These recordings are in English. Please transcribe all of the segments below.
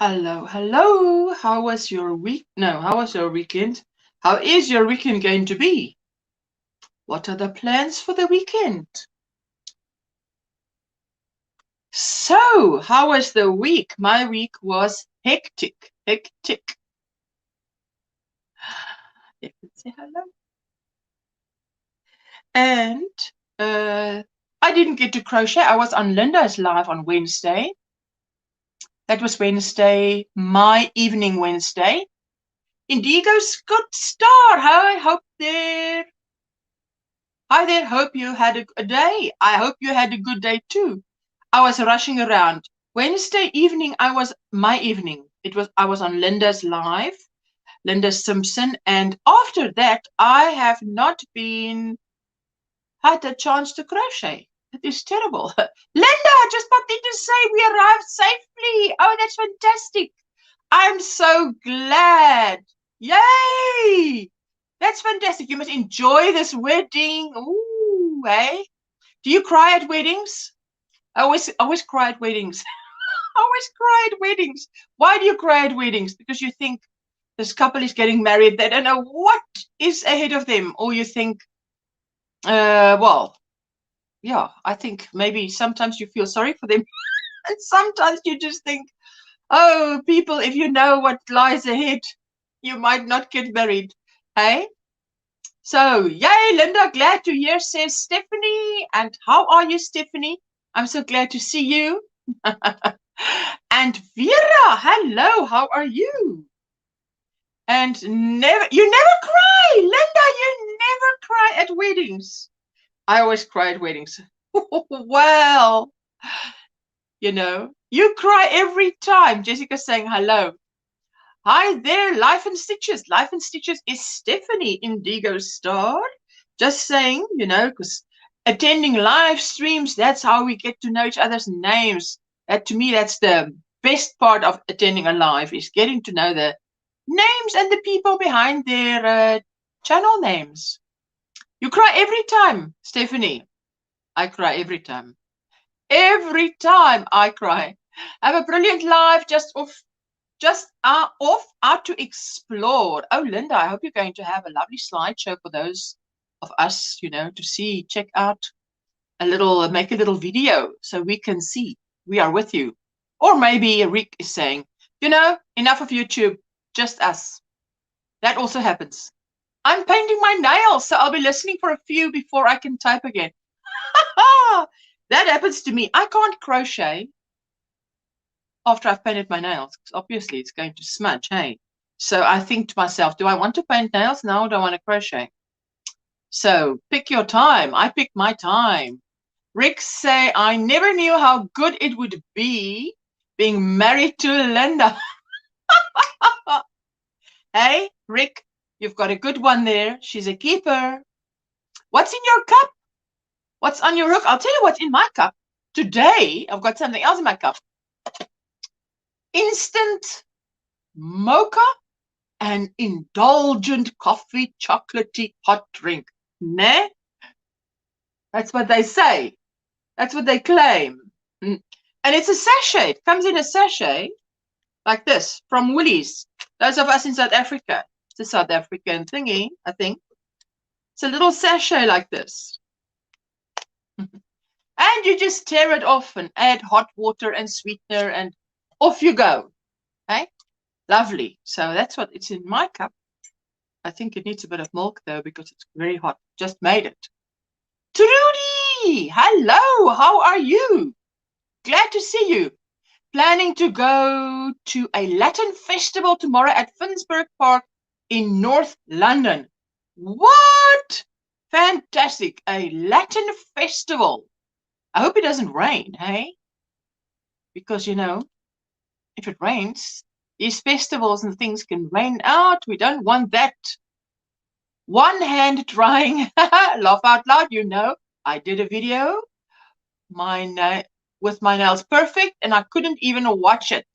Hello, hello. How was your week? No, how was your weekend? How is your weekend going to be? What are the plans for the weekend? So, how was the week? My week was hectic, hectic. You can say hello. And I didn't get to crochet. I was on Linda's live on Wednesday. That was Wednesday, my evening Wednesday. Indigo's good start. I hope there. Hi there. Hope you had a day. I hope you had a good day too. I was rushing around. Wednesday evening, my evening. I was on Linda's live, Linda Simpson, and after that, I have not had a chance to crochet. It is terrible. Linda, just popped in to say we arrived safely. Oh, that's fantastic. I'm so glad. Yay! That's fantastic. You must enjoy this wedding. Ooh, hey? Do you cry at weddings? I always cry at weddings. I always cry at weddings. Why do you cry at weddings? Because you think this couple is getting married. They don't know what is ahead of them. Or you think, well, yeah, I think maybe sometimes you feel sorry for them. And sometimes you just think, oh, people, if you know what lies ahead, you might not get married. Hey? So, yay, Linda, glad to hear, says Stephanie. And how are you, Stephanie? I'm so glad to see you. And Vera, hello, how are you? And you never cry, Linda, you never cry at weddings. I always cry at weddings. Well, you know, you cry every time. Jessica's saying hello. Hi there, Life in Stitches. Life in Stitches is Stephanie Indigo Star. Just saying, you know, because attending live streams, that's how we get to know each other's names. That to me, that's the best part of attending a live, is getting to know the names and the people behind their channel names. You cry every time, Stephanie. I cry every time. Every time I cry. I have a brilliant live just out to explore. Oh, Linda, I hope you're going to have a lovely slideshow for those of us, you know, to see, check out make a little video so we can see we are with you. Or maybe Rick is saying, you know, enough of YouTube, just us. That also happens. I'm painting my nails, so I'll be listening for a few before I can type again. That happens to me. I can't crochet after I've painted my nails, because obviously it's going to smudge, hey? So I think to myself, do I want to paint nails now or do I want to crochet? So pick your time. I pick my time. Rick say, I never knew how good it would be being married to Linda. Hey, Rick, you've got a good one there. She's a keeper. What's in your cup? What's on your hook? I'll tell you what's in my cup. Today, I've got something else in my cup. Instant mocha and indulgent coffee chocolatey hot drink. Nah? That's what they say. That's what they claim. And it's a sachet. It comes in a sachet like this from Woolies. Those of us in South Africa. It's a South African thingy, I think. It's a little sachet like this. And you just tear it off and add hot water and sweetener and off you go. Okay? Lovely. So that's what it's in my cup. I think it needs a bit of milk though because it's very hot. Just made it. Trudy! Hello! How are you? Glad to see you. Planning to go to a Latin festival tomorrow at Finsbury Park in North London. What? Fantastic. A Latin festival. I hope it doesn't rain, hey? Because, you know, if it rains, these festivals and things can rain out. We don't want that. One hand drying. Laugh out loud, you know. I did a video with my nails perfect, and I couldn't even watch it.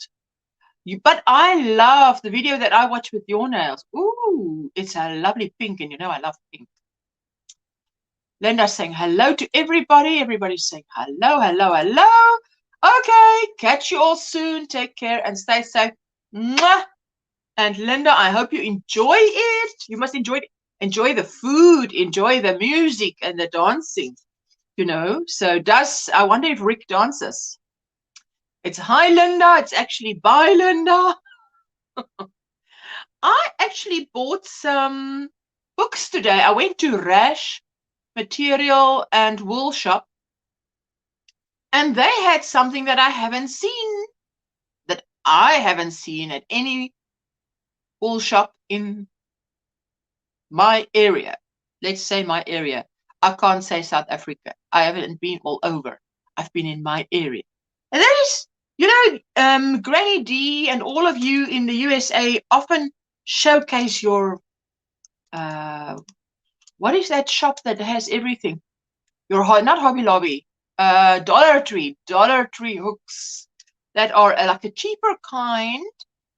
But I love the video that I watch with your nails. Ooh, it's a lovely pink, and you know I love pink. Linda's saying hello to everybody. Everybody's saying hello, hello, hello. Okay, catch you all soon. Take care and stay safe. Mwah. And Linda, I hope you enjoy it. You must enjoy it. Enjoy the food, enjoy the music and the dancing, you know. So I wonder if Rick dances. It's hi Linda, it's actually bye Linda. I actually bought some books today. I went to Rash Material and Wool Shop, and they had something that I haven't seen at any wool shop in my area. Let's say my area. I can't say South Africa. I haven't been all over. I've been in my area. And that is, you know, Granny D and all of you in the USA often showcase your, what is that shop that has everything? Not Hobby Lobby, Dollar Tree hooks that are like a cheaper kind,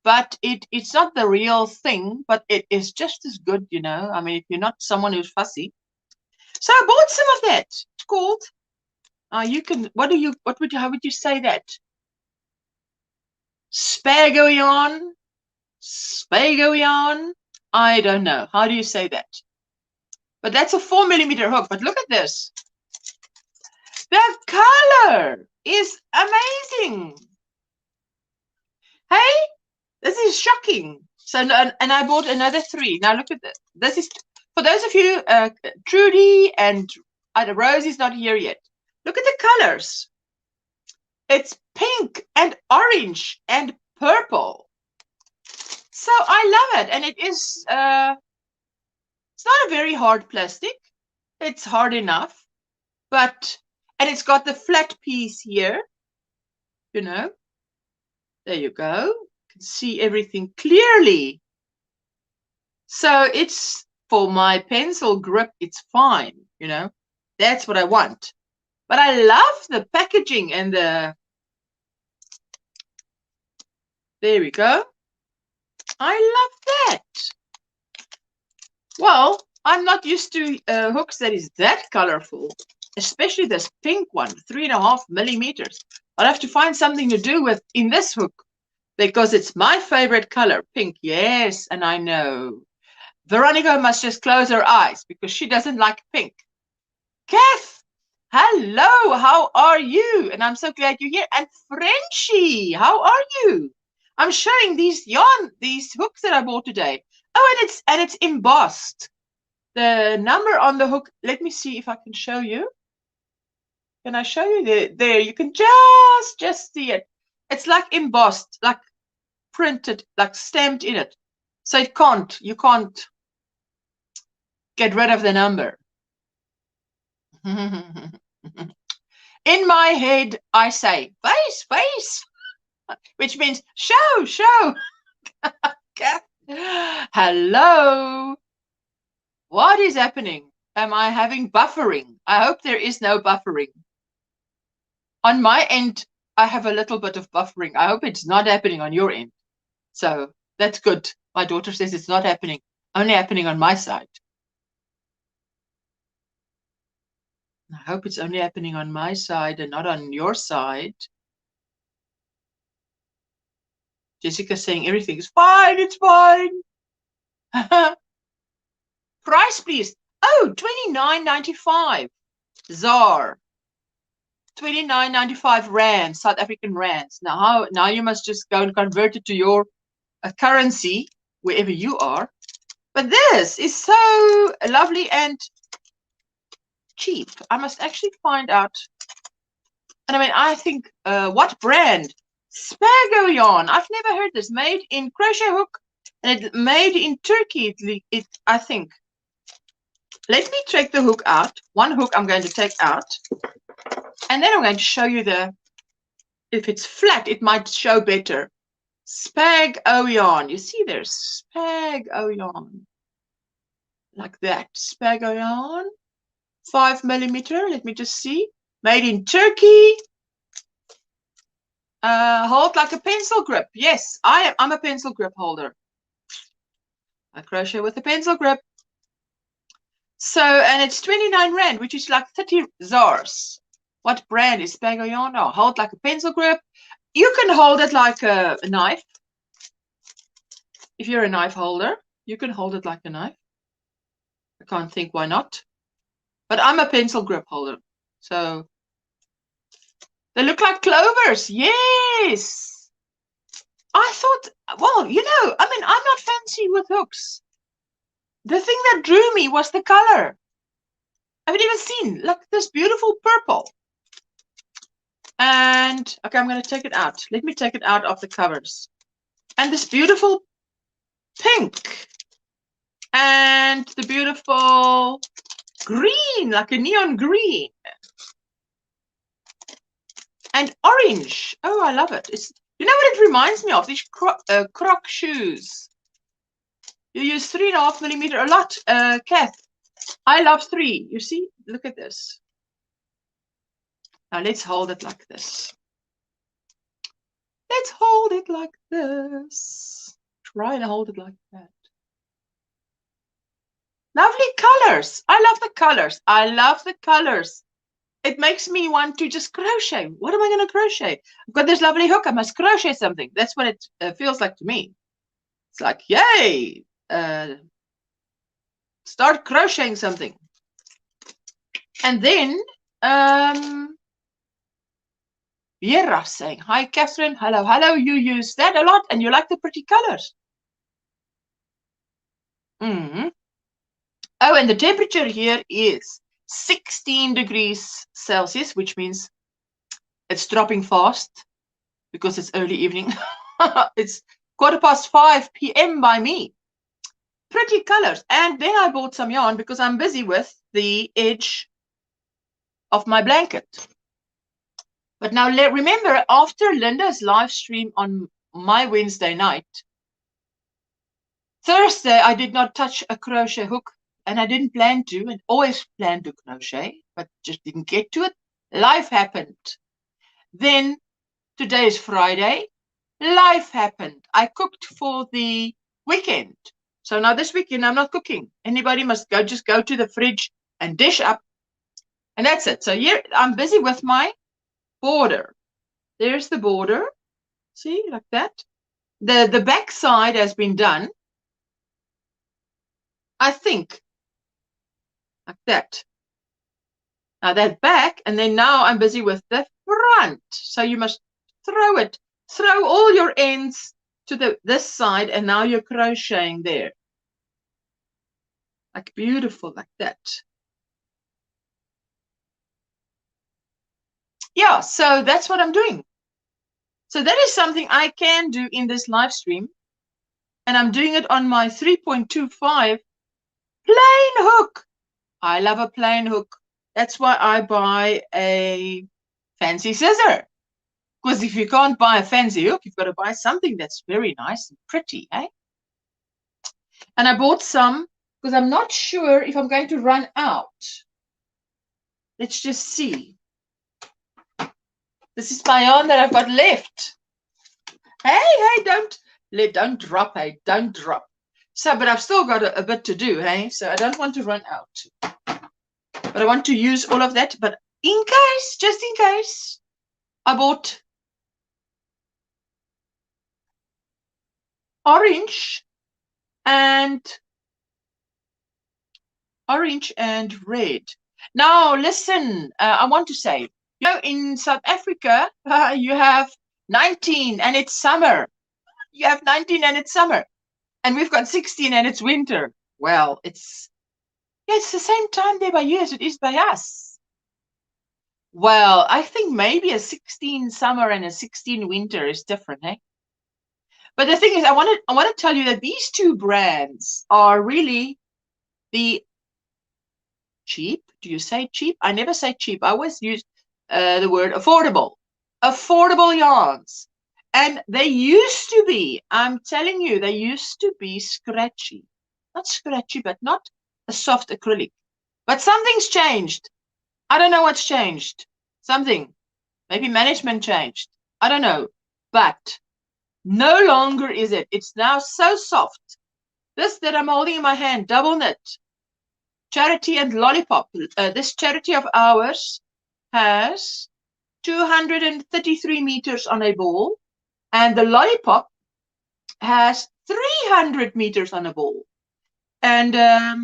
but it's not the real thing, but it is just as good, you know. I mean, if you're not someone who's fussy. So I bought some of that. It's called, you can, how would you say that? Spago yarn? Spago yarn? I don't know. How do you say that? But that's a 4mm hook. But look at this. The color is amazing. Hey, this is shocking. So, and I bought another 3. Now look at this. This is for those of you, Trudy and Rosie's not here yet. Look at the colors. It's pink and orange and purple. So I love it, and it is. It's not a very hard plastic. It's hard enough, and it's got the flat piece here. You know. There you go. You can see everything clearly. So it's for my pencil grip, it's fine, you know. That's what I want. But I love the packaging and the... There we go. I love that. Well, I'm not used to hooks that is that colorful, especially this pink one, 3.5mm. I'll have to find something to do with in this hook because it's my favorite color, pink. Yes, and I know. Veronica must just close her eyes because she doesn't like pink. Kath, hello, how are you? And I'm so glad you're here. And Frenchie, how are you? I'm showing these hooks that I bought today. Oh, and it's embossed. The number on the hook, let me see if I can show you. Can I show you? There, you can just see it. It's like embossed, like printed, like stamped in it. So you can't get rid of the number. In my head, I say, face, which means show. Hello. What is happening? Am I having buffering? I hope there is no buffering. On my end, I have a little bit of buffering. I hope it's not happening on your end. So that's good. My daughter says it's not happening, only happening on my side. I hope it's only happening on my side and not on your side. Jessica's saying everything is fine. It's fine. Price, please. Oh, $29.95. ZAR. 29.95 rands, South African rands. Now you must just go and convert it to your currency wherever you are. But this is so lovely and cheap. I must actually find out. And I mean, I think what brand? Spago yarn. I've never heard this. Made in crochet hook, and it's made in Turkey. I think. Let me take the hook out. One hook I'm going to take out. And then I'm going to show you if it's flat, it might show better. Spago yarn. You see there's Spago yarn. Like that. Spago yarn. 5mm. Let me just see. Made in Turkey. Hold like a pencil grip. Yes, I'm a pencil grip holder. I crochet with a pencil grip. So, and it's 29 rand, which is like 30 ZARs. What brand is Spago yarn? Oh, hold like a pencil grip. You can hold it like a knife. If you're a knife holder, you can hold it like a knife. I can't think why not. But I'm a pencil grip holder. So they look like clovers. Yes. I thought, well, you know, I mean, I'm not fancy with hooks. The thing that drew me was the color. I've never seen, look, this beautiful purple. And, okay, I'm going to take it out. Let me take it out of the covers. And this beautiful pink. And the beautiful green, like a neon green. And orange. Oh, I love it. It's, you know what it reminds me of? These croc shoes. You use 3.5 millimeter a lot, Kath. I love 3. You see? Look at this. Now let's hold it like this. Let's hold it like this. Try and hold it like that. Lovely colors. I love the colors. I love the colors. It makes me want to just crochet. What am I going to crochet? I've got this lovely hook. I must crochet something. That's what it feels like to me. It's like, yay. Start crocheting something. And then, Vera saying, hi, Catherine. Hello, hello. You use that a lot and you like the pretty colors. Mm-hmm. Oh, and the temperature here is 16 degrees Celsius, which means it's dropping fast because it's early evening. It's 5:15 p.m. by me. Pretty colors. And then I bought some yarn because I'm busy with the edge of my blanket. But now remember, after Linda's live stream on my Wednesday night, Thursday I did not touch a crochet hook. And I didn't plan to, and always planned to crochet, but just didn't get to it. Life happened. Then, today is Friday. Life happened. I cooked for the weekend. So now this weekend, I'm not cooking. Anybody must just go to the fridge and dish up. And that's it. So here, I'm busy with my border. There's the border. See, like that. The back side has been done. I think. Like that. Now that back, and then now I'm busy with the front. So you must throw all your ends to this side, and now you're crocheting there. Like beautiful, like that. Yeah, so that's what I'm doing. So that is something I can do in this live stream. And I'm doing it on my 3.25 plain hook. I love a plain hook. That's why I buy a fancy scissor. Because if you can't buy a fancy hook, you've got to buy something that's very nice and pretty, eh? And I bought some because I'm not sure if I'm going to run out. Let's just see. This is my yarn that I've got left. Hey, don't drop, hey, don't drop. So, but I've still got a bit to do, hey? So I don't want to run out. But I want to use all of that. But in case, just in case, I bought orange and red. Now, listen, I want to say, you know, in South Africa, you have 19 and it's summer. You have 19 and it's summer. And we've got 16 and it's winter. Well, it's the same time there by you as it is by us. Well, I think maybe a 16 summer and a 16 winter is different, eh? But the thing is, I want to tell you that these two brands are really the cheap. Do you say cheap? I never say cheap. I always use the word affordable. Affordable yarns. And they used to be, I'm telling you, they used to be scratchy. Not scratchy, but not a soft acrylic. But something's changed. I don't know what's changed. Something. Maybe management changed. I don't know. But no longer is it. It's now so soft. This that I'm holding in my hand, double knit. Charity and Lollipop. This charity of ours has 233 meters on a ball, and the lollipop has 300 meters on a ball. And I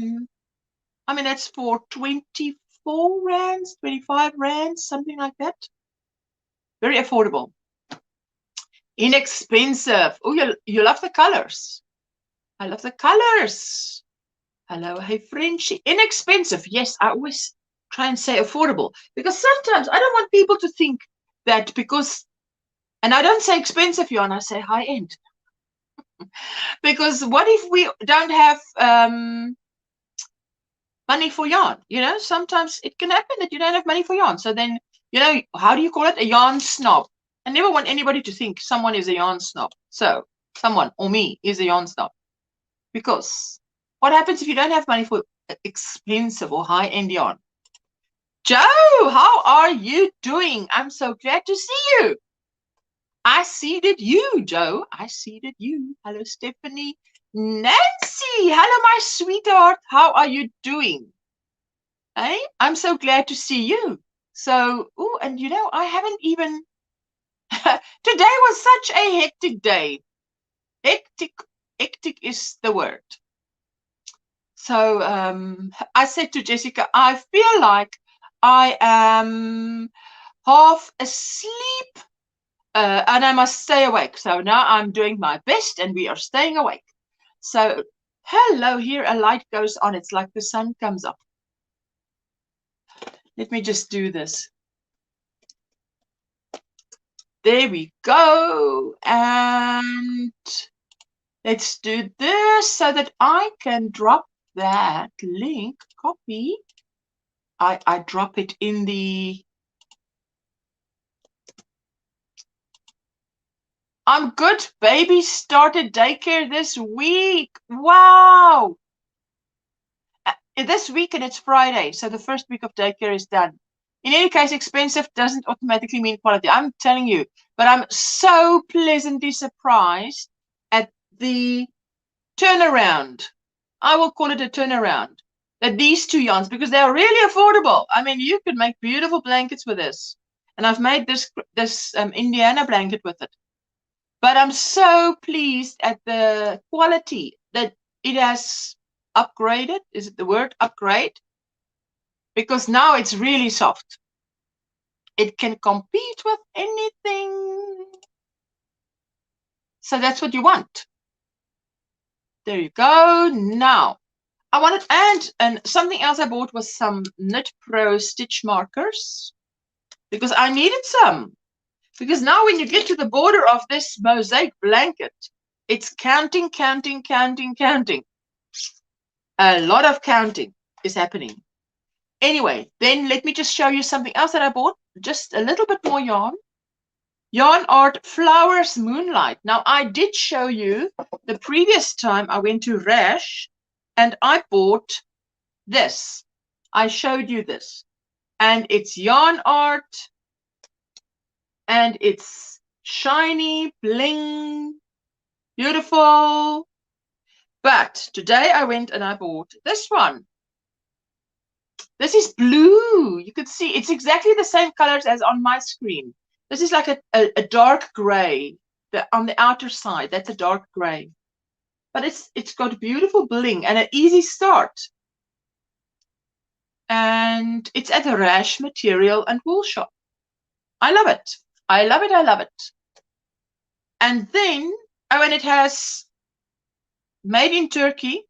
mean, that's for 24 rands, 25 rands, something like that. Very affordable. Inexpensive. Oh, you love the colors. I love the colors. Hello, hey, Frenchie. Inexpensive. Yes, I always try and say affordable, because sometimes I don't want people to think that because, and I don't say expensive, Jan, I say high end. Because what if we don't have money for yarn? You know, sometimes it can happen that you don't have money for yarn. So then, you know, how do you call it? A yarn snob. I never want anybody to think someone is a yarn snob. So someone or me is a yarn snob. Because what happens if you don't have money for expensive or high-end yarn? Joe, how are you doing? I'm so glad to see you. I seeded you, Joe. I seeded you. Hello, Stephanie. Nancy, hello, my sweetheart. How are you doing? Hey, I'm so glad to see you. So, oh, and you know, I haven't even... Today was such a hectic day. Hectic is the word. So I said to Jessica, I feel like I am half asleep and I must stay awake. So now I'm doing my best and we are staying awake. So hello, here a light goes on. It's like the sun comes up. Let me just do this. There we go. And let's do this so that I can drop that link, copy. I drop it in the... I'm good. Baby started daycare this week. Wow. This week, and it's Friday, so the first week of daycare is done. In any case, expensive doesn't automatically mean quality. I'm telling you, but I'm so pleasantly surprised at the turnaround. I will call it a turnaround. That these two yarns, because they are really affordable. I mean, you could make beautiful blankets with this. And I've made this Indiana blanket with it. But I'm so pleased at the quality that it has upgraded. Is it the word upgrade? Because now it's really soft. It can compete with anything. So that's what you want. There you go. Now, I wanted, and something else I bought was some Knit Pro stitch markers, because I needed some. Because now when you get to the border of this mosaic blanket, it's counting. A lot of counting is happening. Anyway, then let me just show you something else that I bought. Just a little bit more yarn. Yarn Art Flowers Moonlight. Now, I did show you the previous time I went to Rash and I bought this. I showed you this. And it's yarn art. And it's shiny, bling, beautiful. But today I went and I bought this one. This is blue. You can see it's exactly the same colors as on my screen. This is like a dark gray. On the outer side, that's a dark gray. But it's got beautiful bling and an easy start. And it's at the Rash Material and Wool Shop. I love it. I love it. I love it. And then, oh, and it has made in Turkey.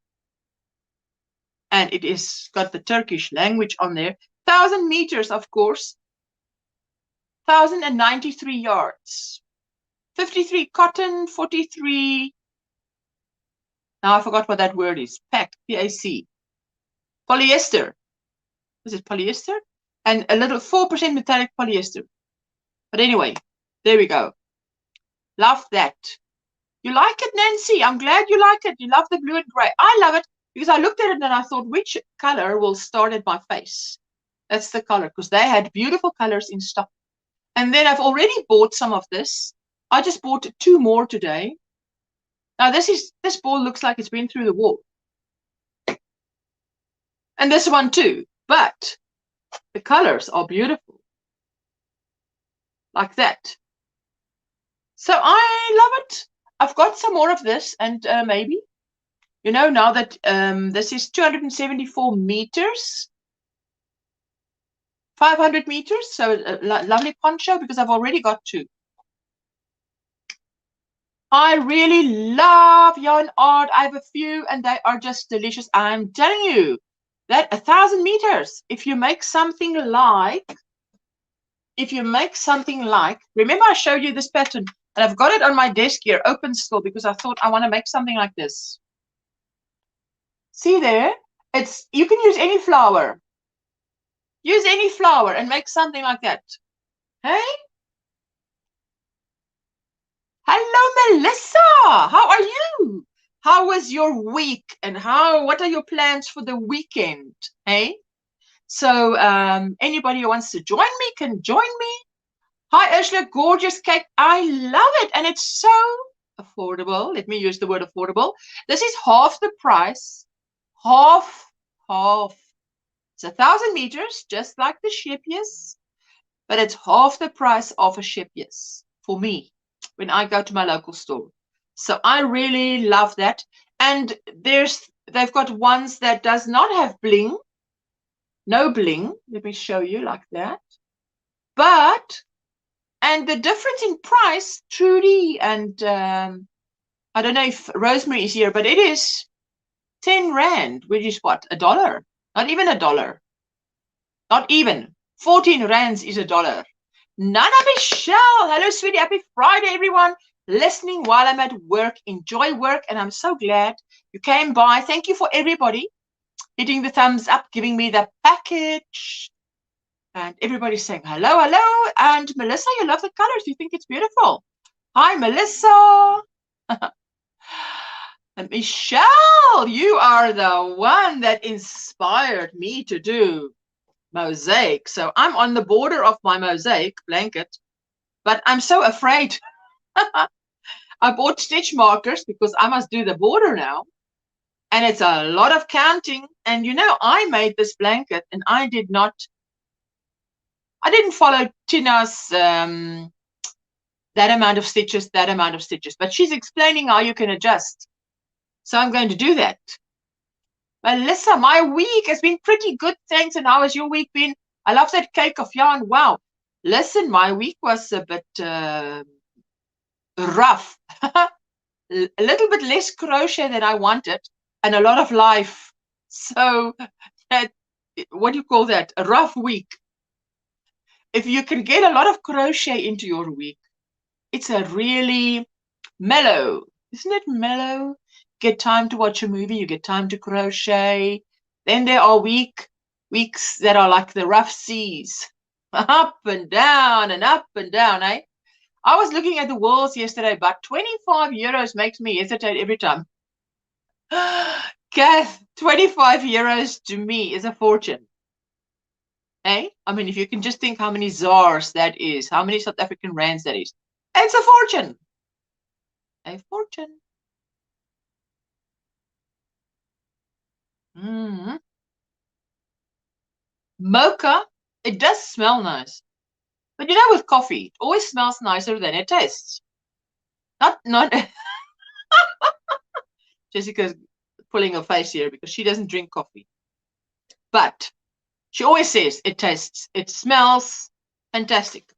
And it is got the Turkish language on there. 1,000 meters, of course. 1,093 yards. 53 cotton, 43. Now I forgot what that word is. PAC, P-A-C. Polyester. Is it polyester? And a little 4% metallic polyester. But anyway, there we go. Love that. You like it, Nancy? I'm glad you like it. You love the blue and gray. I love it because I looked at it and I thought, which color will start at my face? That's the color, because they had beautiful colors in stock. And then I've already bought some of this. I just bought 2 more today. Now this ball looks like it's been through the wall. And this one too. But the colors are beautiful. like that. So I love it. I've got some more of this, and maybe, you know, now that this is 274 meters, 500 meters, so a lovely poncho because I've already got 2. I really love yarn art. I have a few and they are just delicious. I'm telling you that 1,000 meters, if you make something like, remember I showed you this pattern and I've got it on my desk here, open still, because I thought I want to make something like this. See there? You can use any flower. Use any flower and make something like that. Hey? Hello, Melissa. How are you? How was your week? And what are your plans for the weekend? Hey? So anybody who wants to join me can join me. Hi, Ursula. Gorgeous cake. I love it. And it's so affordable. Let me use the word affordable. This is half the price. Half. It's 1,000 meters, just like the Sheppies, but it's half the price of a Sheppies for me when I go to my local store. So I really love that. And they've got ones that does not have bling, no bling. Let me show you like that. And the difference in price, Trudy and I don't know if Rosemary is here, but it is 10 Rand, which is what, $1? Not even $1. Not even. 14 Rands is $1. Nana Michelle, hello sweetie, happy Friday everyone. Listening while I'm at work, enjoy work, and I'm so glad you came by. Thank you for everybody hitting the thumbs up, giving me the package. And everybody's saying hello, hello. And Melissa, you love the colors. You think it's beautiful. Hi, Melissa. And Michelle, you are the one that inspired me to do mosaic. So I'm on the border of my mosaic blanket, but I'm so afraid. I bought stitch markers because I must do the border now. And it's a lot of counting. And you know, I made this blanket and I didn't follow Tina's that amount of stitches, but she's explaining how you can adjust. So I'm going to do that. Melissa, my week has been pretty good, thanks. And how has your week been? I love that cake of yarn. Wow. Listen, my week was a bit rough. A little bit less crochet than I wanted and a lot of life. So what do you call that? A rough week. If you can get a lot of crochet into your week, it's a really mellow. Isn't it mellow? Get time to watch a movie, you get time to crochet. Then there are weeks that are like the rough seas. Up and down and up and down, eh? I was looking at the walls yesterday, but 25 euros makes me hesitate every time. Kath, 25 euros to me is a fortune. Eh? I mean, if you can just think how many ZARs that is, how many South African rands that is. It's a fortune. A fortune. Mocha, it does smell nice. But you know, with coffee, it always smells nicer than it tastes. Not Jessica's pulling her face here because she doesn't drink coffee. But she always says it smells fantastic.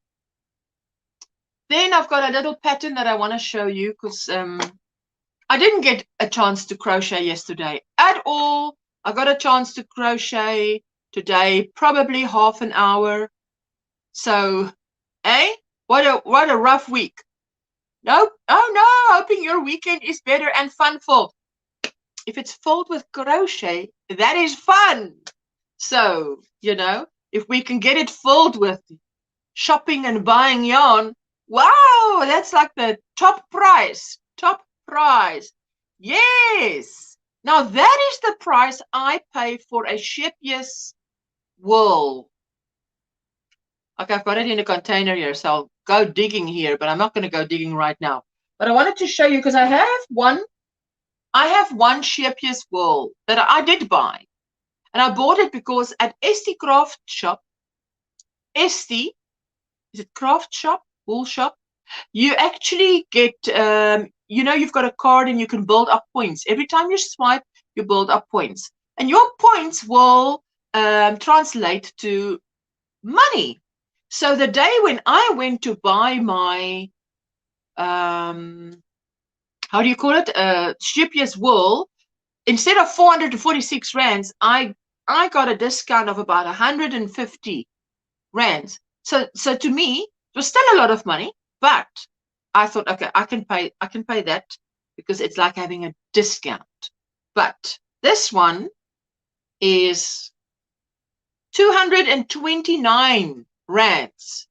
Then I've got a little pattern that I want to show you because I didn't get a chance to crochet yesterday at all. I got a chance to crochet today, probably half an hour. So, what a rough week. Nope. Oh no, hoping your weekend is better and fun-filled. If it's filled with crochet, that is fun. So, you know, if we can get it filled with shopping and buying yarn, wow, that's like the top price. Top price. Yes. Now that is the price I pay for a Sheppies wool. Okay, I've got it in a container here, so I'll go digging here, but I'm not going to go digging right now. But I wanted to show you because I have one Sheppies wool that I did buy. And I bought it because at Estie Craft Shop, Estie is it Craft Shop, Wool Shop? You actually get, you know, you've got a card and you can build up points. Every time you swipe, you build up points. And your points will translate to money. So the day when I went to buy my, how do you call it? Shipier's wool, instead of 446 rands, I got a discount of about 150 rands. So to me, it was still a lot of money, but I thought, okay, I can pay that because it's like having a discount. But this one is 229 rands.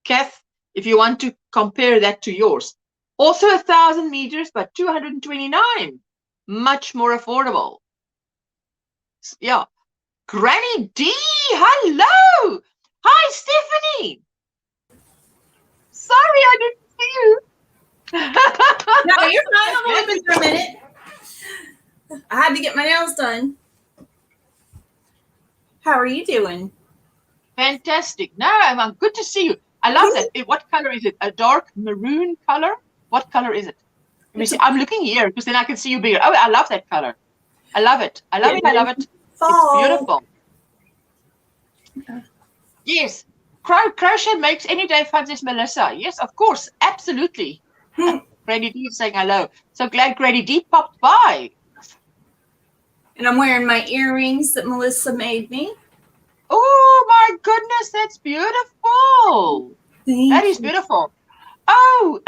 Kath, if you want to compare that to yours, also 1,000 meters, but 229, much more affordable. Yeah. Granny D, hello. Hi, Stephanie. Sorry, I didn't see you. No, you're fine. I'm only been for a minute. I had to get my nails done. How are you doing? Fantastic. No, I'm good to see you. I love that. What color is it? A dark maroon color? What color is it? Let me see. I'm looking here because then I can see you bigger. Oh, I love that color. I love it. I love it. I love it. Fall. It's beautiful. Yes. Crochet makes any day fun, says Melissa. Yes, of course. Absolutely. Granny D is saying hello. So glad Granny D popped by. And I'm wearing my earrings that Melissa made me. Oh, my goodness. That's beautiful. That is beautiful. Oh,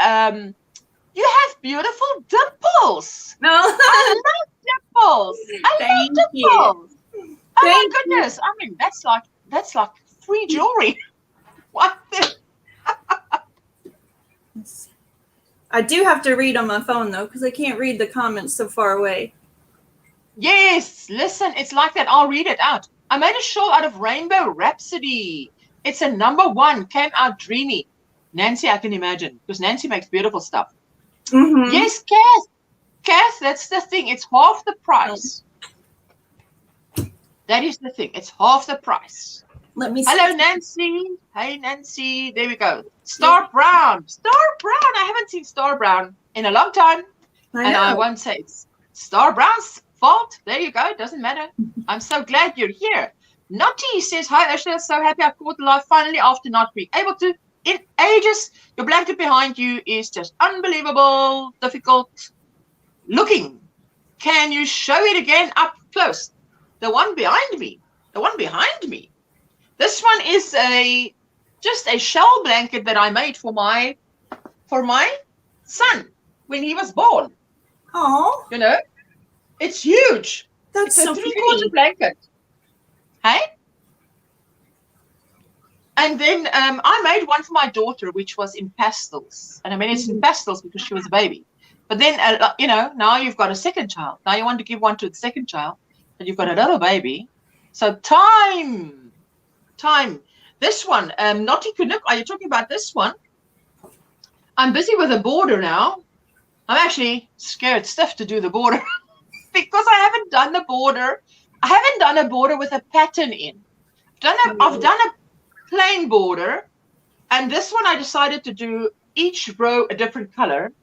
you have beautiful dimples. No. I love dimples. I love dimples. You. Oh my goodness. I mean, that's like free jewelry. What the? I do have to read on my phone though, because I can't read the comments so far away. Yes, listen, it's like that. I'll read it out. I made a shawl out of Rainbow Rhapsody. It's a #1. Came out dreamy. Nancy, I can imagine, because Nancy makes beautiful stuff. Mm-hmm. Yes, Kath, that's the thing. It's half the price. That is the thing. It's half the price. Let me see. Hello, Nancy. Hey, Nancy. There we go. Star Brown. Star Brown. I haven't seen Star Brown in a long time. I won't say it's Star Brown's fault. There you go. It doesn't matter. I'm so glad you're here. Notty says, hi, Ashley. I'm so happy I caught live finally after not being able to in ages. Your blanket behind you is just unbelievable, difficult looking. Can you show it again up close? The one behind me. The one behind me. This one is just a shell blanket that I made for my son when he was born. Oh, you know, it's huge. That's it's so a 3/4 blanket. Hey. And then I made one for my daughter, which was in pastels. And I mean, it's in pastels because she was a baby. But then, you know, now you've got a second child. Now you want to give one to the second child, and you've got another baby. So time. This one, Naughty Canuck, are you talking about this one? I'm busy with a border now. I'm actually scared stiff to do the border because I haven't done the border. I haven't done a border with a pattern in. I've done a plain border, and this one I decided to do each row a different color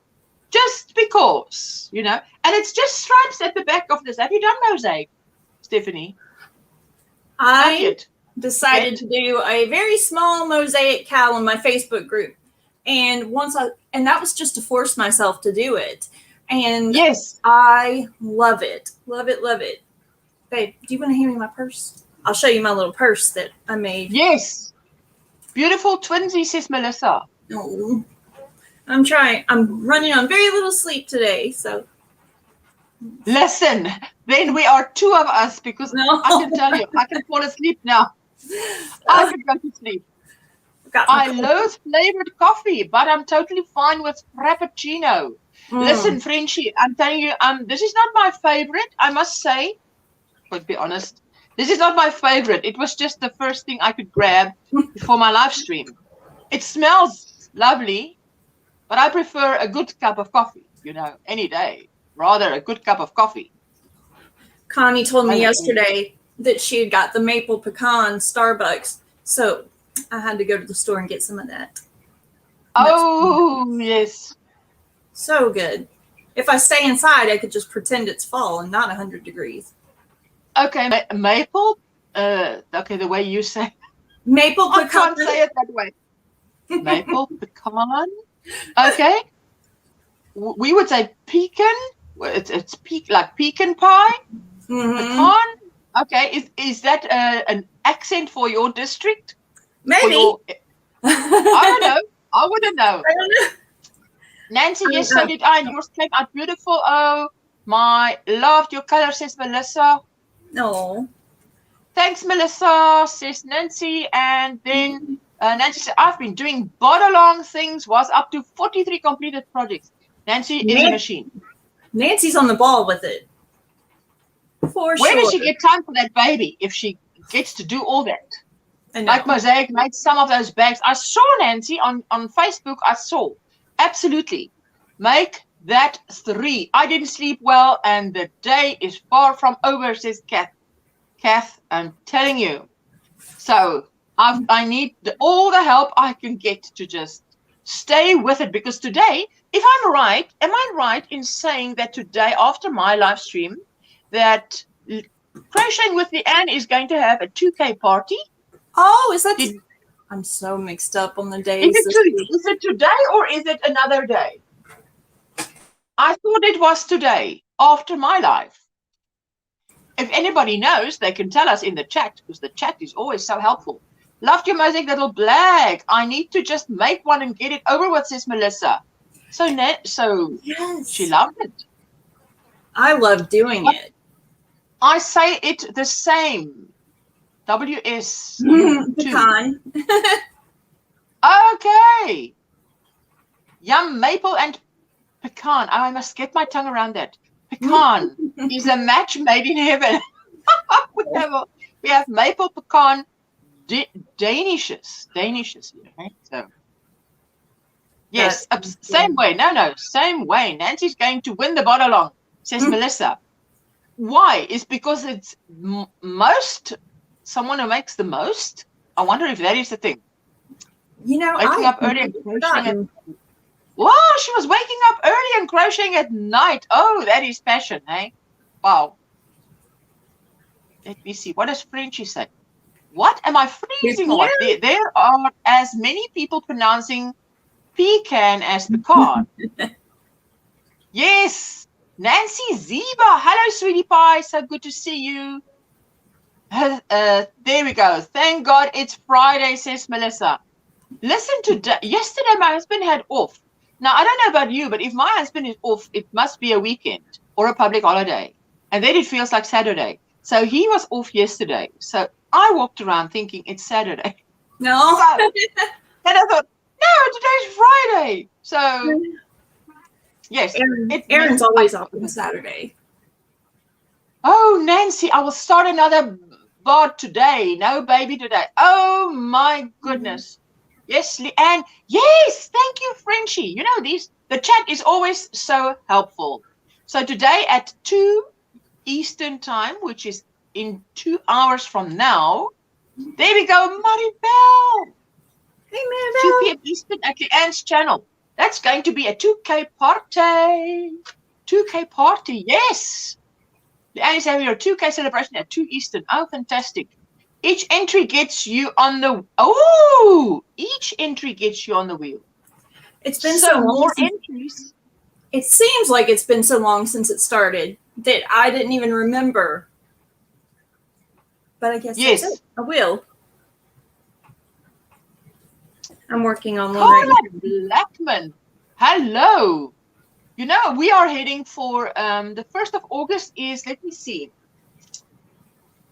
just because, you know, and it's just stripes at the back of this. Have you done mosaic, Stephanie? I decided to do a very small mosaic cowl in my Facebook group. And that was just to force myself to do it. And yes, I love it. Love it, love it. Babe, do you want to hand me my purse? I'll show you my little purse that I made. Yes. Beautiful twinsy, says Melissa. Oh, I'm trying. I'm running on very little sleep today, so. Listen, then we are two of us because no. I can tell you, I can fall asleep now. I can go to sleep. I loathe flavored coffee, but I'm totally fine with Frappuccino. Listen, Frenchie, I'm telling you, this is not my favorite, I must say. But be honest, this is not my favorite. It was just the first thing I could grab for my live stream. It smells lovely, but I prefer a good cup of coffee, you know, any day. Rather a good cup of coffee. Connie told me yesterday that she had got the maple pecan Starbucks. So I had to go to the store and get some of that. Oh, yes. So good. If I stay inside, I could just pretend it's fall and not 100 degrees. Okay, maple. Okay, the way you say. Maple pecan. I can't say it that way. Maple pecan. Okay. We would say pecan. It's like pecan pie. Pecan. Okay. Is that an accent for your district? Maybe. I don't know. I wouldn't know. I don't know. Nancy, yes, so did I. And yours came out beautiful. Oh, my loved your color, says Melissa. No. Thanks, Melissa, says Nancy. And then Nancy said, I've been doing bot-along things, was up to 43 completed projects. Nancy is a machine. Nancy's on the ball with it. For Where sure. does she get time for that baby if she gets to do all that? Like Mosaic made some of those bags. I saw Nancy on Facebook. I saw. Absolutely. Make that 3. I didn't sleep well, and the day is far from over, says Kath. Kath, I'm telling you. So I need all the help I can get to just stay with it, because today, if I'm right, am I right in saying that today, after my live stream, that Crocheting with Leanne is going to have a 2K party? Oh, is that? I'm so mixed up on the days. Is it today or is it another day? I thought it was today, after my live. If anybody knows, they can tell us in the chat, because the chat is always so helpful. Loved your Mosaic little blag. I need to just make one and get it over with, says Melissa. So yes. She loved it. I love doing it. I say it the same. WS. Pecan. Okay. Yum, maple and pecan. Oh, I must get my tongue around that. Pecan is a match made in heaven. we have maple pecan danishes here, right? So yes, same way. Same way. Nancy's going to win the bot-along, says Melissa. Why? It's because it's someone who makes the most. I wonder if that is the thing. You know, waking up early and crocheting. Wow, she was waking up early and crocheting at night. Oh, that is passion, eh? Wow. Let me see. What does Frenchy say? What am I freezing on? There are as many people pronouncing pecan as pecan. Yes. Nancy Ziba. Hello, sweetie pie. So good to see you. There we go. Thank God it's Friday, says Melissa. Listen to yesterday my husband had off. Now, I don't know about you, but if my husband is off, it must be a weekend or a public holiday. And then it feels like Saturday. So he was off yesterday. So I walked around thinking it's Saturday. No. And I thought, no, today's Friday. So, yes. Aaron's always off on Saturday. Oh, Nancy, I will start another bot today. No baby today. Oh, my goodness. Yes, Leanne. Yes, thank you, Frenchie. You know, the chat is always so helpful. So today at 2 Eastern time, which is in 2 hours from now, there we go, Maribel. Hey, Maribel. 2 p.m. Eastern at Leanne's channel. That's going to be a 2K party. 2K party, yes. Leanne is having her 2K celebration at 2 Eastern. Oh, fantastic. Each entry gets you on the each entry gets you on the wheel. It's been so long. More entries. It seems like it's been so long since it started that I didn't even remember. But I guess that's it. I will. I'm working on one right now. Blackman. Hello. You know, we are heading for the 1st of August is, let me see.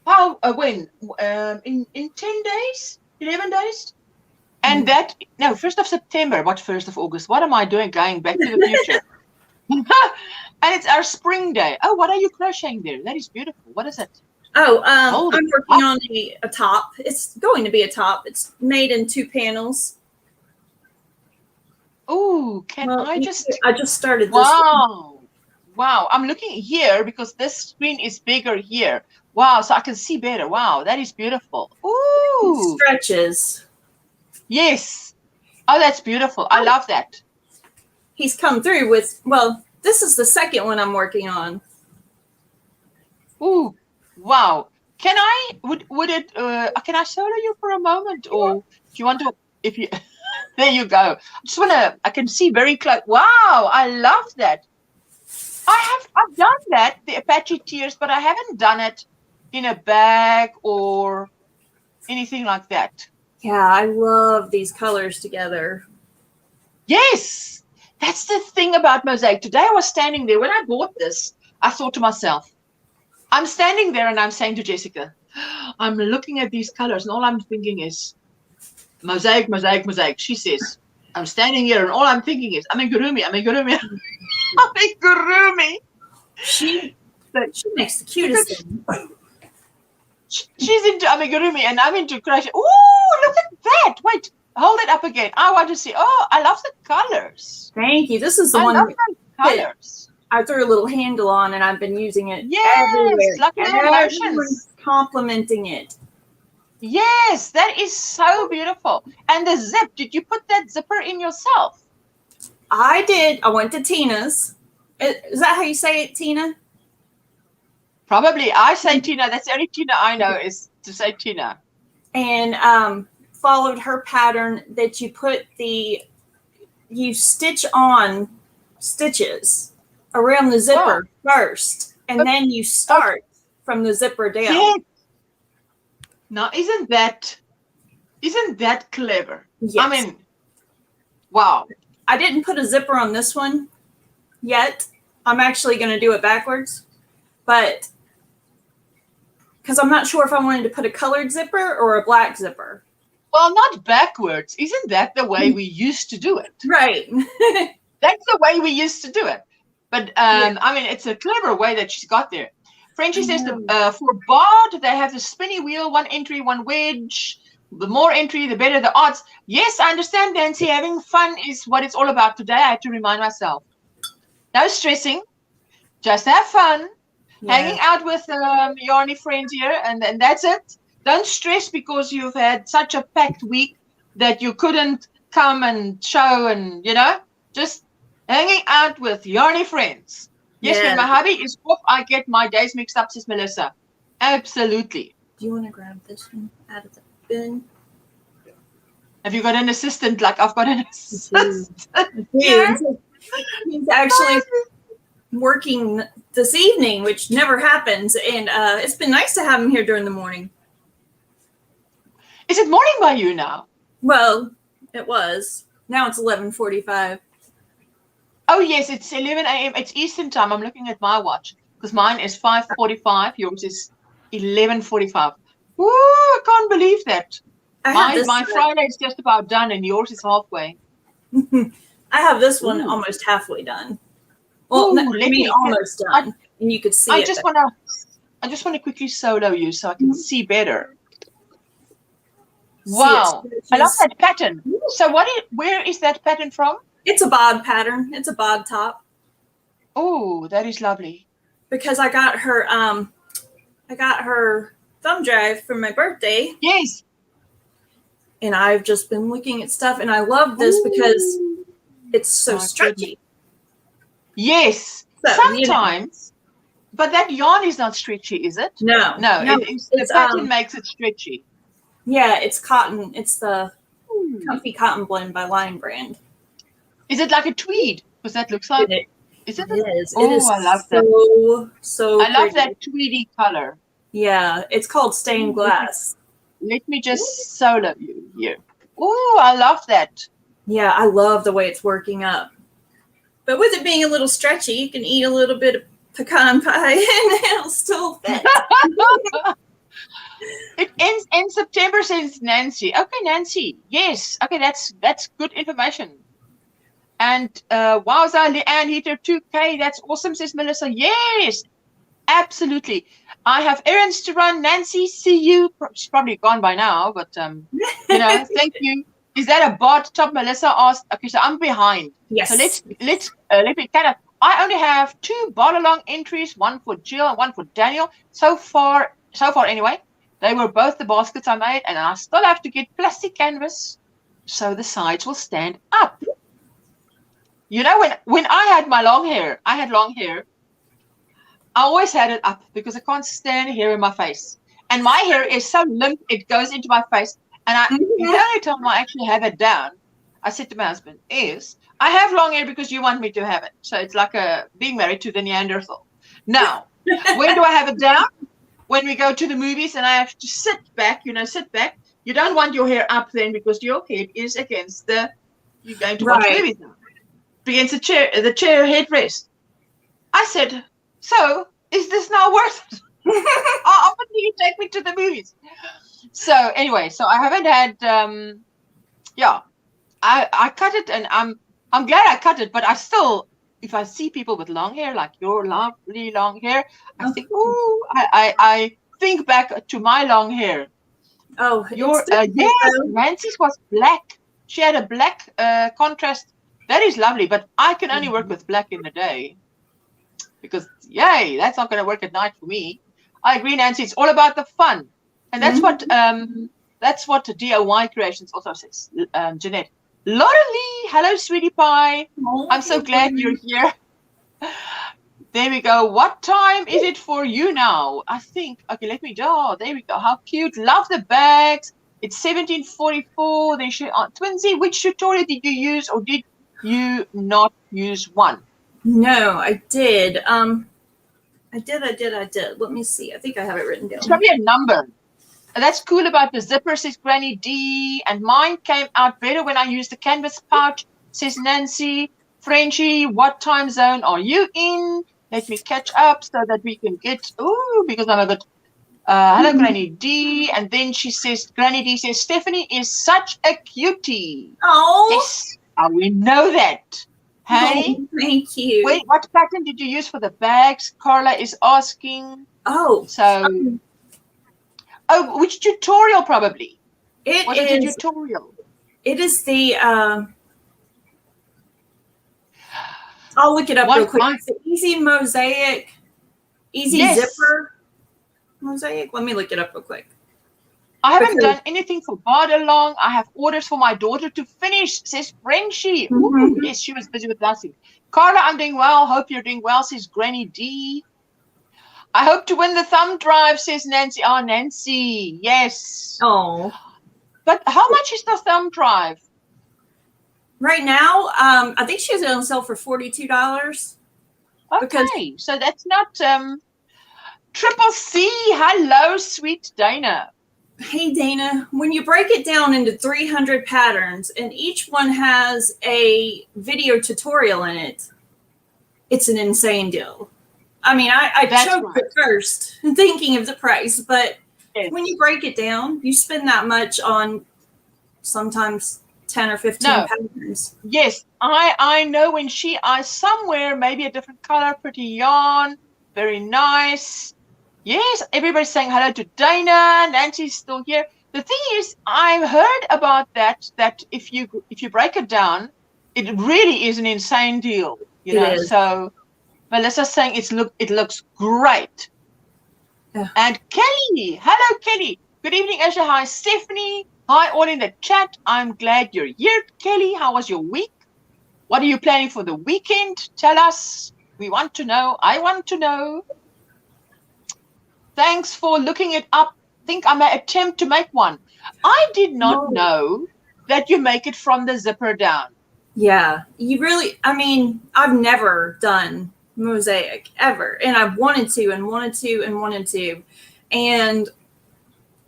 How when? In 10 days? 11 days? And that, no, 1st of September. What 1st of August? What am I doing? Going back to the future. And it's our spring day. Oh, what are you crocheting there? That is beautiful. What is it? Oh, I'm working on a top. It's going to be a top. It's made in 2 panels. Oh, I just started this. Wow. Wow. I'm looking here because this screen is bigger here. Wow. So I can see better. Wow. That is beautiful. Ooh. It stretches. Yes. Oh, that's beautiful. I love that. He's come through with, well, this is the second one I'm working on. Ooh, wow. Can I, can I solo you for a moment? Or do you want to, if you, there you go. I can see very close. Wow, I love that. I've done that, the Apache Tears, but I haven't done it in a bag or anything like that. Yeah, I love these colors together. Yes, that's the thing about mosaic. Today I was standing there. When I bought this, I thought to myself, I'm standing there and I'm saying to Jessica, I'm looking at these colors and all I'm thinking is mosaic, mosaic, mosaic. She says, I'm standing here and all I'm thinking is amigurumi, amigurumi, amigurumi. She makes the cutest thing. She's into amigurumi and I'm into crochet. Ooh, look at that. Wait, hold it up again. I want to see. Oh, I love the colors. Thank you. This is the one colors. I threw a little handle on and I've been using it everywhere. Like everyone's complimenting it. Yes, that is so beautiful. And the zip, did you put that zipper in yourself? I did. I went to Tina's. Is that how you say it, Tina? Probably. I say Tina. That's the only Tina I know is to say Tina. And followed her pattern that you stitch on stitches around the zipper first, and then you start from the zipper down. Yes. Now, isn't that clever? Yes. I mean, wow. I didn't put a zipper on this one yet. I'm actually going to do it backwards, but because I'm not sure if I wanted to put a colored zipper or a black zipper. Well, not backwards. Isn't that the way we used to do it? Right. That's the way we used to do it. But, I mean, it's a clever way that she's got there. Frenchie says for BOD, they have the spinny wheel, one entry, one wedge. The more entry, the better the odds. Yes, I understand, Nancy. Having fun is what it's all about today. I have to remind myself. No stressing. Just have fun. Yeah. Hanging out with yarny friends here, and that's it. Don't stress because you've had such a packed week that you couldn't come and show and, just hanging out with yarny friends. Yes, when my hubby is off, I get my days mixed up, says Melissa. Absolutely. Do you want to grab this one out of the bin? Have you got an assistant like I've got an assistant? Yeah. He's actually working this evening, which never happens, and it's been nice to have him here during the morning. Is it morning by you now? Well, it was. Now it's 11:45. Oh, yes, it's 11 a.m. It's Eastern time. I'm looking at my watch because mine is 5:45. Yours is 11:45. Woo, I can't believe that. My Friday is just about done and yours is halfway. I have this one almost halfway done. Well, almost done. And you could see I just want to quickly solo you so I can see better. Wow. I love that pattern. So where is that pattern from? It's a BOD pattern. It's a BOD top. Oh, that is lovely. Because I got her thumb drive for my birthday. Yes. And I've just been looking at stuff, and I love this because it's so stretchy. Yes. So, sometimes. But that yarn is not stretchy, is it? No. The pattern makes it stretchy. Yeah, it's cotton. It's the Comfy Cotton Blend by Lion Brand. Is it like a tweed? Because that looks like it. Is it? It is. Oh, it is I love that. So I love that tweedy color. Yeah, it's called Stained Glass. Let me just solo you here. Oh, I love that. Yeah, I love the way it's working up. But with it being a little stretchy, you can eat a little bit of pecan pie and it'll still fit. It ends in September, says Nancy. Okay, Nancy. Yes. Okay, that's good information. And wowza, Leanne Heater 2K. That's awesome, says Melissa. Yes, absolutely. I have errands to run. Nancy, see you. She's probably gone by now, but thank you. Is that a BOD top? Melissa asked. Okay, so I'm behind. Yes. So let me kind of. I only have 2 BOD along entries, one for Jill and one for Daniel. So far anyway. They were both the baskets I made, and I still have to get plastic canvas so the sides will stand up. You know, when I had my long hair, I had long hair. I always had it up because I can't stand hair in my face. And my hair is so limp, it goes into my face. And the only time I actually have it down, I said to my husband, is I have long hair because you want me to have it. So it's like being married to the Neanderthal. Now, when do I have it down? When we go to the movies and I have to sit back, sit back. You don't want your hair up then because your head is against you're going to watch movies now. Against the chair headrest. I said, so is this now worth it? How often do you take me to the movies? So anyway, so I haven't had, I cut it, and I'm glad I cut it, but I still, if I see people with long hair, like your lovely long hair, I think, ooh, I think back to my long hair. Oh, yes, Nancy's was black. She had a black contrast. That is lovely, but I can only work with black in the day because, yay, that's not going to work at night for me. I agree, Nancy. It's all about the fun, and that's what DIY Creations also says. Jeanette, Laurelie, hello, sweetie pie. Oh, I'm so glad you're here. There we go. What time is it for you now? I think. Okay, let me go. There we go. How cute. Love the bags. It's 17:44. They should. Twinsy, which tutorial did you use, or did you not use one? No, I did. I did. Let me see. I think I have it written down. It's probably a number. And that's cool about the zipper, says Granny D. And mine came out better when I used the canvas pouch, says Nancy. Frenchie, what time zone are you in? Let me catch up so that we can get, because I'm a bit, hello, Granny D. And then she says, Granny D says, Stephanie is such a cutie. Oh. Yes, we know that. Hey? Oh, thank you. Wait, what pattern did you use for the bags? Carla is asking. Oh. So, which tutorial probably? Was it a tutorial? It is the, I'll look it up real quick. It's the Easy Mosaic, Zipper Mosaic. Let me look it up real quick. I haven't done anything for Bard along. I have orders for my daughter to finish, says Frenchie. Yes, she was busy with last week. Carla, I'm doing well. Hope you're doing well, says Granny D. I hope to win the thumb drive, says Nancy. Oh, Nancy, yes. Oh. But how much is the thumb drive? Right now, I think she has it on sale for $42. Okay, so that's not Triple C. Hello, sweet Dana. Hey, Dana. When you break it down into 300 patterns and each one has a video tutorial in it, it's an insane deal. I mean, I choked at first thinking of the price, but when you break it down, you spend that much on sometimes 10 or 15 patterns. Yes, I know when somewhere, maybe a different color, pretty yarn, very nice. Yes, everybody's saying hello to Dana. Nancy's still here. The thing is, I've heard about that if you break it down, it really is an insane deal. You know, so Melissa's saying it looks great. Yeah. And Kelly, hello Kelly. Good evening, Asha. Hi, Stephanie. Hi, all in the chat. I'm glad you're here, Kelly. How was your week? What are you planning for the weekend? Tell us. We want to know. I want to know. Thanks for looking it up. I think I may attempt to make one. I did not know that you make it from the zipper down. Yeah, you really, I mean, I've never done mosaic ever. And I've wanted to. And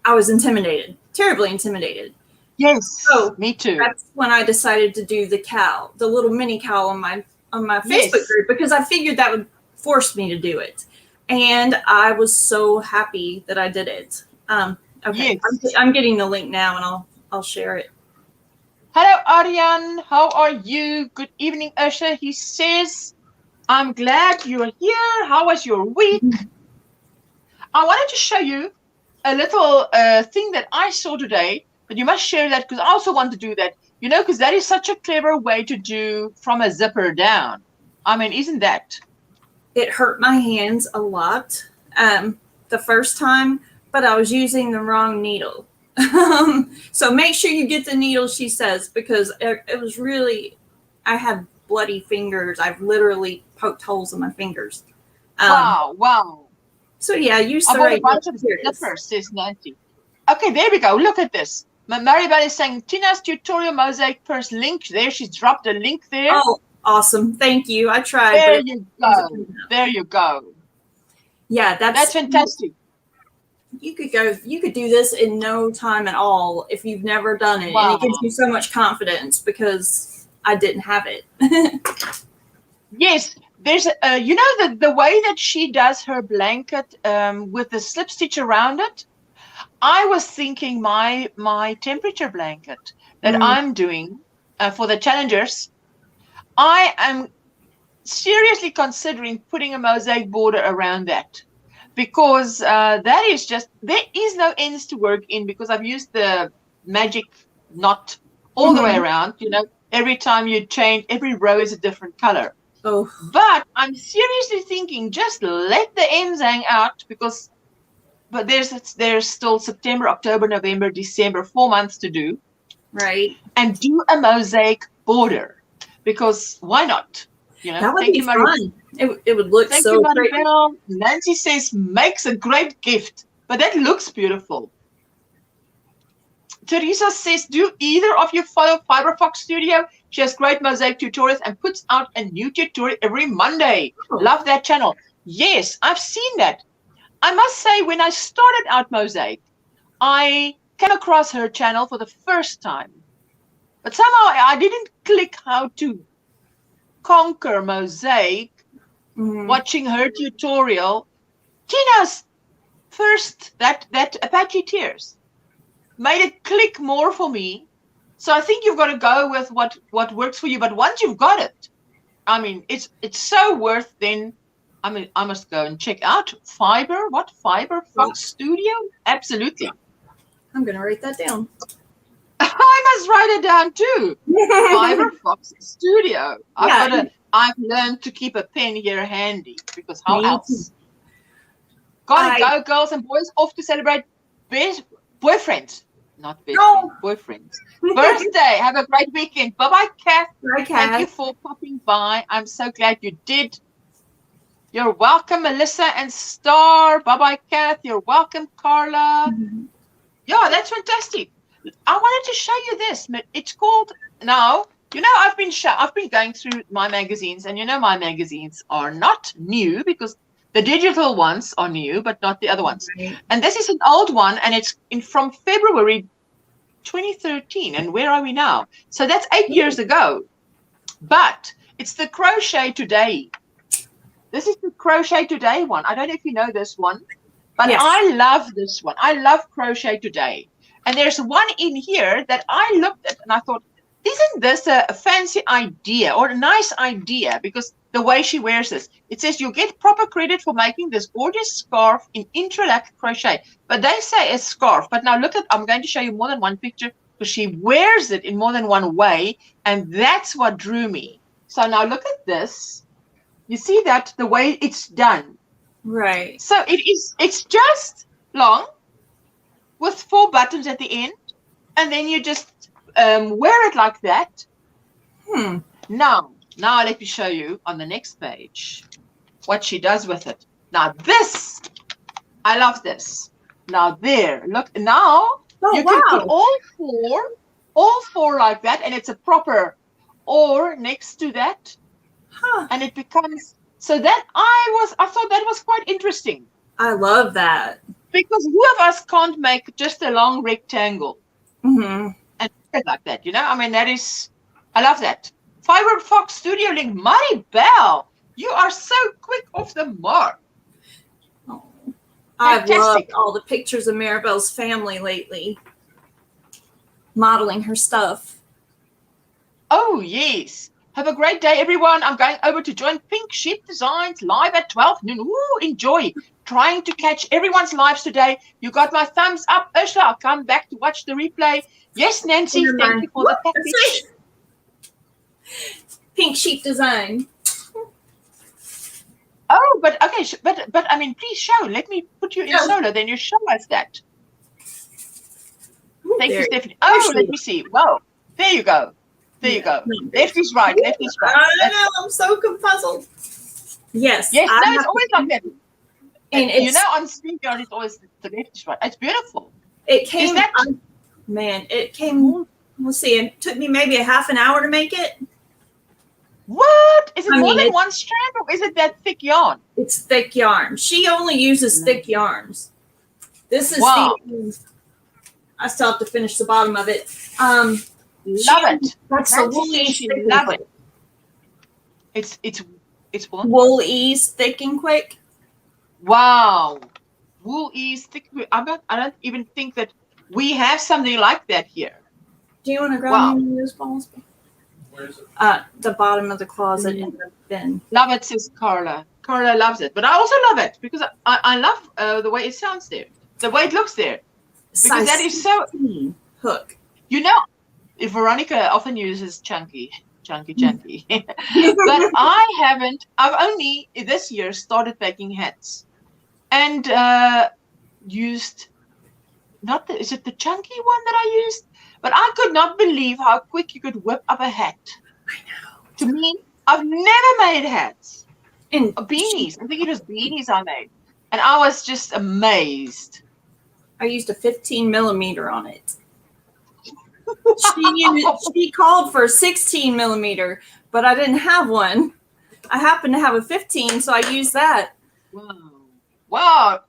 I was intimidated, terribly intimidated. Yes, so me too. That's when I decided to do the cowl, the little mini cowl on my Facebook group, because I figured that would force me to do it. And I was so happy that I did it. Okay, yes. I'm getting the link now, and I'll share it. Hello, Aryan. How are you? Good evening, Usha. He says, I'm glad you're here. How was your week? I wanted to show you a little thing that I saw today, but you must share that because I also want to do that, you know, because that is such a clever way to do from a zipper down. I mean, isn't that? It hurt my hands a lot the first time, but I was using the wrong needle. So make sure you get the needle, she says, because it was really, I had bloody fingers. I've literally poked holes in my fingers. Wow. So yeah, use I the bought a right bunch of needle. slippers, says Nancy. Okay, there we go. Look at this. Maribel is saying Tina's tutorial mosaic purse link there. She's dropped a link there. Oh, awesome. Thank you. I tried. There you go. There you go. Yeah, that's fantastic. You could do this in no time at all if you've never done it. Wow. And it gives you so much confidence because I didn't have it. Yes, there's you know the way that she does her blanket with the slip stitch around it. I was thinking my temperature blanket that I'm doing for the challengers, I am seriously considering putting a mosaic border around that, because that is just, there is no ends to work in, because I've used the magic knot all the way around. You know, every time you change, every row is a different color. Oh, but I'm seriously thinking just let the ends hang out, because but there's still September, October, November, December, 4 months to do. Right. And do a mosaic border, because why not? You know, that would be fun. It would look so great. Nancy says makes a great gift, but that looks beautiful. Teresa says, do either of you follow Fiberfox Studio? She has great mosaic tutorials and puts out a new tutorial every Monday. Oh. Love that channel. Yes, I've seen that. I must say, when I started out mosaic, I came across her channel for the first time. But somehow I didn't click how to conquer mosaic watching her tutorial. Tina's first, that Apache Tears, made it click more for me. So I think you've got to go with what works for you. But once you've got it, I mean, it's so worth then. I mean, I must go and check out Fiberfox Studio. Absolutely. I'm going to write that down. I must write it down too. Fiberfox Studio. I've learned to keep a pen here handy, because how else? Gotta go, girls and boys, off to celebrate boyfriends. Not best friends, boyfriends. Birthday. Have a great weekend. Bye-bye, Kath. Bye, Kath. Thank you for popping by. I'm so glad you did. You're welcome, Melissa and Star. Bye-bye, Kath. You're welcome, Carla. Yeah, that's fantastic. I wanted to show you this. It's called, now, you know, I've been going through my magazines, and you know my magazines are not new, because the digital ones are new, but not the other ones. Right. And this is an old one, and it's from February 2013. And where are we now? So that's 8 years ago. But it's the Crochet Today. This is the Crochet Today one. I don't know if you know this one, but yes. I love this one. I love Crochet Today. And there's one in here that I looked at and I thought, isn't this a fancy idea or a nice idea? Because the way she wears this, it says you get proper credit for making this gorgeous scarf in interlock crochet. But they say a scarf. But now look at, I'm going to show you more than one picture, because she wears it in more than one way. And that's what drew me. So now look at this. You see that the way it's done. Right. So it's just long with 4 buttons at the end. And then you just wear it like that. Now let me show you on the next page what she does with it. Now this, I love this. Now there, look, now you can put all four like that, and it's a proper or next to that. And it becomes, so that I thought that was quite interesting. I love that. Because who of us can't make just a long rectangle? And like that, you know? I mean, that is, I love that. Fiberfox Studio link. Maribel, you are so quick off the mark. Oh, I've loved all the pictures of Maribel's family lately. Modeling her stuff. Oh, yes. Have a great day, everyone. I'm going over to join Pink Sheep Designs live at 12 noon. Ooh, enjoy. Trying to catch everyone's lives today. You got my thumbs up. Ursula, I'll come back to watch the replay. Yes, Nancy, thank you for the package. Pink Sheep Design. Oh, but okay, but I mean, please show. Let me put you in solo. Then you show us that. Thank you, Stephanie. Oh, let me see. Whoa. There you go. There you go. Left is right. Left is right. I know. I'm so confuzzled. Yes. Yes. No, it's always like that. And you know, on StreamYard, it's always the left is right. It's beautiful. It came. Man, it came. Let's see. It took me maybe a half an hour to make it. What? Is it more than one strand, or is it that thick yarn? It's thick yarn. She only uses thick yarns. This is I still have to finish the bottom of it. Love it. That's the wool ease. Love it. It's what? Wool ease thick and quick. Wow. Wool ease thick. I don't even think that we have something like that here. Do you want to grab me those balls? Where is it? The bottom of the closet in the bin. Love it, says Carla. Carla loves it. But I also love it because I love the way it sounds there. The way it looks there. Because that is so... Hook. You know, Veronica often uses chunky. But I haven't. I've only this year started making hats. And used... Is it the chunky one that I used? But I could not believe how quick you could whip up a hat. I know. To me, I've never made hats. And beanies. I think it was beanies I made. And I was just amazed. I used a 15 millimeter on it. She called for a 16 millimeter, but I didn't have one. I happened to have a 15, so I used that. Wow.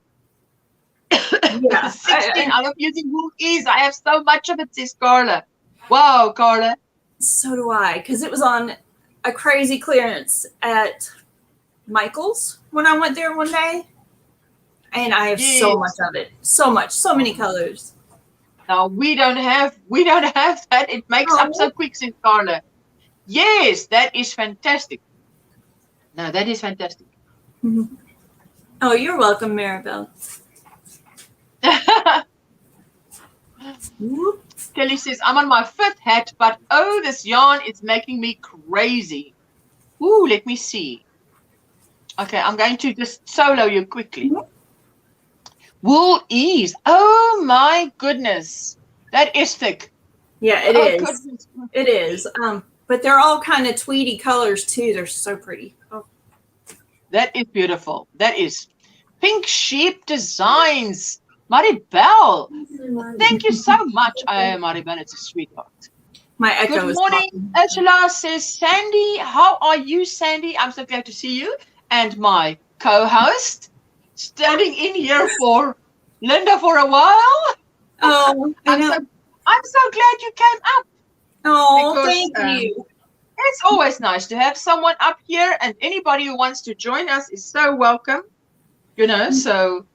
Yeah, 16. I love using wool ease. I have so much of it, says Carla. Wow, Carla. So do I, because it was on a crazy clearance at Michael's when I went there one day. And I have so much of it. So much. So many colors. No, we don't have that. It makes up so quick, says Carla. Yes, that is fantastic. No, that is fantastic. Mm-hmm. Oh, you're welcome, Maribel. Kelly says, I'm on my 5th hat, but oh, this yarn is making me crazy. Ooh, let me see. Okay, I'm going to just solo you quickly. Wool ease. Oh my goodness. That is thick. Yeah, it is. It is. But they're all kind of tweedy colors too. They're so pretty. Oh. That is beautiful. That is Pink Sheep Designs. Maribel, thank you so much. Maribel, it's a sweetheart. My echo Good morning. Ursula says, Sandy, how are you, Sandy? I'm so glad to see you. And my co-host, standing in here for Linda for a while. Oh, I'm so glad you came up. Oh, because, thank you. It's always nice to have someone up here, and anybody who wants to join us is so welcome. You know, so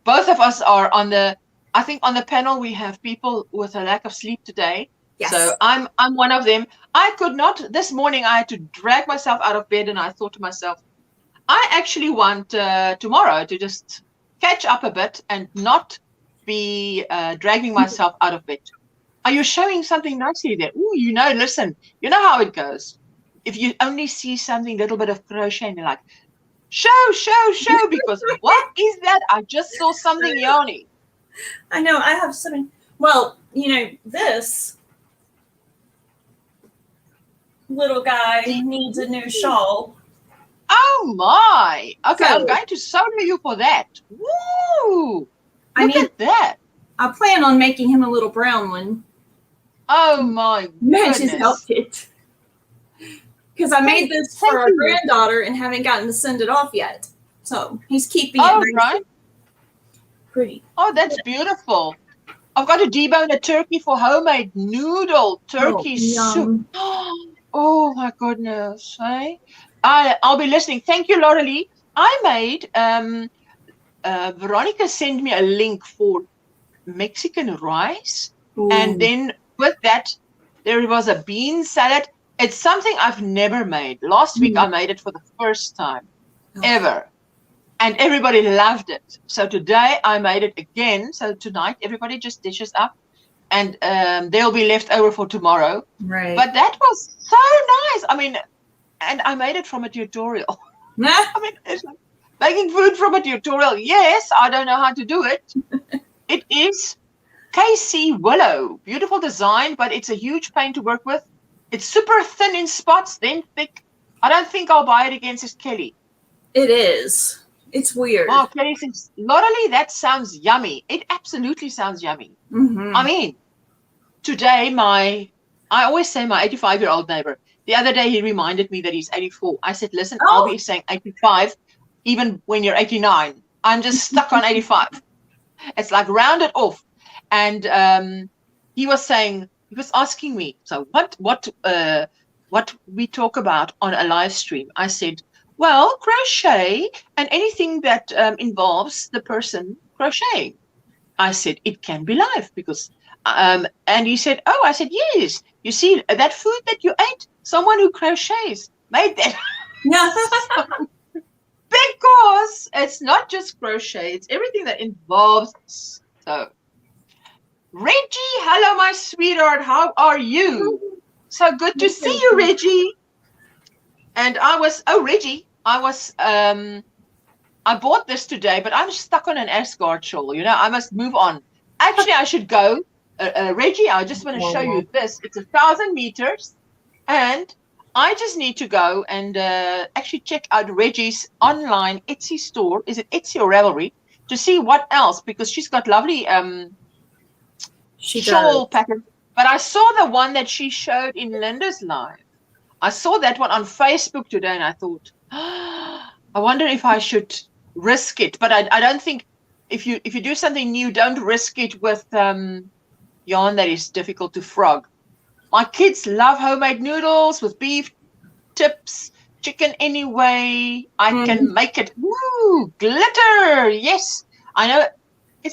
both of us are on the, I think on the panel we have people with a lack of sleep today. Yes. So I'm one of them. I could not, this morning I had to drag myself out of bed, and I thought to myself, I actually want tomorrow to just catch up a bit and not be dragging myself out of bed. Are you showing something nicely there? Ooh, you know, listen, you know how it goes. If you only see something, little bit of crochet, and you're like, show, because what is that? I just saw something yawning. I know, I have something. Well, you know, this little guy needs a new shawl. Oh my. Okay, so, I'm going to solo you for that. Woo! Look at that. I plan on making him a little brown one. Oh my goodness. Matches outfit. Because I made this for our granddaughter and haven't gotten to send it off yet. So he's keeping it nice right. Pretty. Oh, that's beautiful. I've got to debone a turkey for homemade noodle turkey soup. Oh my goodness. Hey? I'll be listening. Thank you, Laura Lee. I made, Veronica sent me a link for Mexican rice. Ooh. And then with that, there was a bean salad. It's something I've never made. Last week I made it for the first time ever. And everybody loved it. So today I made it again. So tonight everybody just dishes up. And they'll be left over for tomorrow. Right. But that was so nice. I mean, and I made it from a tutorial. I mean, it's like making food from a tutorial. Yes, I don't know how to do it. It is KC Willow. Beautiful design, but it's a huge pain to work with. It's super thin in spots, then thick. I don't think I'll buy it again, says Kelly. It is. It's weird. Oh, Kelly says, Lorelei, that sounds yummy. It absolutely sounds yummy. Mm-hmm. I mean, today I always say my 85-year-old neighbor. The other day he reminded me that he's 84. I said, listen, I'll be saying 85 even when you're 89. I'm just stuck on 85. It's like round it off. And he was asking me, so what we talk about on a live stream. I said, well, crochet and anything that involves the person crocheting. I said, it can be live because, and he said, oh, I said, yes. You see, that food that you ate, someone who crochets made that. Because it's not just crochet, it's everything that involves. So, Reggie, hello, my sweetheart. How are you? So good to see you, Reggie. And Reggie, I bought this today, but I'm stuck on an Asgard shawl. You know, I must move on. Actually, I should go. Reggie, I just want to show you this. It's 1,000 meters, and I just need to go and actually check out Reggie's online Etsy store. Is it Etsy or Ravelry? To see what else, because she's got lovely shawl pattern. But I saw the one that she showed in Linda's live. I saw that one on Facebook today, and I thought, I wonder if I should risk it. But I don't think if you do something new, don't risk it with yarn that is difficult to frog. My kids love homemade noodles with beef tips, chicken anyway. I can make it. Woo, glitter. Yes, I know.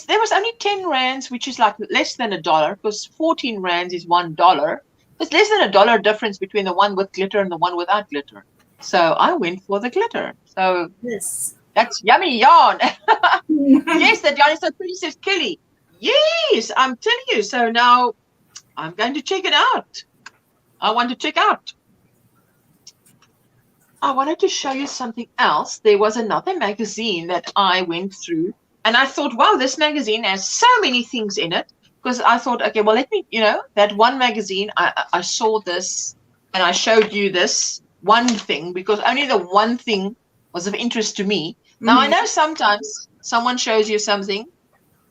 There was only 10 rands, which is like less than $1, because 14 rands is $1. There's less than $1 difference between the one with glitter and the one without glitter. So I went for the glitter. So yes, that's yummy yarn. Yes, that yarn is so pretty, says Kelly. Yes, I'm telling you. So now I'm going to check it out. I want to check out. I wanted to show you something else. There was another magazine that I went through, and I thought, wow, this magazine has so many things in it. Because I thought, okay, well, let me, that one magazine, I saw this, and I showed you this one thing, because only the one thing was of interest to me. Now, I know sometimes someone shows you something,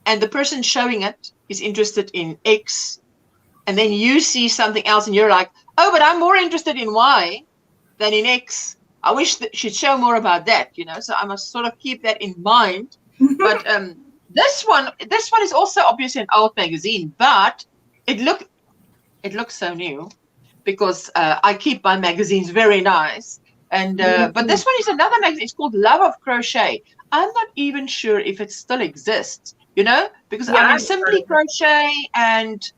and the person showing it is interested in X, and then you see something else, and you're like, oh, but I'm more interested in Y than in X. I wish that she'd show more about that, so I must sort of keep that in mind. But this one is also obviously an old magazine, but it looks so new, because I keep my magazines very nice. And but this one is another magazine. It's called Love of Crochet. I'm not even sure if it still exists, because I mean, Simply Crochet and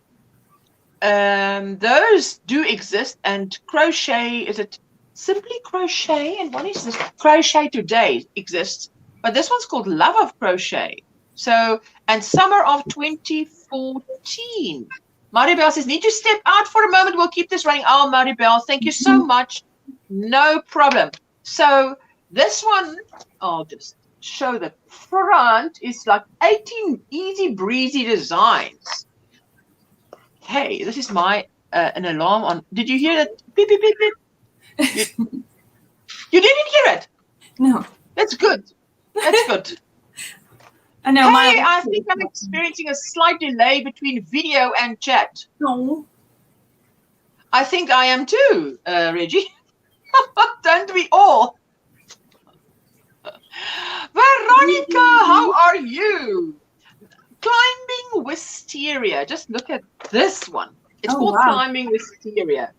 those do exist. And Crochet, is it Simply Crochet? And what is this? Crochet Today exists, but this one's called Love of Crochet. So, and summer of 2014. Maribel says, need to step out for a moment. We'll keep this running. Oh, Maribel, thank you so much. No problem. So this one, I'll just show the front. Is like 18 easy breezy designs. Hey, this is my an alarm on. Did you hear that? Beep, beep, beep, beep. You didn't hear it? No. That's good. That's good. I know. Hey, I think I'm experiencing a slight delay between video and chat. No. I think I am too, Reggie. Don't we all? Veronica, how are you? Climbing Wisteria. Just look at this one. It's called Climbing Wisteria.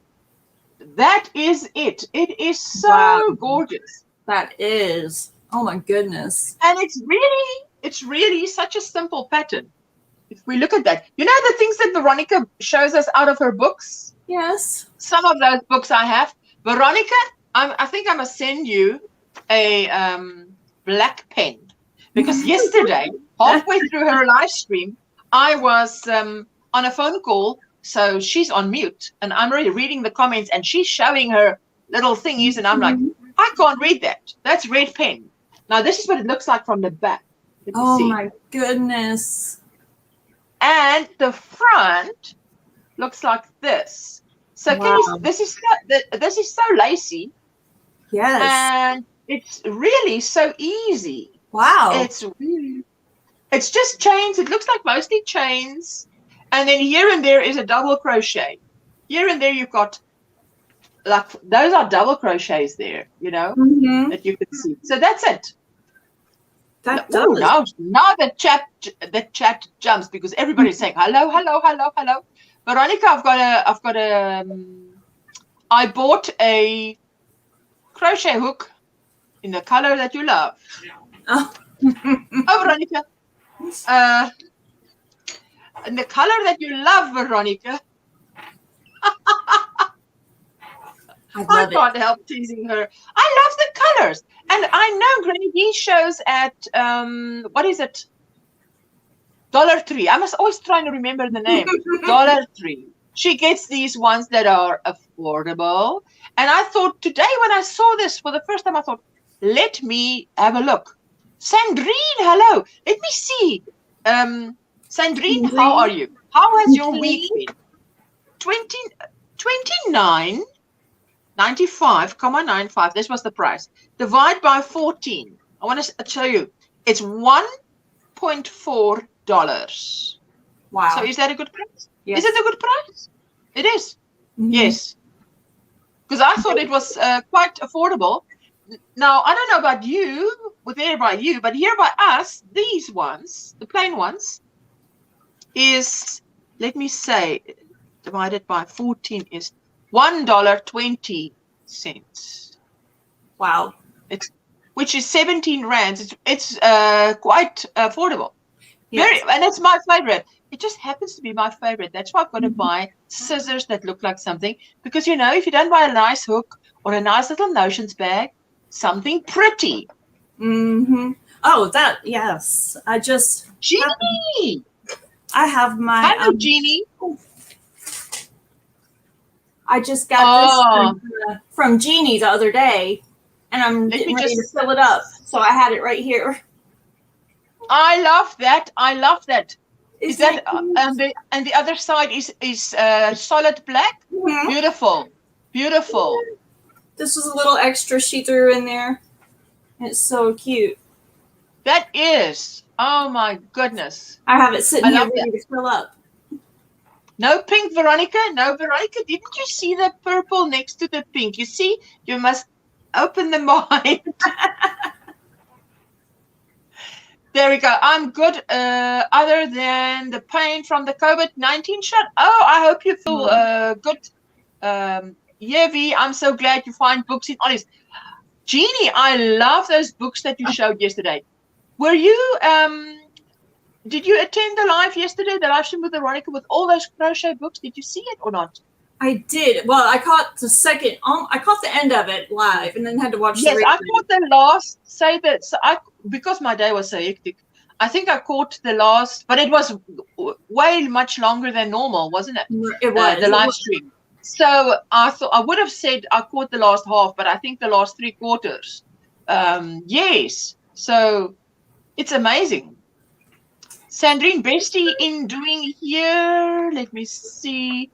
That is it. It is so gorgeous. That is. Oh my goodness. And it's really such a simple pattern. If we look at that, the things that Veronica shows us out of her books? Yes. Some of those books I have. Veronica, I think I must send you a black pen, because yesterday, halfway through her live stream, I was on a phone call. So she's on mute, and I'm already reading the comments, and she's showing her little thingies, and I'm like, I can't read that. That's red pen. Now, this is what it looks like from the back. Oh, my goodness. And the front looks like this. So Wow. this is so lacy. Yes. And it's really so easy. Wow. It's just chains. It looks like mostly chains. And then here and there is a double crochet. Here and there you've got, like, those are double crochets there, you know, that you can see. So that's it. That now the chat jumps because everybody's saying hello, hello, hello, hello. Veronica, I bought a crochet hook in the color that you love. Oh, Veronica. In the color that you love, Veronica. I can't help teasing her. I love the colors. And I know Granny D shows at, what is it? Dollar Tree. I must always try to remember the name. Dollar Tree. She gets these ones that are affordable. And I thought today when I saw this for the first time, I thought, let me have a look. Sandrine, hello. Let me see. Sandrine, how are you? How has your week been? 29.95. This was the price. Divide by 14. I want to show you. It's $1.4. Wow. So is that a good price? Yes. Is it a good price? It is. Yes. Because I thought it was quite affordable. Now, I don't know about you, but here by us, these ones, the plain ones, is, let me say, divided by 14 is $1.20. Wow. Which is 17 rands. It's quite affordable. Yes. And it's my favorite. It just happens to be my favorite. That's why I've got to buy scissors that look like something. Because, you know, if you don't buy a nice hook or a nice little notions bag, something pretty. Oh, yes. Jeannie! I have my... Hello, Jeannie. I just got this from Jeannie the other day, and I'm getting ready to fill it up. So I had it right here. I love that. I love that. Is that and the other side is solid black? Beautiful. Beautiful. This is a little extra she threw in there. It's so cute. That is. Oh my goodness. I have it sitting here ready to fill up. No pink, Veronica. No, Veronica. Didn't you see the purple next to the pink? You see, you must open the mind. There we go. I'm good. Other than the pain from the COVID-19 shot. Oh, I hope you feel good. Yevi, I'm so glad you find books in honest. Jeannie, I love those books that you showed yesterday. Were you did you attend the live yesterday, the live stream with Veronica with all those crochet books? Did you see it or not? I did. Well, I caught the second. I caught the end of it live, and then had to watch. Yes, I caught the last. Because my day was so hectic. I think I caught the last, but it was way much longer than normal, wasn't it? It was the live stream. So I thought I would have said I caught the last half, but I think the last 3/4. Yes. So it's amazing. Sandrine, bestie in doing here. Let me see.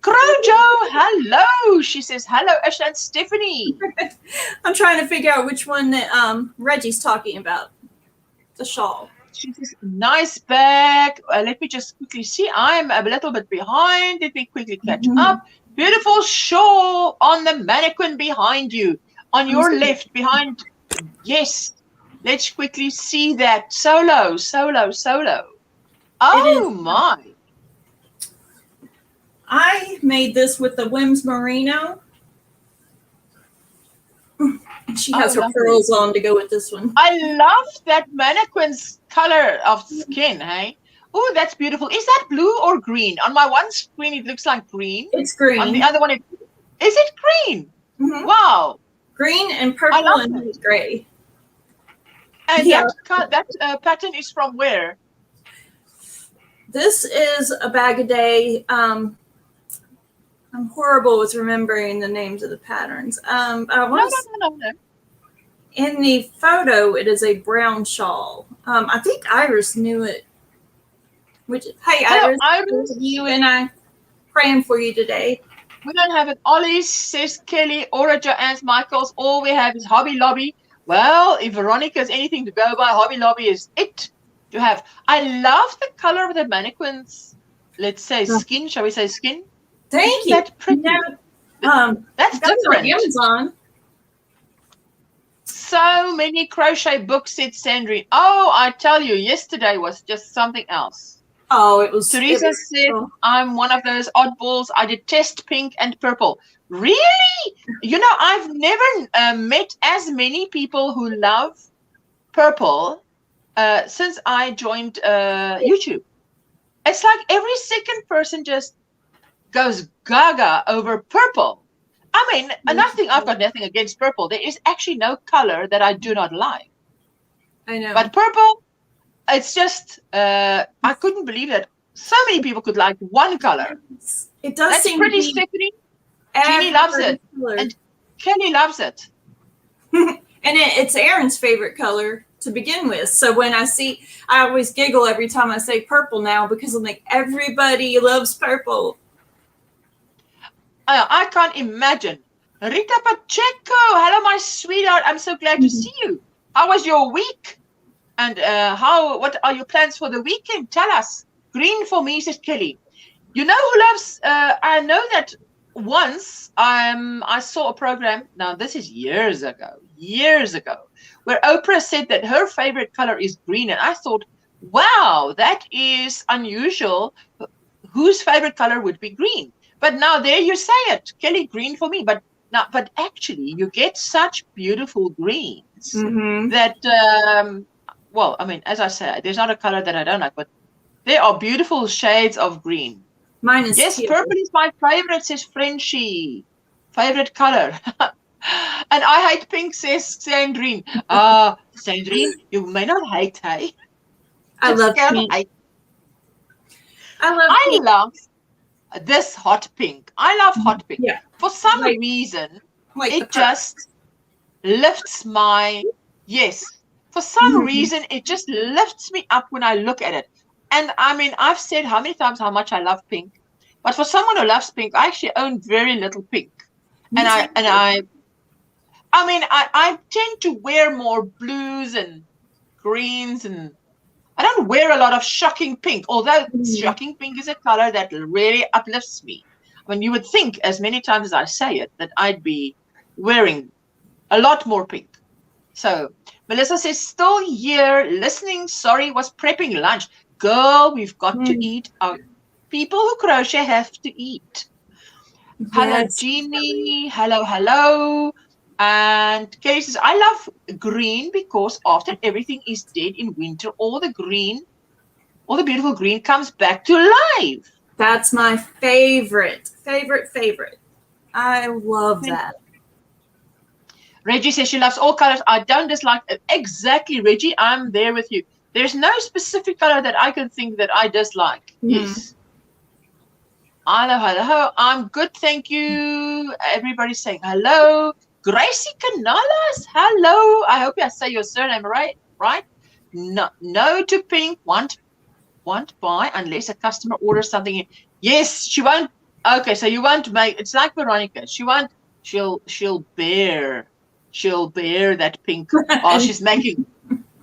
Crojo, hello. She says, hello, Asha and Stephanie. I'm trying to figure out which one that Reggie's talking about. The shawl. She says, nice bag. Let me just quickly see. I'm a little bit behind. Let me quickly catch up. Beautiful shawl on the mannequin behind you. On your left, behind. Yes. Let's quickly see that. Solo. Oh, my. I made this with the Wims Merino. She has her pearls on to go with this one. I love that mannequin's color of skin, hey? Oh, that's beautiful. Is that blue or green? On my one screen, it looks like green. It's green. On the other one, is it green? Wow. Green and purple and gray. And that pattern is from where? This is a bag a day. I'm horrible with remembering the names of the patterns. No. In the photo, it is a brown shawl. I think Iris knew it. Which, hey, Hello, Iris, Iris. you and I praying for you today. We don't have it. Ollie's, says Kelly, Aura, Joanne's, Michael's. All we have is Hobby Lobby. Well, if Veronica's anything to go by, Hobby Lobby is it to have. I love the color of the mannequins. Let's say skin. Shall we say skin? Thank you. That's pretty. That's different. Amazon. So many crochet books, said Sandrine. Oh, I tell you, yesterday was just something else. Oh, it was. Teresa said, I'm one of those oddballs. I detest pink and purple. Really? You know, I've never met as many people who love purple since I joined YouTube. It's like every second person just goes gaga over purple. I mean, I've got nothing against purple. There is actually no color that I do not like. I know. But purple, it's just, I couldn't believe that so many people could like one color. It does That's seem pretty to be sickening. Jeannie loves it. Color. And Kelly loves it. And it's Erin's favorite color to begin with. So when I always giggle every time I say purple now because I'm like, everybody loves purple. I can't imagine. Rita Pacheco, hello, my sweetheart. I'm so glad to see you. How was your week? And what are your plans for the weekend? Tell us. Green for me, says Kelly. You know who loves? I know that once I saw a program. Now this is years ago, where Oprah said that her favorite color is green, and I thought, wow, that is unusual. Whose favorite color would be green? But now there you say it, Kelly, green for me. But actually, you get such beautiful greens that, well, I mean, as I said, there's not a color that I don't like, but there are beautiful shades of green. Mine is yes, cute. Purple is my favorite, says Frenchie. Favorite color. And I hate pink, says Sandrine. Sandrine, you may not hate, hey? I love pink. I love this hot pink. I love hot pink. Yeah. For some reason, it just lifts my, for some reason, it just lifts me up when I look at it. And I mean, I've said how many times how much I love pink, but for someone who loves pink, I actually own very little pink. And I tend to wear more blues and greens, and I don't wear a lot of shocking pink, although shocking pink is a color that really uplifts me. I mean, you would think, as many times as I say it, that I'd be wearing a lot more pink. So Melissa says, still here, listening, sorry, was prepping lunch. Girl, we've got to eat. Our people who crochet have to eat. Yes. Hello, Jeannie. Hello. And Kelly says, I love green because after everything is dead in winter, all the beautiful green comes back to life. That's my favorite. I love that. Reggie says she loves all colors. I don't dislike it. Exactly, Reggie. I'm there with you. There's no specific color that I can think that I dislike. Yes. Hello. I'm good, thank you. Everybody's saying hello. Gracie Canales, hello. I hope I say your surname right. No to pink. Won't buy unless a customer orders something in. Yes, she won't. Okay, so you won't make. It's like Veronica. She won't. She'll bear that pink. Oh, she's making.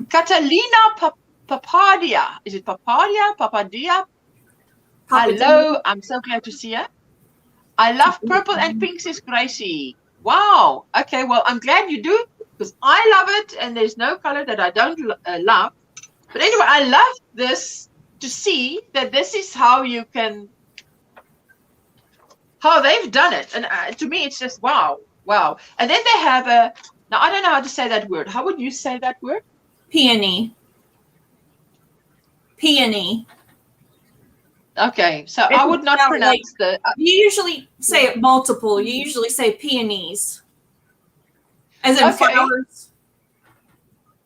Catalina Papadia. Is it Papadia? Hello, I'm so glad to see you. I love purple and pink, says Gracie. Wow. Okay, well, I'm glad you do, because I love it, and there's no color that I don't love. But anyway, I love this, to see that this is how they've done it. And to me, it's just wow. And then they have now I don't know how to say that word. How would you say that word? Peony. Okay, so I would not pronounce the. You usually say it multiple. You usually say peonies, as in flowers.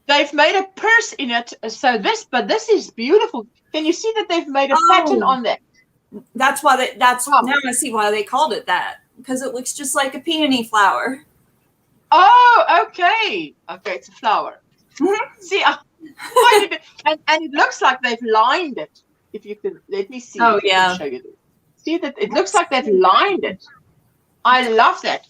They've made a purse in it. So this is beautiful. Can you see that they've made a pattern on that? That's why. Now I see why they called it that, because it looks just like a peony flower. Oh, okay. Okay, it's a flower. See, and it looks like they've lined it. if you can, let me see. Oh, if I yeah. can show you this. See that it looks like they've lined it. I love that.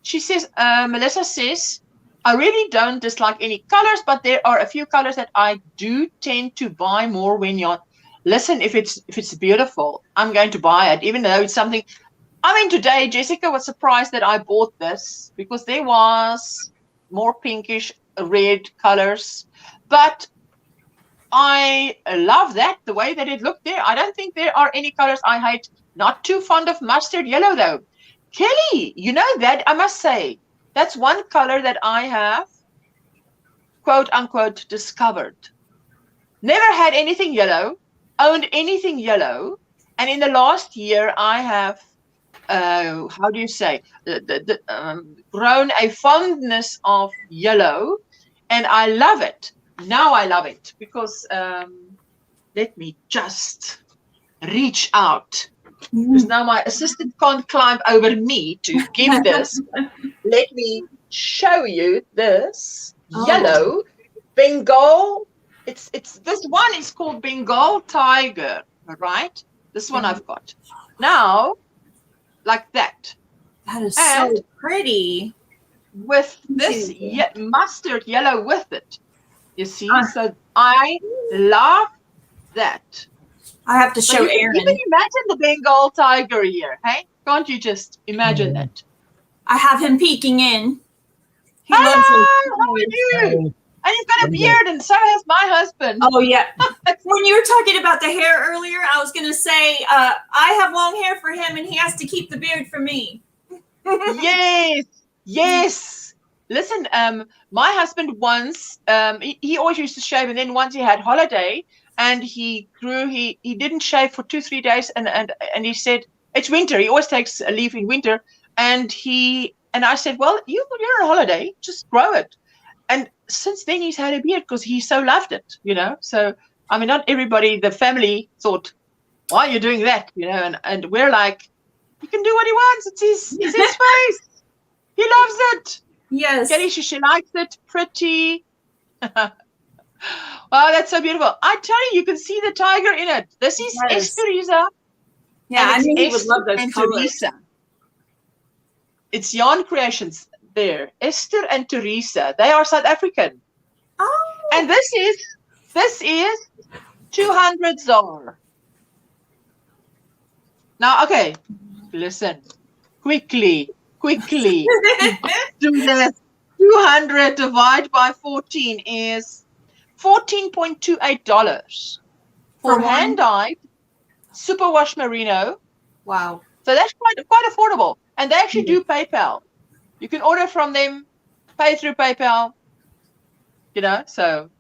She says, Melissa says, I really don't dislike any colors, but there are a few colors that I do tend to buy more when you're. Listen, if it's beautiful, I'm going to buy it, even though it's something. I mean, today Jessica was surprised that I bought this because there was more pinkish red colors, but I love that, the way that it looked there. I don't think there are any colors I hate. Not too fond of mustard yellow, though. Kelly, you know that, I must say, that's one color that I have, quote unquote, discovered. Never had anything yellow, owned anything yellow. And in the last year, I have, how do you say, grown a fondness of yellow. And I love it. Now I love it because let me just reach out. Because now my assistant can't climb over me to give this. Let me show you this yellow Bengal. It's this one is called Bengal Tiger, right? This one I've got. Now, like that. That is so pretty. With this mustard yellow with it. You see? So I love that. I have to show Aaron. Even imagine the Bengal tiger here, hey? Can't you just imagine that? I have him peeking in. He Hello, loves how are you? And he's got a beard, and so has my husband. Oh, yeah. When you were talking about the hair earlier, I was going to say, I have long hair for him, and he has to keep the beard for me. Yes, yes. Listen, my husband once, he always used to shave, and then once he had holiday, and he didn't shave for 2-3 days, and he said, it's winter. He always takes a leave in winter. And I said, well, you're on holiday, just grow it. And since then he's had a beard because he so loved it, you know. So, I mean, not everybody, the family thought, why are you doing that? You know, and we're like, he can do what he wants. It's his face. He loves it. Yes. Kelly, she likes it. Pretty. Wow, that's so beautiful. I tell you can see the tiger in it. This is Wisteria. Yeah, I knew he would love those colors. Teresa. It's Yarn Creations there. Esther and Teresa. They are South African. Oh. And this is 200 ZAR. Now, okay, listen. Quickly. Do this. 200 divided by 14 is $14.28 for hand-dyed superwash merino. Wow. So that's quite affordable. And they actually do PayPal. You can order from them, pay through PayPal, you know, so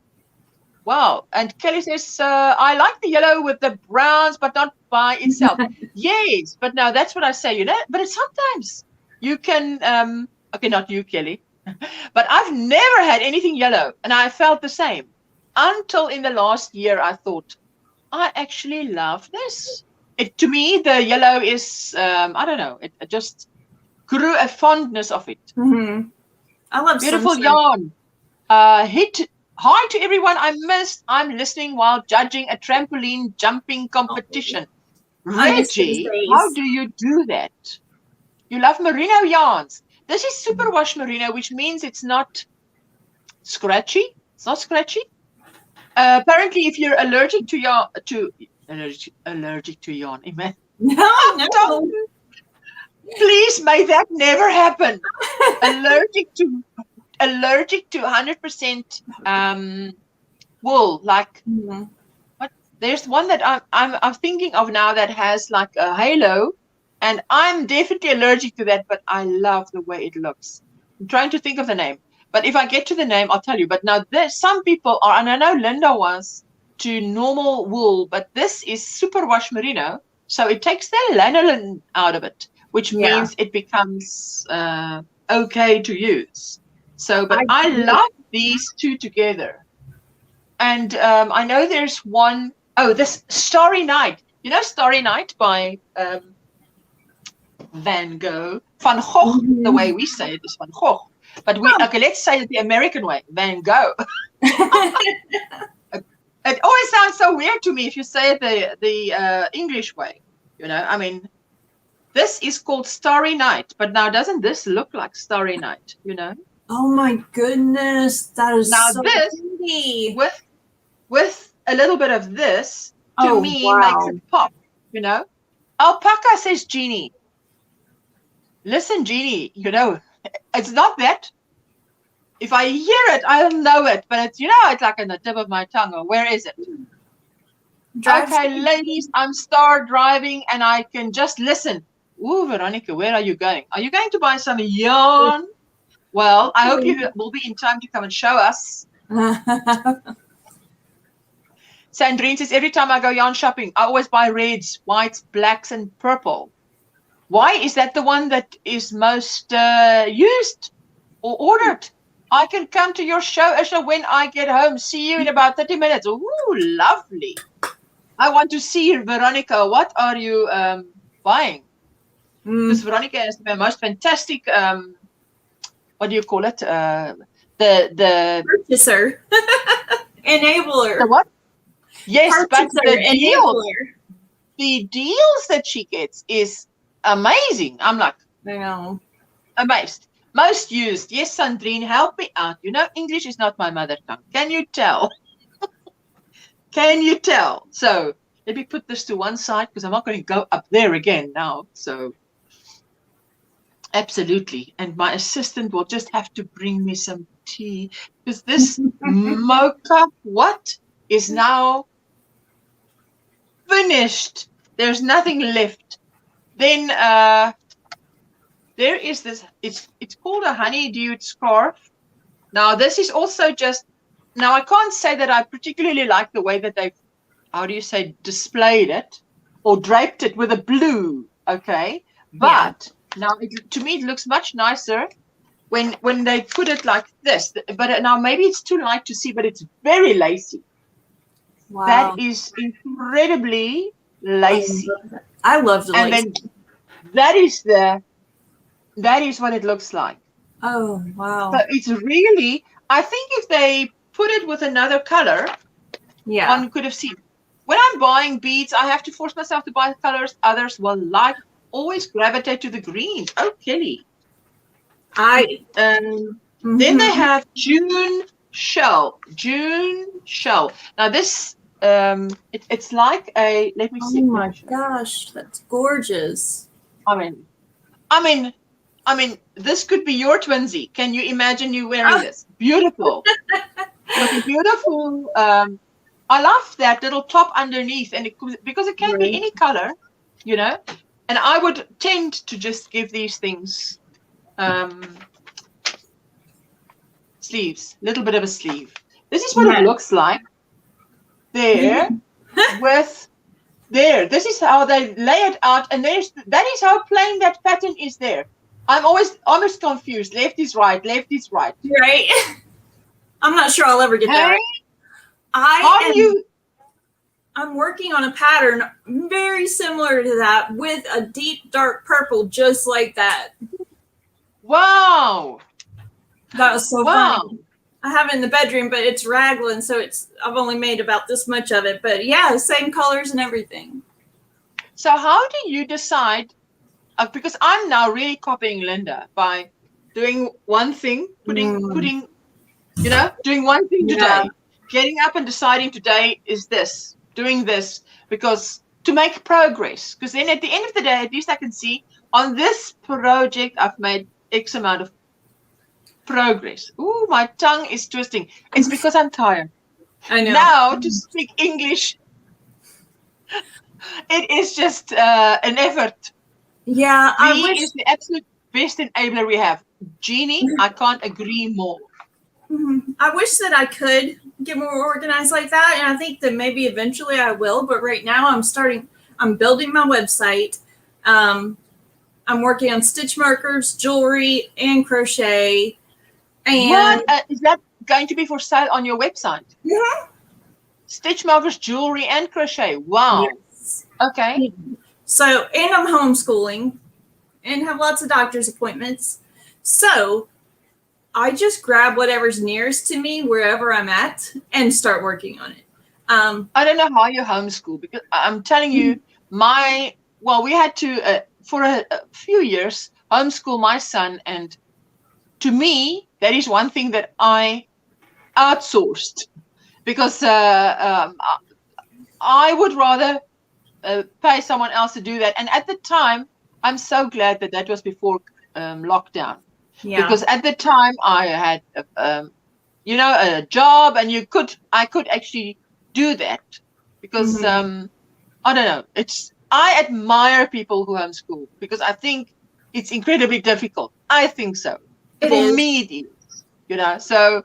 wow. And Kelly says, I like the yellow with the browns, but not by itself. Yes, but now that's what I say, you know, but it's sometimes you can, okay, not you, Kelly, but I've never had anything yellow, and I felt the same until in the last year I thought, I actually love this. To me, the yellow is, I don't know, it just grew a fondness of it. Mm-hmm. I love beautiful yarn. Hi to everyone I missed. I'm listening while judging a trampoline jumping competition. Reggie, how do you do that? You love merino yarns. This is superwash merino, which means it's not scratchy. It's not scratchy. Apparently, if you're allergic to yarn, allergic to yarn, amen. No. Please, may that never happen. Allergic to 100% wool. Like what? There's one that I'm thinking of now that has like a halo, and I'm definitely allergic to that. But I love the way it looks. I'm trying to think of the name. But if I get to the name, I'll tell you. But now some people are, and I know Linda was to normal wool, but this is superwash merino, so it takes the lanolin out of it, which means it becomes okay to use. So, but I love these two together. And I know there's one, this Starry Night. You know Starry Night by Van Gogh. Van Gogh, the way we say it is Van Gogh. But let's say it the American way, Van Gogh. It always sounds so weird to me if you say it the English way. You know, I mean, this is called Starry Night, but now doesn't this look like Starry Night? You know. Oh my goodness, that is Now so this pretty. with a little bit of this to me makes it pop. You know. Alpaca, says Jeannie. Listen, Jeannie. You know, it's not that. If I hear it, I'll know it. But it's, you know, it's like on the tip of my tongue. Or where is it? Okay, ladies, I'm start driving and I can just listen. Ooh, Veronica, where are you going? Are you going to buy some yarn? Well, I hope you will be in time to come and show us. Sandrine says, every time I go yarn shopping, I always buy reds, whites, blacks, and purple. Why is that the one that is most used or ordered? I can come to your show, Isha, when I get home. See you in about 30 minutes. Ooh, lovely. I want to see Veronica. What are you buying? Because Veronica is the most fantastic, what do you call it? The purchaser. Enabler. The what? Yes, purchaser, but the deals that she gets is amazing. I'm like, I know. Amazed. Most used. Yes, Sandrine, help me out. You know, English is not my mother tongue. Can you tell? Can you tell? So let me put this to one side because I'm not going to go up there again now. So absolutely. And my assistant will just have to bring me some tea because this mocha, what, is now finished. There's nothing left. Then there is this, it's called a honeydewed scarf. Now this is also just, now I can't say that I particularly like the way that they've, how do you say, displayed it or draped it with a blue, okay? But now to me it looks much nicer when they put it like this. But now maybe it's too light to see, but it's very lacy. Wow. That is incredibly lacy. I love the lace. And then that is what it looks like. Oh, wow. So it's really, I think if they put it with another color, one could have seen. When I'm buying beads, I have to force myself to buy colors others will like. Always gravitate to the greens. Oh, Kelly. Then they have June shell. June shell. Now this, it's like a, let me see. Oh my gosh, that's gorgeous. I mean, this could be your twinsy. Can you imagine you wearing this? Beautiful. Looking beautiful. I love that little top underneath, and because it can be any color, you know. And I would tend to just give these things sleeves, little bit of a sleeve. This is what it looks like. There, with there. This is how they lay it out, and that is how plain that pattern is there. I'm almost confused. Left is right, left is right. Right. I'm not sure I'll ever get that. I'm working on a pattern very similar to that with a deep dark purple, just like that. Wow. That was so fun. I have it in the bedroom, but it's raglan, so I've only made about this much of it. But yeah, same colors and everything. So how do you decide? Because I'm now really copying Linda by doing one thing, putting, you know, doing one thing today, getting up and deciding today is this, doing this, because to make progress. Because then at the end of the day, at least I can see on this project, I've made X amount of progress. Ooh, my tongue is twisting. It's because I'm tired. I know. Now to speak English, it is just an effort. Yeah, He is the absolute best enabler we have. Jeannie, I can't agree more. I wish that I could get more organized like that, and I think that maybe eventually I will, but right now I'm building my website. I'm working on stitch markers, jewelry, and crochet. And what is that going to be for sale on your website? Stitch markers, jewelry, and crochet. Wow. Yes. Okay. So, and I'm homeschooling and have lots of doctor's appointments. So I just grab whatever's nearest to me wherever I'm at and start working on it. I don't know how you homeschool, because I'm telling you, we had to, for a few years, homeschool my son. And to me, that is one thing that I outsourced, because I would rather pay someone else to do that. And at the time, I'm so glad that that was before lockdown. Yeah. Because at the time I had, a job, and I could actually do that, because I don't know. I admire people who homeschool, because I think it's incredibly difficult. I think so. For me, it is. So,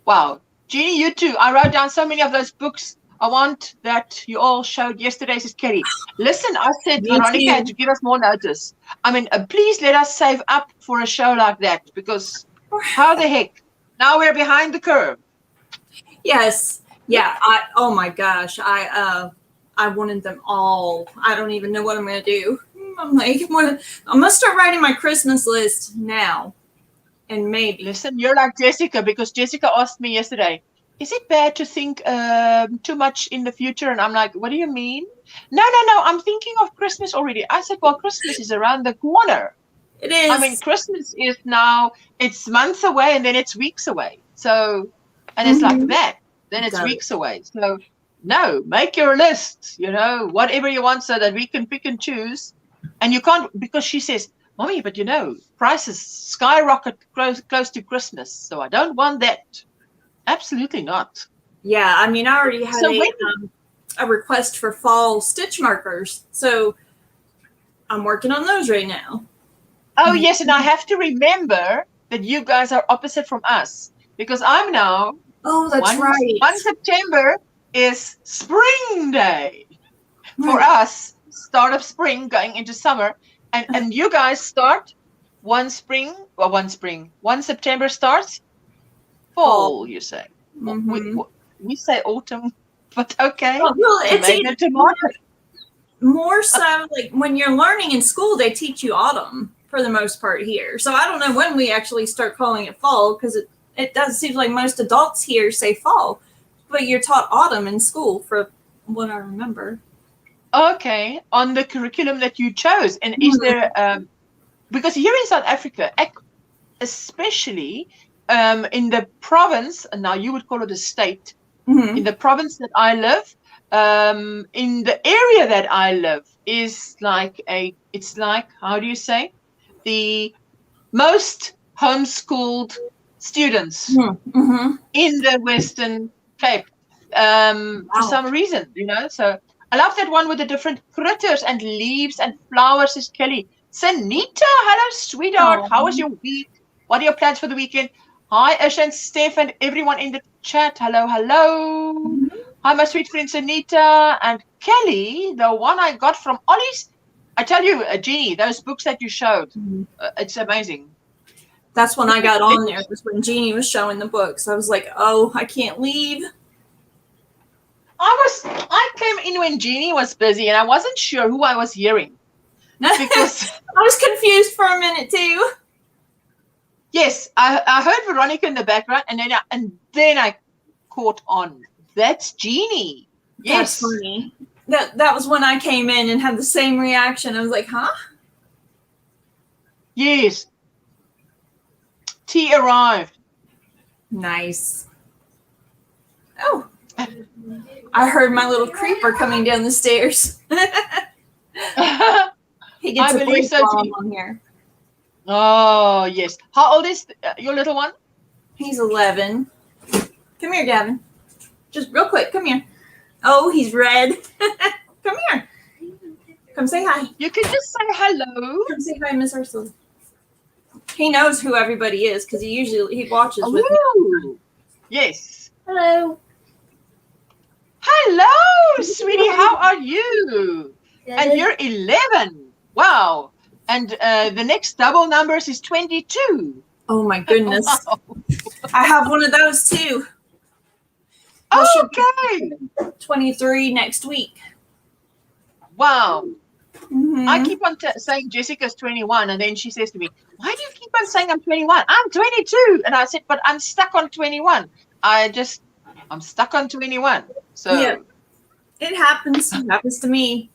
wow. Jeannie, you too. I wrote down so many of those books I want that you all showed yesterday, says Kelly. Listen, I said Veronica had to give us more notice. I mean, please let us save up for a show like that, because how the heck? Now we're behind the curve. Yes. Yeah. Oh my gosh. I wanted them all. I don't even know what I'm going to do. I'm like, I'm going to start writing my Christmas list now. And maybe. Listen, you're like Jessica, because Jessica asked me yesterday, is it bad to think too much in the future? And I'm like, what do you mean? No, I'm thinking of Christmas already. I said, well, Christmas is around the corner. It is. I mean, Christmas is now, it's months away, and then it's weeks away. So, and it's like that. Then it's weeks away. So, no, make your list, whatever you want, so that we can pick and choose. And you can't, because she says, Mommy, but prices skyrocket close to Christmas. So I don't want that. Absolutely not. Yeah, I mean, I already had a request for fall stitch markers. So I'm working on those right now. Oh, yes, and I have to remember that you guys are opposite from us, because I'm now. Oh, that's right. 1 September is Spring Day. For us, start of spring going into summer. And you guys start 1 September starts fall, you say. We say autumn, but okay. Well, it's more so like when you're learning in school, they teach you autumn for the most part here. So I don't know when we actually start calling it fall, because it does seem like most adults here say fall, but you're taught autumn in school for what I remember. Okay, on the curriculum that you chose. And is there, because here in South Africa, especially in the province, and now you would call it a state, in the province that I live, in the area that I live is how do you say, the most homeschooled students in the Western Cape, for some reason, so I love that one with the different critters and leaves and flowers, says Kelly. Sanita, hello, sweetheart. How was your week? What are your plans for the weekend? Hi, Ash and Steph and everyone in the chat. Hello. Hi, my sweet friend Sanita and Kelly, the one I got from Ollie's. I tell you, Jeannie, those books that you showed, it's amazing. That's when I got on there, was when Jeannie was showing the books. I was like, oh, I can't leave. I came in when Jeannie was busy, and I wasn't sure who I was hearing. Because I was confused for a minute too. Yes, I heard Veronica in the background, and then I caught on. That's Jeannie. Yes. That's funny. That was when I came in and had the same reaction. I was like, huh? Yes. Tea arrived. Nice. Oh. I heard my little creeper coming down the stairs. He gets a break while I'm on here. Oh, yes. How old is your little one? He's 11. Come here, Gavin. Just real quick. Come here. Oh, he's red. Come here. Come say hi. You can just say hello. Come say hi, Miss Ursula. He knows who everybody is because he watches with me. Yes. Hello. Hello, sweetie. How are you? Good. And you're 11. Wow. And the next double numbers is 22. Oh, my goodness. Wow. I have one of those, too. Okay. 23 next week. Wow. Mm-hmm. I keep on saying Jessica's 21, and then she says to me, why do you keep on saying I'm 21? I'm 22. And I said, but I'm stuck on 21. I just I'm stuck on 21. So yeah, it happens. It happens to me.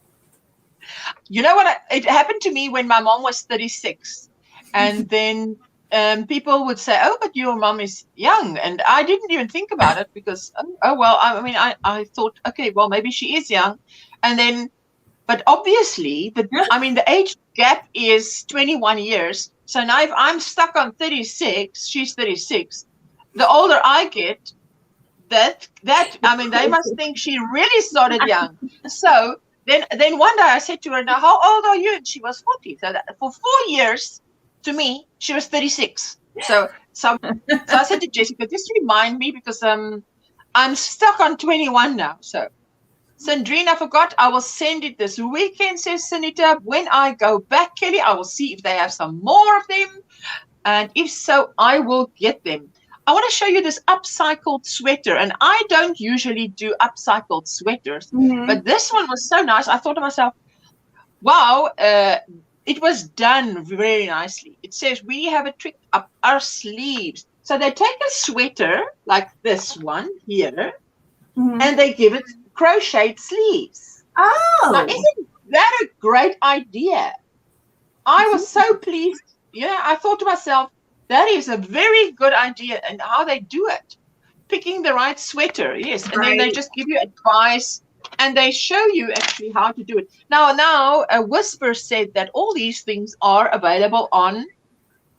You know what? It happened to me when my mom was 36. And then people would say, oh, but your mom is young. And I didn't even think about it because, oh well, I mean, I thought, okay, well, maybe she is young. And then, but obviously, the age gap is 21 years. So now if I'm stuck on 36, she's 36. The older I get, they must think she really started young. So then one day I said to her, now, how old are you? And she was 40. So for 4 years, to me, she was 36. So I said to Jessica, just remind me because I'm stuck on 21 now. So Sandrine, I forgot, I will send it this weekend, says Sanita. When I go back, Kelly, I will see if they have some more of them. And if so, I will get them. I want to show you this upcycled sweater. And I don't usually do upcycled sweaters, but this one was so nice. I thought to myself, wow, it was done very nicely. It says, we have a trick up our sleeves. So they take a sweater like this one here, and they give it crocheted sleeves. Oh. Now, isn't that a great idea? I was so pleased. Yeah, I thought to myself, that is a very good idea, and how they do it. Picking the right sweater, yes. And then they just give you advice, and they show you actually how to do it. Now, a Whisper said that all these things are available on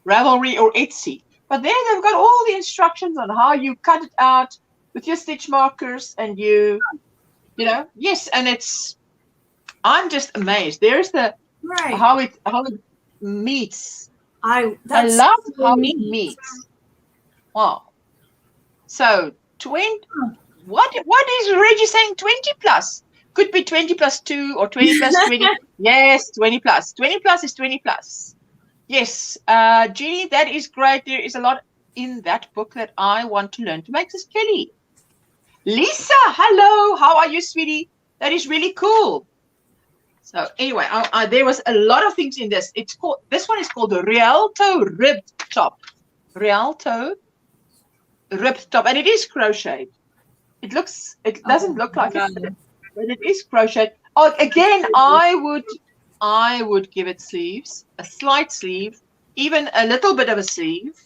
Ravelry or Etsy. But there they've got all the instructions on how you cut it out with your stitch markers, and you know, yes, and I'm just amazed. There's the how it meets. I love how it meets. Wow. So 20. What is Reggie saying? 20 plus could be 20 plus 2 or 20 plus 20. Yes, 20 plus. 20 plus is 20 plus. Yes, Jeannie, that is great. There is a lot in that book that I want to learn to make. This Kelly. Lisa, hello. How are you, sweetie? That is really cool. So anyway, there was a lot of things in this. This one is called the Rialto Ribbed Top. Rialto Ribbed Top, and it is crocheted. It doesn't look like it, but it is crocheted. Oh, again, I would give it sleeves, a slight sleeve, even a little bit of a sleeve.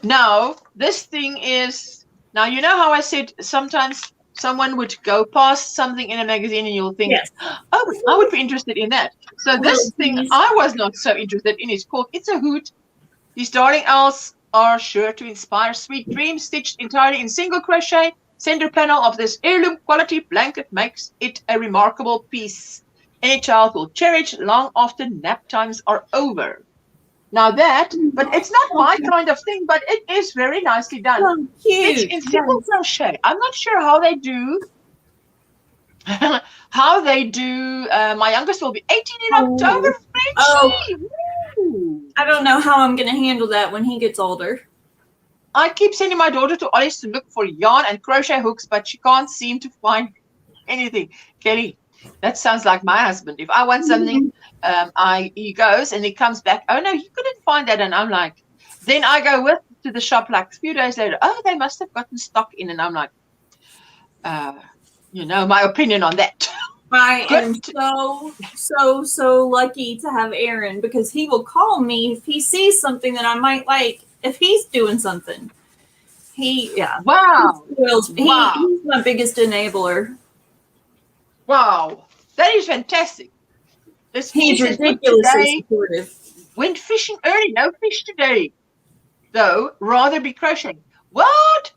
Now, this thing is, now you know how I said sometimes someone would go past something in a magazine and you'll think, oh, I would be interested in that. So this thing I was not so interested in is called It's a Hoot. These darling owls are sure to inspire sweet dreams, stitched entirely in single crochet. Center panel of this heirloom quality blanket makes it a remarkable piece. Any child will cherish long after nap times are over. Now that, but it's not my kind of thing, but it is very nicely done. Oh, cute. It's in simple crochet. I'm not sure how they do. My youngest will be 18 in October. I don't know how I'm going to handle that when he gets older. I keep sending my daughter to Ollie's to look for yarn and crochet hooks, but she can't seem to find anything. Kelly, that sounds like my husband. If I want something, he goes and he comes back. Oh no, you couldn't find that, and I'm like, then I go to the shop like a few days later. Oh, they must have gotten stock in, and I'm like, my opinion on that. I am so lucky to have Aaron, because he will call me if he sees something that I might like. If he's doing something, wow. He's my biggest enabler. Wow, that is fantastic. He's ridiculously supportive. Went fishing early, no fish today, though. Rather be crocheting. What?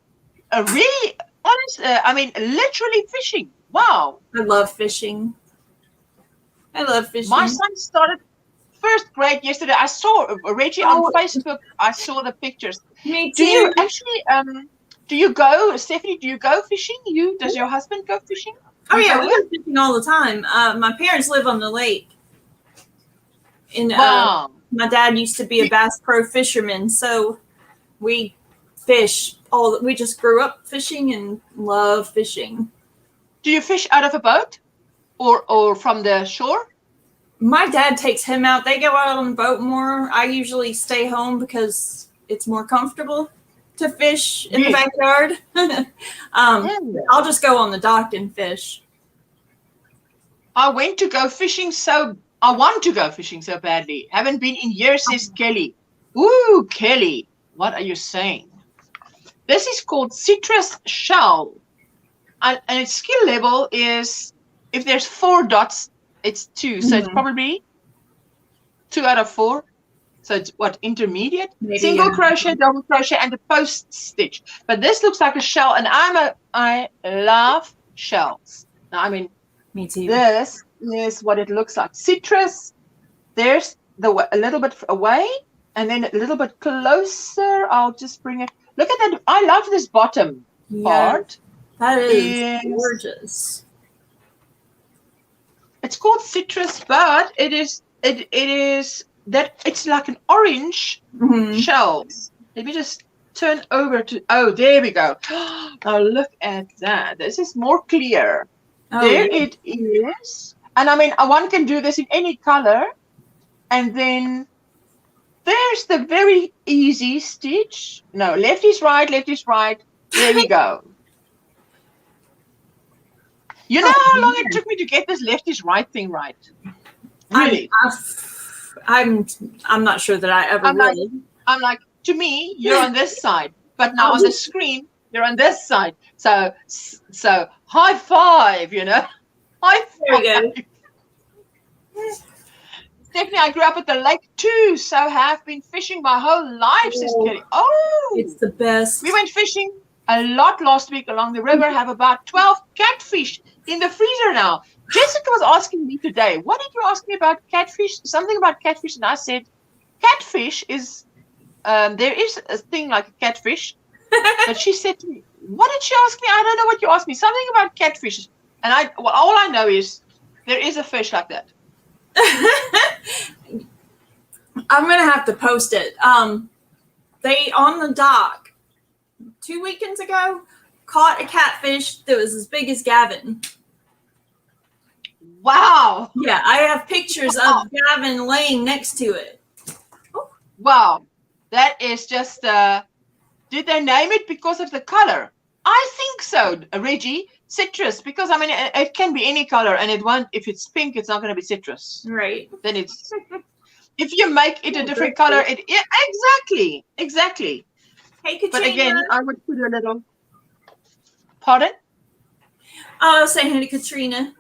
Really? Honest? Literally fishing. Wow. I love fishing. My son started first grade yesterday. I saw Reggie on Facebook. I saw the pictures. Me too. Do you actually? Do you go, Stephanie? Do you go fishing? Does your husband go fishing? Oh yeah, we go fishing all the time. My parents live on the lake. And my dad used to be a Bass Pro fisherman, so we fish we just grew up fishing and love fishing. Do you fish out of a boat or from the shore? My dad takes him out. They go out on the boat more. I usually stay home because it's more comfortable. to fish in the backyard. I'll just go on the dock and fish. I want to go fishing so badly. Haven't been in years, says Kelly. Ooh, Kelly, what are you saying? This is called citrus shell. And its skill level is, if there's 4 dots, it's 2. So it's probably 2 out of 4. So it's what, intermediate? Maybe, single crochet, double crochet, and a post stitch. But this looks like a shell, and I love shells. Now, I mean, me too. This is what it looks like. Citrus. There's a little bit away, and then a little bit closer. I'll just bring it. Look at that. I love this bottom part. That is gorgeous. It's called citrus, but it is that it's like an orange shell. Let me just turn over to. Oh, there we go. Now look at that. This is more clear. Oh, there it is. And I mean, one can do this in any color. And then there's the very easy stitch. No, left is right, left is right. There we go. You know how long it took me to get this left is right thing right? Really? I'm not sure that I ever will. I'm like, to me, you're on this side. But now on the screen, you're on this side. So high five, you know. High five. There we go. Stephanie, I grew up at the lake too, so have been fishing my whole life, says Kelly. Oh, it's the best. We went fishing a lot last week along the river, have about 12 catfish in the freezer now. Jessica was asking me today, what did you ask me about catfish? Something about catfish, and I said, catfish is, there is a thing like a catfish. But she said to me, what did she ask me? I don't know what you asked me. Something about catfish. And all I know is there is a fish like that. I'm going to have to post it. They, on the dock, 2 weekends ago, caught a catfish that was as big as Gavin. Wow. Yeah, I have pictures of Gavin laying next to it. Oh. Wow. That is just, did they name it because of the color? I think so, Reggie. Citrus, because I mean, it can be any color, and it won't, if it's pink, it's not going to be citrus. Right. Then it's, if you make it a different color, exactly. Hey, Katrina. But again, I would put a little, pardon? Oh, say hi to Katrina.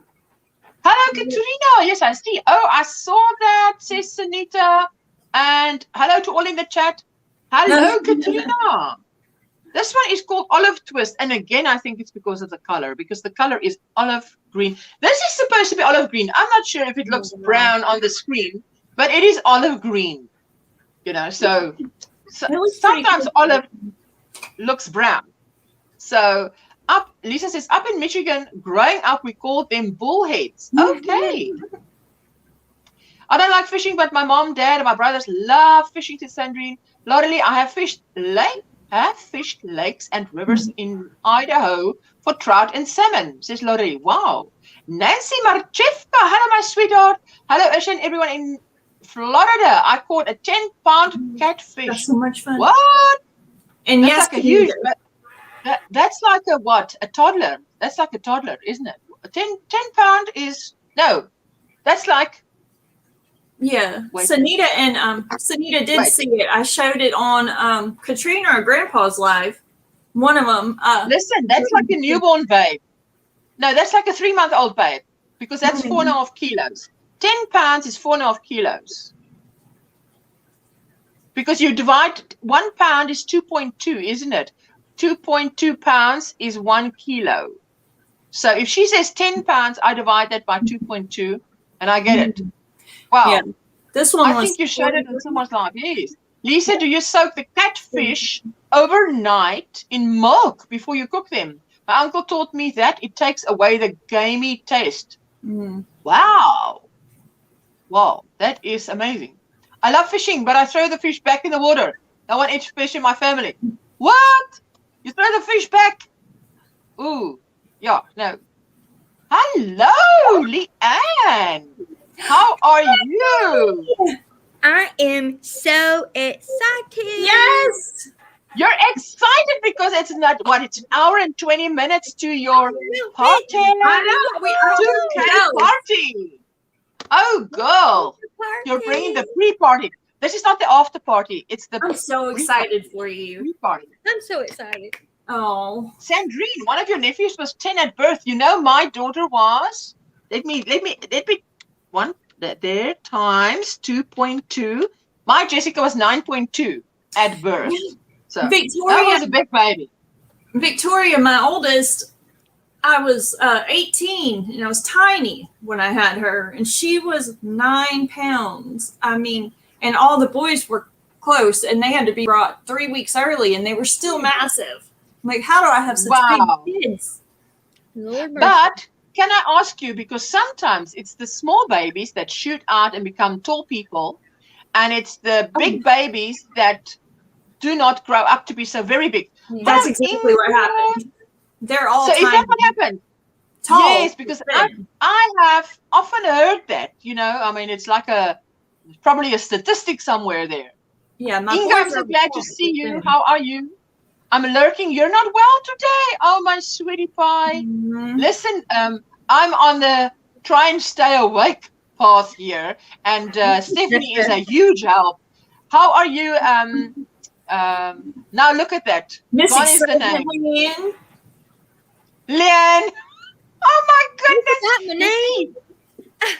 Hello, Katrina. Yes, I see. Oh, I saw that, says Sunita. And hello to all in the chat. Hello, Katrina. This one is called Olive Twist. And again, I think it's because of the color, because the color is olive green. This is supposed to be olive green. I'm not sure if it looks brown on the screen, but it is olive green. You know, so sometimes olive looks brown. So Lisa says, up in Michigan, growing up, we called them bullheads. Okay. I don't like fishing, but my mom, dad, and my brothers love fishing, to Sandrine. Lorelei, I have fished lakes and rivers in Idaho for trout and salmon, says Lorelei. Wow. Nancy Marchevka, hello, my sweetheart. Hello, Isha, and everyone in Florida. I caught a 10-pound catfish. That's so much fun. What? And that's yes, like a huge. That's like a what? A toddler. That's like a toddler, isn't it? 10 pound is no. That's like. Yeah, Sunita and Sunita did see it. I showed it on Katrina or Grandpa's live. One of them. Listen, that's like a newborn babe. No, that's like a 3-month-old babe, because that's 4.5 kilos. 10 pounds is 4.5 kilos. Because you divide 1 pound is 2.2, isn't it? 2.2 pounds is 1 kilo. So if she says 10 pounds, I divide that by 2.2, and I get it. Wow. Yeah. This one I think you showed it in someone's live. Yes. Lisa, do you soak the catfish overnight in milk before you cook them? My uncle taught me that it takes away the gamey taste. Wow. Wow, that is amazing. I love fishing, but I throw the fish back in the water. No one eats fish in my family. What? You throw the fish back? Ooh. Yeah, no. Hello, Leanne. How are you? I am so excited. Yes. You're excited because it's not it's an hour and 20 minutes to your party. I know. 2K party. Oh, girl. You're bringing the pre-party. This is not the after party. It's the I'm so excited for you. Pre-party. I'm so excited. Oh. Sandrine, one of your nephews was 10 at birth. You know, my daughter was. Let me one there times 2.2. My Jessica was 9.2 at birth. So Victoria, that was a big baby. Victoria, my oldest, I was 18 and I was tiny when I had her, and she was 9 pounds. I mean, and all the boys were close, and they had to be brought 3 weeks early, and they were still massive. I'm like, how do I have such big kids? Lord mercy. But can I ask you, because sometimes it's the small babies that shoot out and become tall people, and it's the big babies that do not grow up to be so very big. That's exactly what happened. They're all so tiny. Is that what happened? Tall. Yes, because I have often heard that, you know, I mean, it's like probably a statistic somewhere there. Yeah, my Inga, I'm so glad to see you. How are you? I'm lurking. You're not well today. Oh, my sweetie pie. Mm-hmm. Listen, I'm on the try and stay awake path here, and Stephanie is a huge help. How are you? Now look at that. What is the name? Leanne. Leanne. Oh my goodness. Is that my name?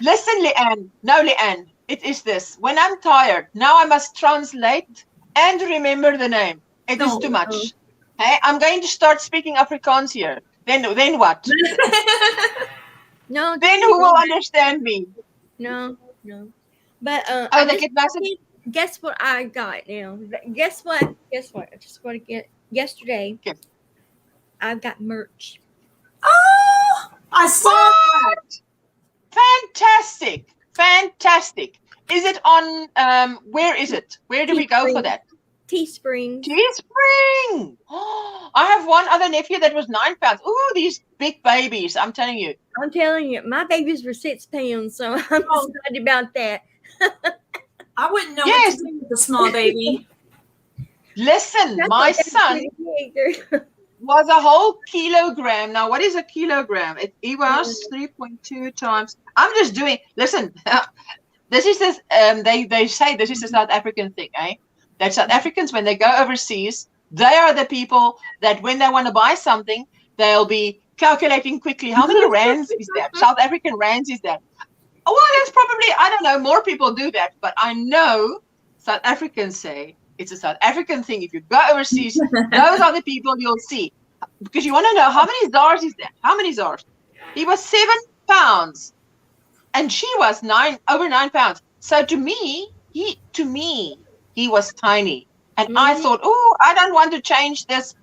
Listen, Leanne. No, Leanne. It is this. When I'm tired, now I must translate and remember the name. It is too much. Hey, I'm going to start speaking Afrikaans here. Then what? No. Then who will understand me? No. But They get massive. Guess what I got now? Guess what? I just want to get yesterday. Okay. I've got merch. Oh, I saw that. Fantastic. Is it on? Where is it? Where do we go for that? Teespring. Oh, I have one other nephew that was 9 pounds. Ooh, these big babies! I'm telling you. My babies were 6 pounds, so I'm excited about that. I wouldn't know what to do with a small baby. Listen, my son was a whole kilogram. Now, what is a kilogram? He was 3.2 times. I'm just doing. Listen, this is this. They say this is a South African thing, eh? That South Africans, when they go overseas, they are the people that when they want to buy something, they'll be calculating quickly. How many rands is that? South African rands is that? Well, that's probably, I don't know, more people do that. But I know South Africans say it's a South African thing. If you go overseas, those are the people you'll see. Because you want to know how many ZARs is that? How many ZARs? He was 7 pounds. And she was over 9 pounds. So to me, he was tiny. And I thought, oh, I don't want to change this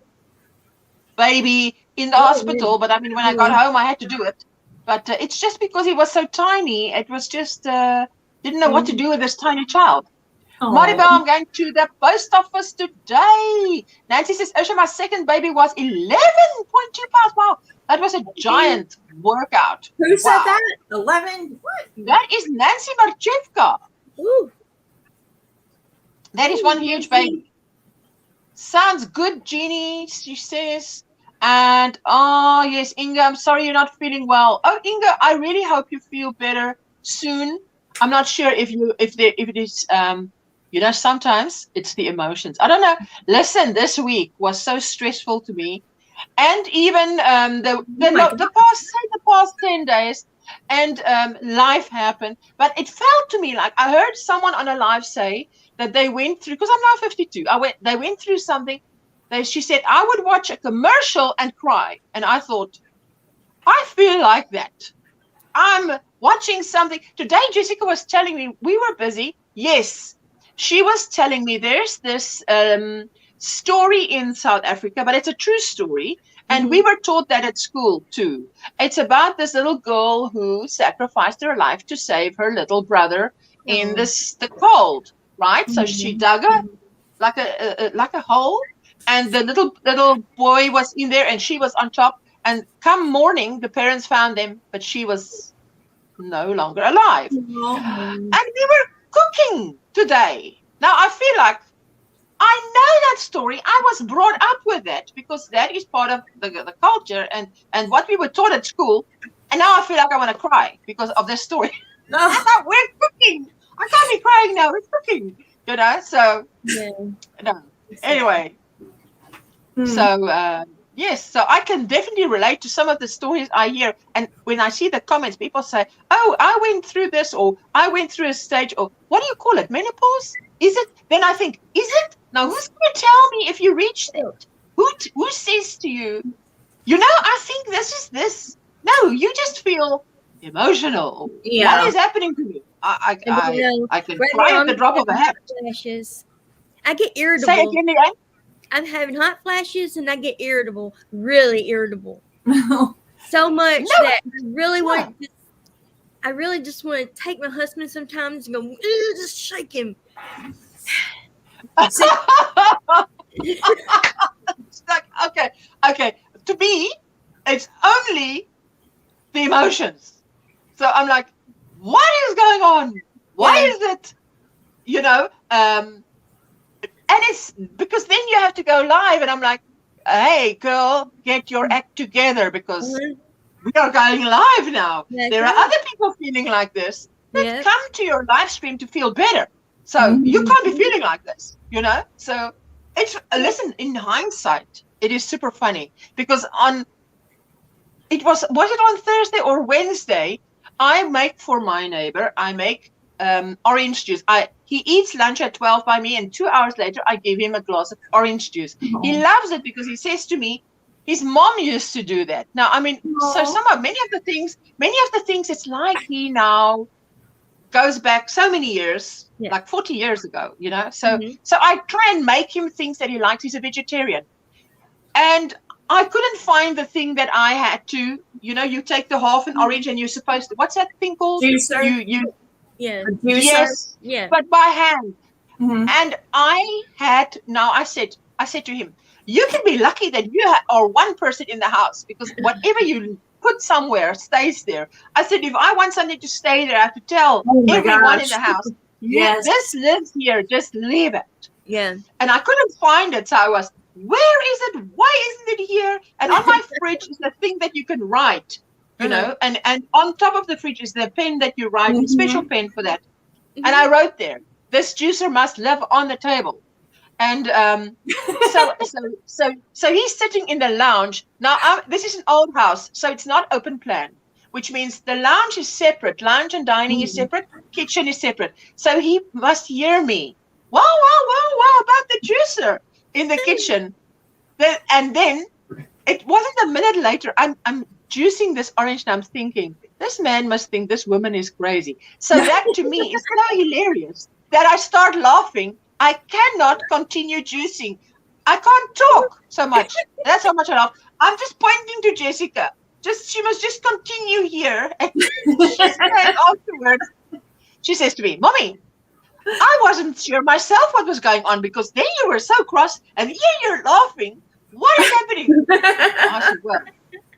baby in the hospital. But I mean, when I got home, I had to do it. But it's just because he was so tiny. It was just, didn't know what to do with this tiny child. Maribel, I'm going to the post office today. Nancy says, Osha, my second baby was 11.2 pounds. Wow, that was a giant workout. Who said that? 11? What? That is Nancy Marchevka. Ooh. That is one huge baby. Sounds good, Jeannie, she says. And, oh, yes, Inga, I'm sorry you're not feeling well. Oh, Inga, I really hope you feel better soon. I'm not sure if it is, you know, sometimes it's the emotions. I don't know. Listen, this week was so stressful to me. And even the past 10 days, and life happened. But it felt to me like I heard someone on a live say that they went through, because I'm now 52. They went through something. She said, I would watch a commercial and cry. And I thought, I feel like that. I'm watching something. Today, Jessica was telling me, we were busy. Yes, she was telling me there's this story in South Africa, but it's a true story. And we were taught that at school too. It's about this little girl who sacrificed her life to save her little brother in the cold, right? So she dug like a hole, and the little boy was in there, and she was on top. And come morning, the parents found them, but she was no longer alive. And we were cooking today. Now I feel like I know that story. I was brought up with that because that is part of the culture and what we were taught at school. And now I feel like I want to cry because of this story. I thought, we're cooking. I can't be crying now. We're cooking. You know, so, no. Anyway. So, yes, so I can definitely relate to some of the stories I hear. And when I see the comments, people say, oh, I went through this, or I went through a stage, or what do you call it? Menopause? Is it? Then I think, is it? Now, who's going to tell me if you reached it? Who says to you, you know, I think this is this. No, you just feel emotional. Yeah. What is happening to me? I can right cry now at the drop of a hat. Flashes. I get irritable. Say again, Leanne. I'm having hot flashes and I get irritable, really irritable. So much that I really want to, I really just want to take my husband sometimes and go, just shake him. It's like, okay. To me, it's only the emotions. So I'm like, what is going on? Why is it, you know, and it's because then you have to go live and I'm like, hey, girl, get your act together because we are going live now. There are other people feeling like this that come to your live stream to feel better. So you can't be feeling like this, you know? So it's, listen, in hindsight, it is super funny because was it on Thursday or Wednesday? I make for my neighbor, orange juice. He eats lunch at 12 by me, and 2 hours later, I give him a glass of orange juice. He loves it because he says to me, his mom used to do that. Now, I mean, so many of the things, it's like he now goes back so many years, like 40 years ago, you know. So I try and make him things that he likes. He's a vegetarian. And I couldn't find the thing that I had to, you know, you take the half an orange and you're supposed to, what's that thing called? Juicer. Yes, but by hand. And I said to him, you can be lucky that you are one person in the house because whatever you put somewhere stays there. I said, if I want something to stay there, I have to tell everyone in the house, this lives here, just leave it. Yeah. And I couldn't find it, so I was, where is it? Why isn't it here? And on my fridge is the thing that you can write. You know, and on top of the fridge is the pen that you write, a special pen for that. And I wrote there, this juicer must live on the table. And so he's sitting in the lounge. Now, this is an old house, so it's not open plan, which means the lounge is separate. Lounge and dining is separate. Kitchen is separate. So he must hear me. Wow, about the juicer in the kitchen. And then it wasn't a minute later. I'm juicing this orange and I'm thinking, this man must think this woman is crazy. So that to me is so hilarious that I start laughing. I cannot continue juicing. I can't talk so much. That's how much I laugh. I'm just pointing to Jessica. She must just continue here. And she said afterwards, she says to me, Mommy, I wasn't sure myself what was going on because then you were so cross and here you're laughing. What is happening? I said, well,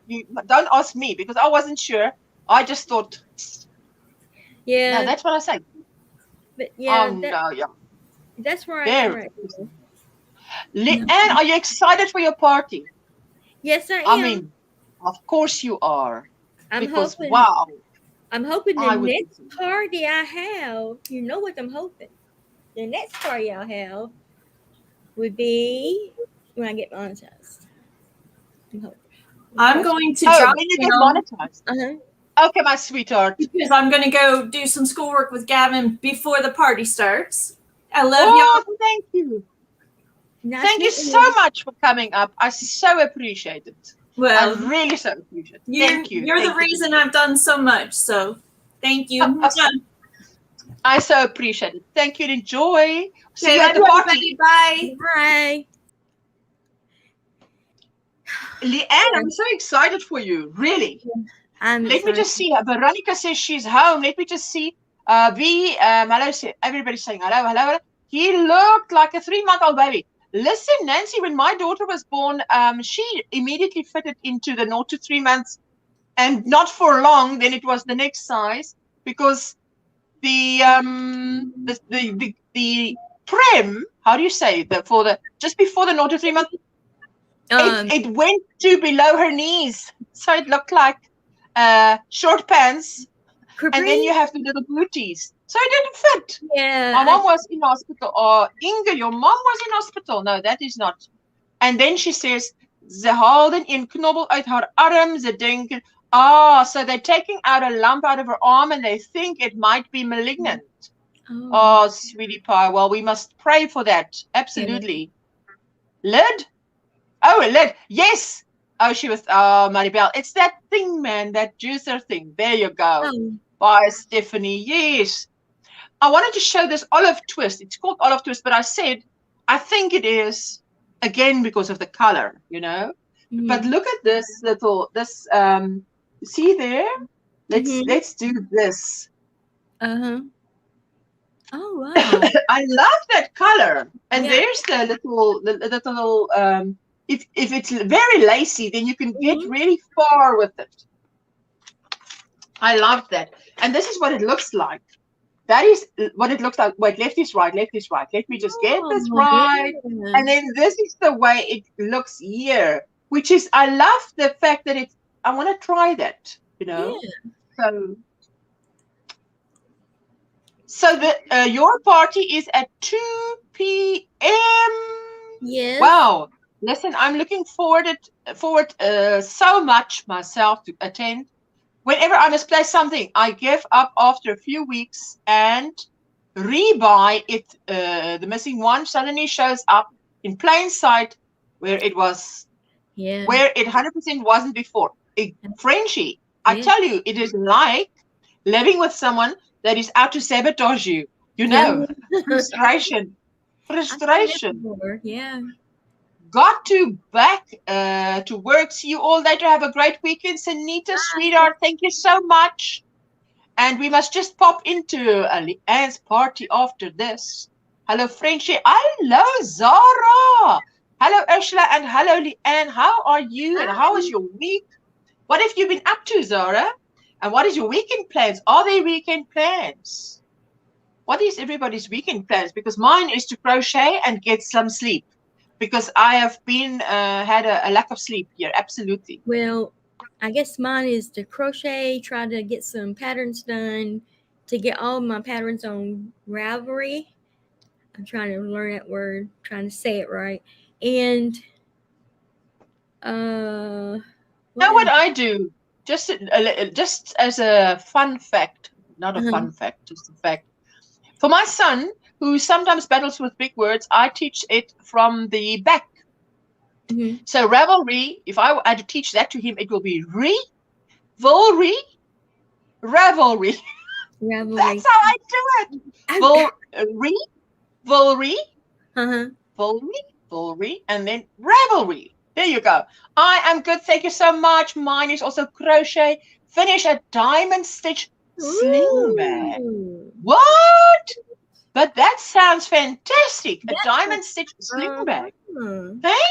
you don't ask me because I wasn't sure. I just thought, no, that's what I said. But that's where I'm at. Leanne, are you excited for your party? Yes, I am. I mean, of course you are. I'm hoping the next party I have, you know what I'm hoping. The next party I'll have would be when I get monetized. I'm going to drop when you get monetized. Okay, my sweetheart. Because I'm going to go do some schoolwork with Gavin before the party starts. I love y'all. Thank you. Thank you so much for coming up. I so appreciate it. Well, I really so appreciate it. Thank you. You're the reason I've done so much. So thank you. I so appreciate it. Thank you and enjoy. See you at the party. Bye. Bye. Leanne, I'm so excited for you. Really. Let me just see. Veronica says she's home. Let me just see. Hello. Everybody's saying hello. He looked like a 3-month-old baby. Listen, Nancy, when my daughter was born, she immediately fitted into the 0 to 3 months, and not for long. Then it was the next size because the Prem, how do you say that just before the 0 to 3 month? It went to below her knees, so it looked like short pants, and then you have the little booties, so it didn't fit. Yeah, my mom was in hospital. Oh, Inge, your mom was in hospital. No, that is not. And then she says, ze haalden een knobbel uit haar arm. Ze denken, so they're taking out a lump out of her arm, and they think it might be malignant. Oh, sweetie pie. Well, we must pray for that. Absolutely. Yeah. Lid? Oh, a lid. Yes. Oh, she was, Maribel. It's that thing, man, that juicer thing. There you go. By Stephanie. Yes. I wanted to show this olive twist. It's called olive twist, but I said, I think it is, again, because of the color, you know. But look at this see there? Let's do this. Oh, wow. I love that color. And there's the little if it's very lacy, then you can get really far with it. I love that. And this is what it looks like. That is what it looks like. Wait, left is right, left is right. Let me just get this right. Yeah. And then this is the way it looks here, which is, I love the fact that I want to try that, you know. Yeah. So your party is at 2 p.m. Yes. Wow. Listen, I'm looking forward so much myself to attend. Whenever I misplace something, I give up after a few weeks and rebuy it. The missing one suddenly shows up in plain sight where it was, where it 100% wasn't before. Frenchie, I tell you, it is like living with someone that is out to sabotage you. You know, frustration. Yeah. Got to back to work. See you all later. Have a great weekend, Sanita, sweetheart. Thank you so much. And we must just pop into Leanne's party after this. Hello, Frenchie. Hello, Zara. Hello, Ursula. And hello, Leanne. How are you? And how was your week? What have you been up to, Zara? And what is your weekend plans? Are there weekend plans? What is everybody's weekend plans? Because mine is to crochet and get some sleep. Because I have been had a lack of sleep here, absolutely. Well, I guess mine is to crochet, try to get some patterns done, to get all my patterns on Ravelry. I'm trying to learn that word, trying to say it right. And know what I do? Just as a fun fact, not a fun fact, just a fact. For my son, who sometimes battles with big words, I teach it from the back. So Ravelry, if I had to teach that to him, it will be Ravelry. That's how I do it. Volry, and then Ravelry. There you go. I am good. Thank you so much. Mine is also crochet. Finish a diamond stitch sling bag. What? But that sounds fantastic. A diamond stitch sling bag. Hey?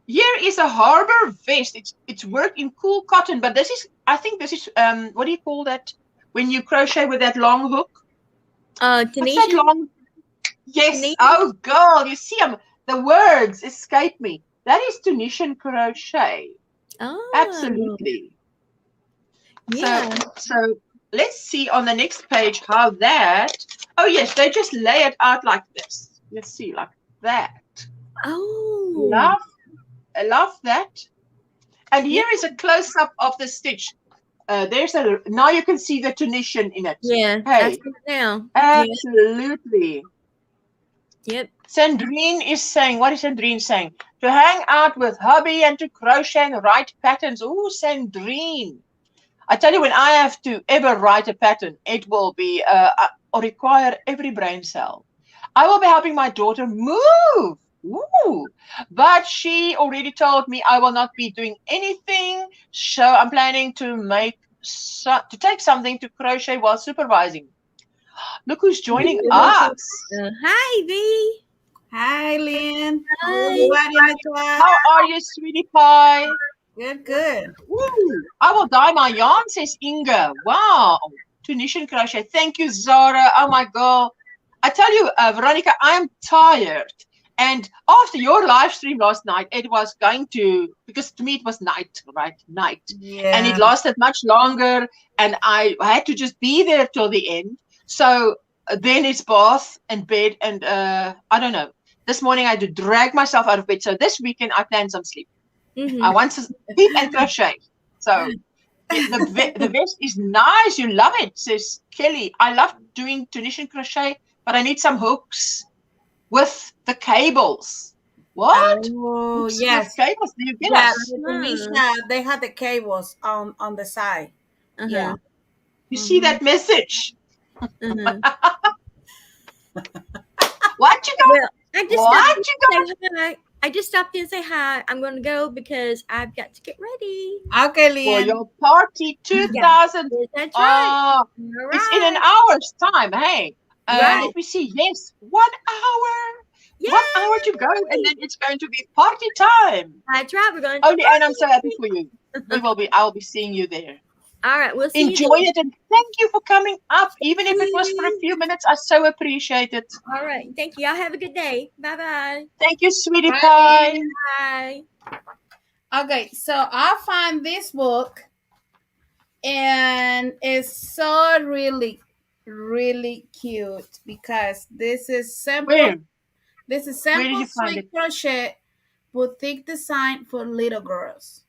Here is a harbor vest. It's worked in cool cotton, but this is, I think this is, what do you call that? When you crochet with that long hook? Tunisian? That long? Yes. Tunisian? Oh, girl, you see, the words escape me. That is Tunisian crochet. Oh. Absolutely. Yeah. So let's see on the next page how that, oh yes, they just lay it out like this. Let's see, like that. Oh. I love that. And here is a close-up of the stitch. Now you can see the Tunisian in it. Yeah, hey, now. Absolutely. Yep. Sandrine is saying, what is Sandrine saying? To hang out with hubby and to crochet and write patterns. Oh, Sandrine. I tell you, when I have to ever write a pattern, it will be or require every brain cell. I will be helping my daughter move. Ooh. But she already told me I will not be doing anything. So I'm planning to take something to crochet while supervising. Look who's joining us. Hi, V. Hi, Lynn. Hi. How are you, sweetie pie? Good, good. Ooh, I will dye my yarn, says Inga. Wow. Tunisian crochet. Thank you, Zara. Oh, my God. I tell you, Veronica, I am tired. And after your live stream last night, it was going to, because to me it was night, right? Night. Yeah. And it lasted much longer. And I had to just be there till the end. So then it's bath and bed. And I don't know. This morning I had to drag myself out of bed. So this weekend I plan some sleep. I want to sleep and crochet. So the vest is nice. You love it, says Kelly. I love doing Tunisian crochet, but I need some hooks with the cables. What? Oh, Hooks yes. with cables? Do you get Yeah, us? Tunisia, they had the cables on the side. Yeah. You see that message? What you got? Well, I just What you got? say hi. I just stopped in and say hi. I'm going to go because I've got to get ready. Okay, For Leanne. your party 2000. That's right. Oh, it's in an hour's time. Hey, Right. let me see. Yes, 1 hour. Yay! 1 hour to go, and then it's going to be party time. That's right. We're going to Only, and I'm so happy for you. I'll be seeing you there. All right. We'll see Enjoy you. it, and thank you for coming up. Even if it was for a few minutes, I so appreciate it. All right. Thank you. Y'all have a good day. Bye-bye. Thank you, sweetie Bye, pie. Bye. Okay, so I found this book, and it's so really, really cute because this is simple. Where? This is Where did simple you find sweet it? crochet boutique design for little girls.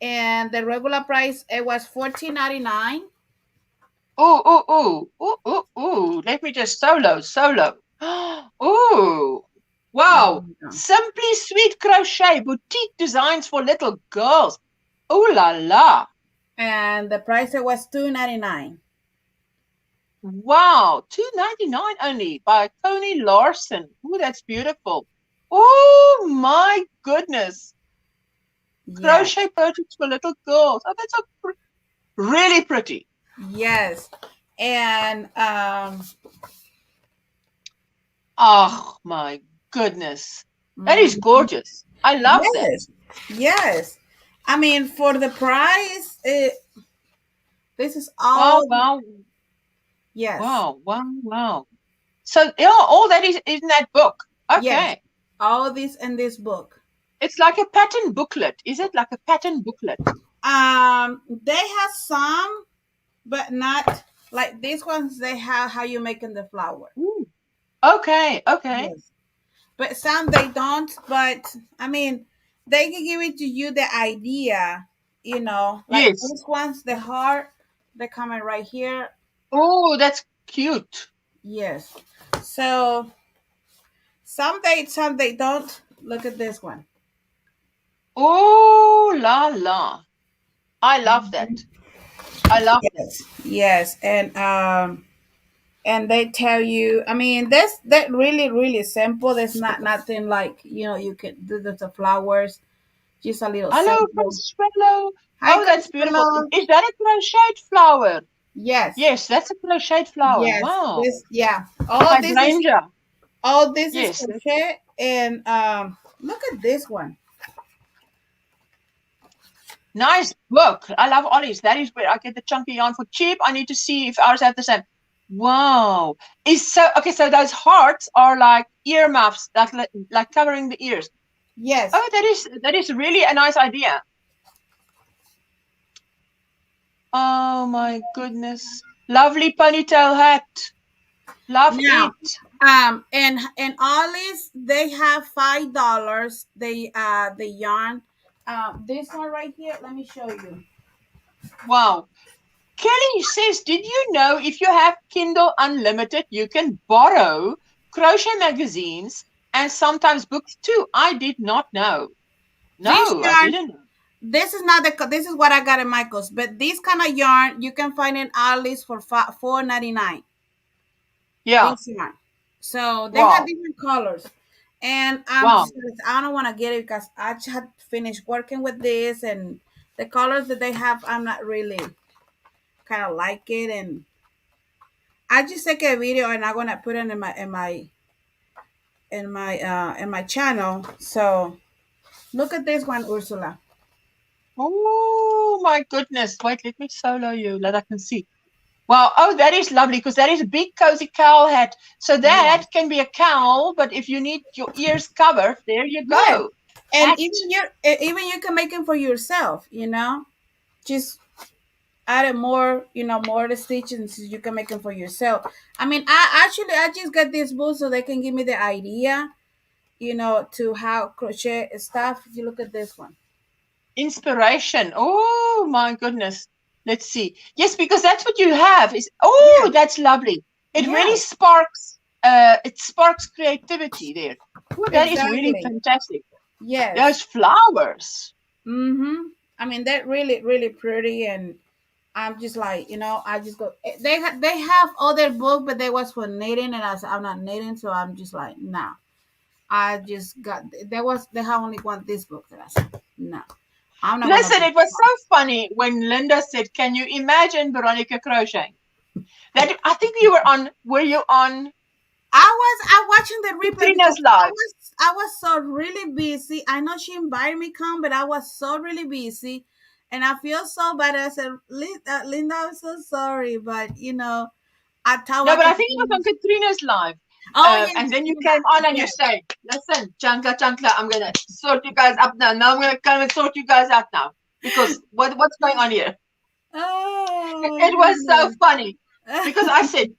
And the regular price, it was $14.99. Oh. Let me just solo. Oh, wow. Simply Sweet Crochet, boutique designs for little girls. Oh la la. And the price, it was $2.99. Wow, $2.99 only by Tony Larson. Oh, that's beautiful. Oh my goodness. Crochet projects for little girls. Oh, that's so really pretty. Yes. And oh my goodness. That is gorgeous. I love that. Yes. I mean, for the price, this is Wow, all. wow. Yes. Wow. So yeah, all that is in that book. Okay. Yes. All this in this book. It's like a pattern booklet. Is it like a pattern booklet? They have some, but not like these ones. They have how you making the flower. Ooh. Okay. Yes. But some they don't. But I mean, they can give it to you the idea, like Yes. these ones, the heart, they're coming right here. Oh, that's cute. Yes. So some they don't. Look at this one. Oh la la. I love that. I love that. Yes. And they tell you, I mean, that really, really simple. There's nothing like, you can do the flowers, just a little Hello, simple. Consuelo. Hi, Oh, that's beautiful. Consuelo. Is that a crocheted flower? Yes. Yes, that's a crocheted flower. Yes. Wow. Hydrangea. All this Yes. is crochet. And look at this one. Nice book. I love Ollie's. That is where I get the chunky yarn for cheap. I need to see if ours have the same. Wow. So those hearts are like earmuffs, like covering the ears. Yes. Oh, that is really a nice idea. Oh my goodness. Lovely ponytail hat. Love Now, it. And Ollie's, they have $5. The yarn. This one right here, let me show you. Wow. Kelly says, did you know if you have Kindle Unlimited, you can borrow crochet magazines and sometimes books too? I did not know. No, I didn't know. This is this is what I got at Michael's, but this kind of yarn you can find in Ollie's for $4.99. Yeah. This yarn. So they have different colors. And I don't want to get it because I just had finished working with this, and the colors that they have, I'm not really kind of like it. And I just take a video and I'm gonna put it in my channel. So look at this one, Ursula. Oh my goodness. Wait, let me solo you that I can see. Wow. Oh, that is lovely because that is a big cozy cowl hat. So that can be a cowl, but if you need your ears covered, there you go. And Hat. even you can make them for yourself, you know, just add more, you know, more the stitches, you can make them for yourself. I mean, I just got this book so they can give me the idea, you know, to how crochet stuff. If you look at this one, Inspiration. Oh my goodness. Let's see. Yes, because that's what you have. Is that's lovely. It really sparks. It sparks creativity there. Oh, that is really fantastic. Yes. Those flowers. Mm-hmm. I mean, they're really, really pretty, and I'm just like, you know, I just go. They have other book, but they was for knitting, and I said I'm not knitting, so I'm just like, nah. I just got they have only one this book that I said no. I'm not. Listen, it was so funny when Linda said, "Can you imagine Veronica crocheting?" That I think you were on. Were you on? I watching the replay Trina's live. I was so really busy. I know she invited me come, but I was so really busy, and I feel so bad. I said, Linda, I'm so sorry, but you know, I thought. No, but I think it was on Katrina's live. Oh, yes, and then you came on and you say, "Listen, Chankla, I'm gonna sort you guys up now. Now I'm gonna come and sort you guys out now because what's going on here?" Oh, it was so funny because I said,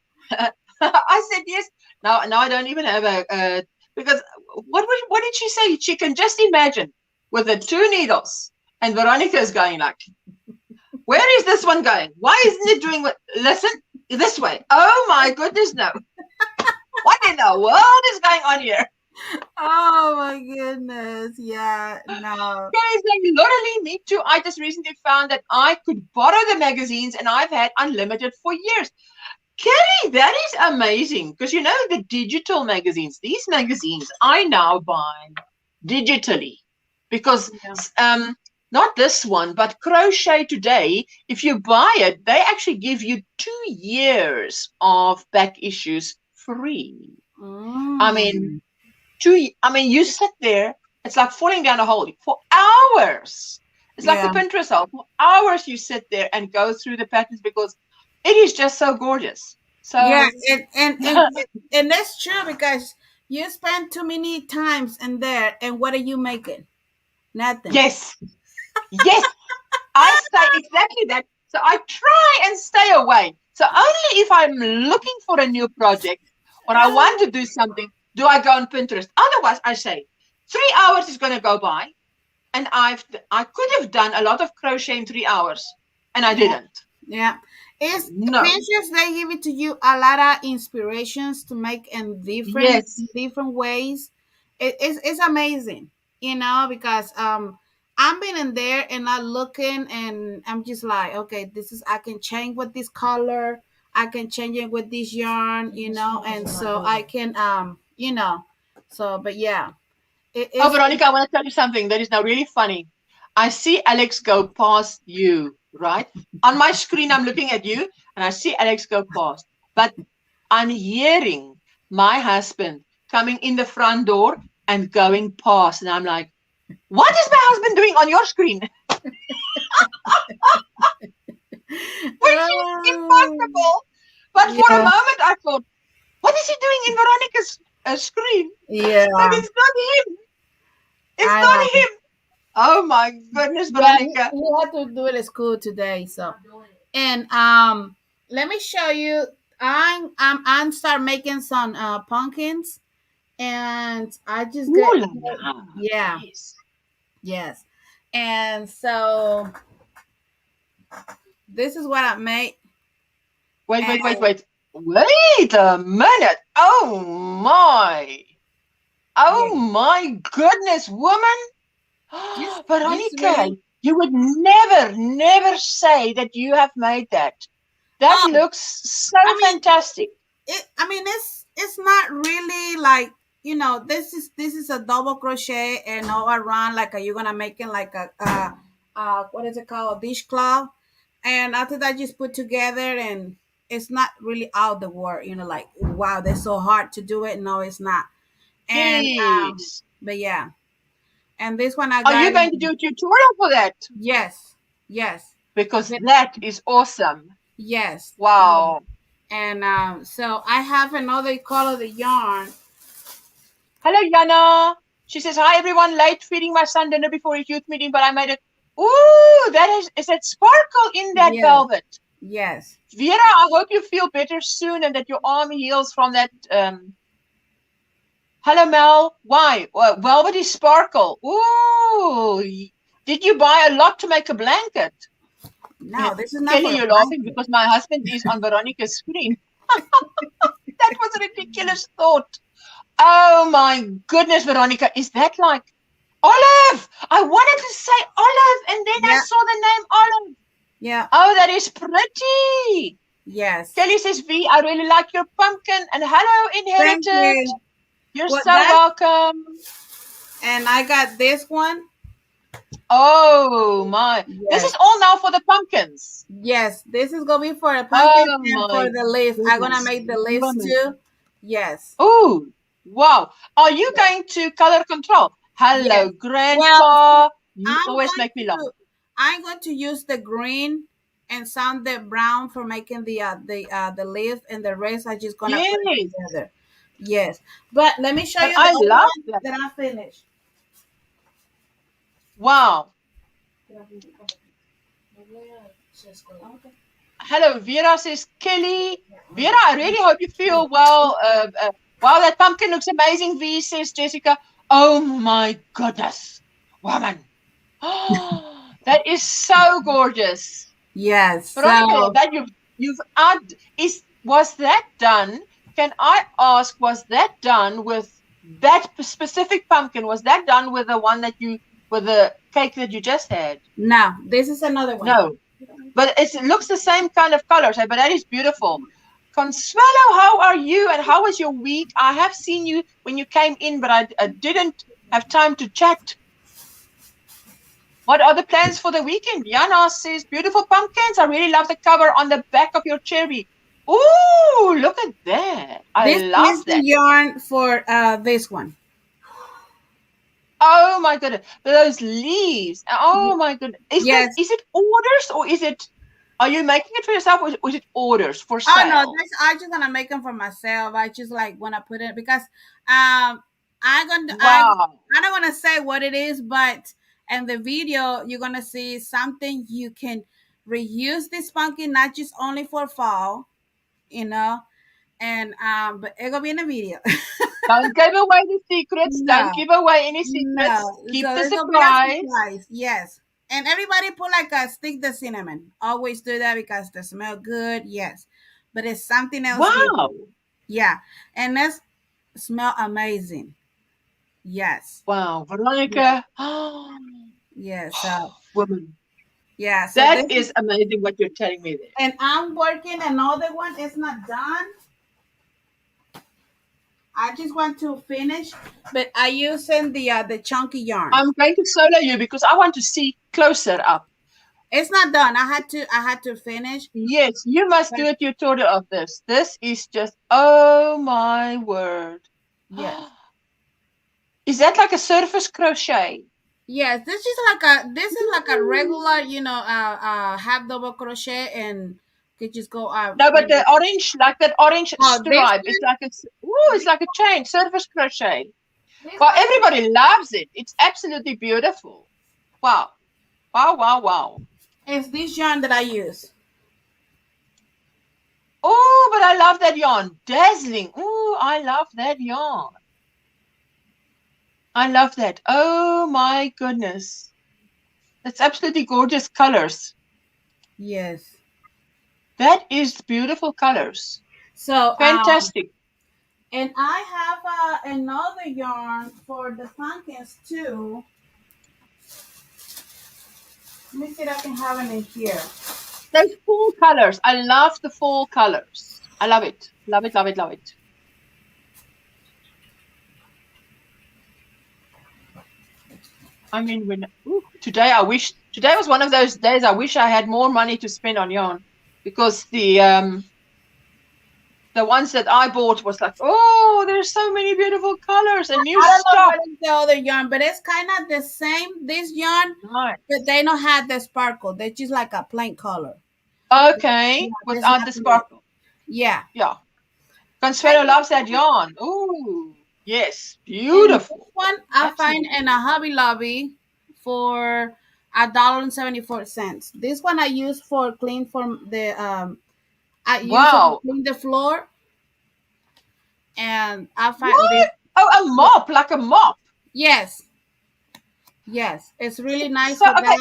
I said yes. Now I don't even have a because what did she say? She can just imagine with the 2 needles, and Veronica is going like, "Where is this one going? Why isn't it doing what? Listen, this way. Oh my goodness, no." What in the world is going on here? Oh my goodness. Yeah, no. Guys, literally me too. I just recently found that I could borrow the magazines and I've had unlimited for years. Kelly, that is amazing. Because you know the digital magazines, these magazines I now buy digitally. Because not this one, but Crochet Today, if you buy it, they actually give you 2 years of back issues free. I mean, you sit there, it's like falling down a hole for hours. It's like the Pinterest hole. For hours you sit there and go through the patterns because it is just so gorgeous. So and that's true because you spend too many times in there, and what are you making? Nothing. Yes. Yes. I say exactly that. So I try and stay away. So only if I'm looking for a new project or I want to do something, do I go on Pinterest. Otherwise, I say 3 hours is going to go by, and I could have done a lot of crochet in 3 hours, and I didn't. Yeah, Pinterest. They give it to you a lot of inspirations to make in different ways. It's amazing, you know, because I'm been in there and I'm looking and I'm just like, okay, I can change with this color. I can change it with this yarn, you know, and so I can, you know, so, but yeah. Veronica, I want to tell you something that is now really funny. I see Alex go past you, right? On my screen, I'm looking at you and I see Alex go past, but I'm hearing my husband coming in the front door and going past. And I'm like, what is my husband doing on your screen? Which is impossible. But for a moment, I thought, what is he doing in Veronica's screen? Yeah. But it's not him. It's not him. Oh my goodness, Veronica. He had to do it at school today. So, and let me show you. I'm start making some pumpkins, and I just yes, and so this is what I made. Wait a minute. Oh my goodness, woman. Veronica, you would never say that you have made that. That looks so fantastic. It's not really like, you know, this is a double crochet and all around like you're gonna make it like a what is it called, a dishcloth, and after that just put together, and it's not really out the word, you know, like wow, they're so hard to do it. No, it's not. And but yeah, and this one I got. Are you going to do a tutorial for that? Yes. Because that is awesome. Yes. Wow. And so I have another color of the yarn. Hello, Yana. She says, hi, everyone. Late feeding my son dinner before his youth meeting, but I made it. Ooh, is that sparkle in that velvet? Yes. Vera, I hope you feel better soon and that your arm heals from that. Hello, Mel. Why? Velvety sparkle. Ooh. Did you buy a lot to make a blanket? No, this is not Kelly, for you're laughing because my husband is on Veronica's screen. That was a ridiculous thought. Oh my goodness, Veronica, is that like Olive? I wanted to say Olive and then I saw the name Olive. Yeah. Oh, that is pretty. Yes. Kelly says, V, I really like your pumpkin. And hello, Inherited. Thank you. You're so welcome. And I got this one. Oh my. Yes. This is all now for the pumpkins. Yes, this is going to be for the pumpkins and for the leaves. I'm going to make the leaves too. Yes. Oh, wow. Are you going to color control? Hello, Grandpa. Well, you always make me laugh. I'm going to use the green and some the brown for making the leaf, and the rest I just gonna put it together. Yes, but let me show you the love that I finished. Wow. Hello, Vera says, Kelly. Vera, I really hope you feel well. Wow, that pumpkin looks amazing, V, says Jessica. Oh my goodness, woman. Oh, that is so gorgeous. Yes. Veronica, so, that was that done? Can I ask, was that done with that specific pumpkin? Was that done with the one that with the cake that you just had? No, this is another one. No, but it looks the same kind of colors. But that is beautiful. Consuelo, how are you? And how was your week? I have seen you when you came in, but I didn't have time to chat. What are the plans for the weekend? Yana says, beautiful pumpkins. I really love the cover on the back of your cherry. Ooh, look at that. I love that. This is the yarn for this one. Oh my goodness. Those leaves. Oh my goodness. Is it orders or are you making it for yourself or is it orders for sale? Oh no, I'm just gonna make them for myself. I just like when I put it because I don't want to say what it is, but in the video you're gonna see something you can reuse this pumpkin, not just only for fall, and but it'll be in the video. Don't give away the secrets. No. Don't give away any secrets. No. Keep the surprise. Yes. And everybody put like a stick the cinnamon. Always do that because they smell good. Yes. But it's something else. Wow. Yeah. And that's smell amazing. Yes. Wow. Veronica. Yes. Woman. Yeah. So that is amazing what you're telling me there. And I'm working another one. It's not done. I just want to finish, but I using the chunky yarn. I'm going to solo you because I want to see closer up. It's not done. I had to finish. Yes, you must do a tutorial of this. This is just, oh my word. Yes. Is that like a surface crochet? Yes, this is like a regular, half double crochet, and could just go out. No, but the orange, like that orange stripe, it's like a chain, surface crochet. Well, everybody loves it. It's absolutely beautiful. Wow. Wow, wow, wow. It's this yarn that I use. Oh, but I love that yarn. Dazzling. Oh, I love that yarn. I love that. Oh my goodness. That's absolutely gorgeous colors. Yes. That is beautiful colors. So fantastic. And I have another yarn for the pumpkins too. Let me see if I can have it in here. Those fall colors. I love the fall colors. I love it. Love it, love it, love it. I mean, today was one of those days I wish I had more money to spend on yarn, because the ones that I bought was like, oh, there's so many beautiful colors and new stuff. I don't know what is the other yarn, but it's kind of the same. This yarn, but they don't have the sparkle. They're just like a plain color. Okay, Yeah, without the sparkle. Yeah. Yeah. Consuelo loves that yarn. Ooh, yes, And this beautiful. one I find Absolutely. in a Hobby Lobby for $1.74. This one I use for clean from the I use it to Wow. clean the floor, and I find this. What? Oh, a mop, like a mop. Yes, yes, it's really nice So, with okay,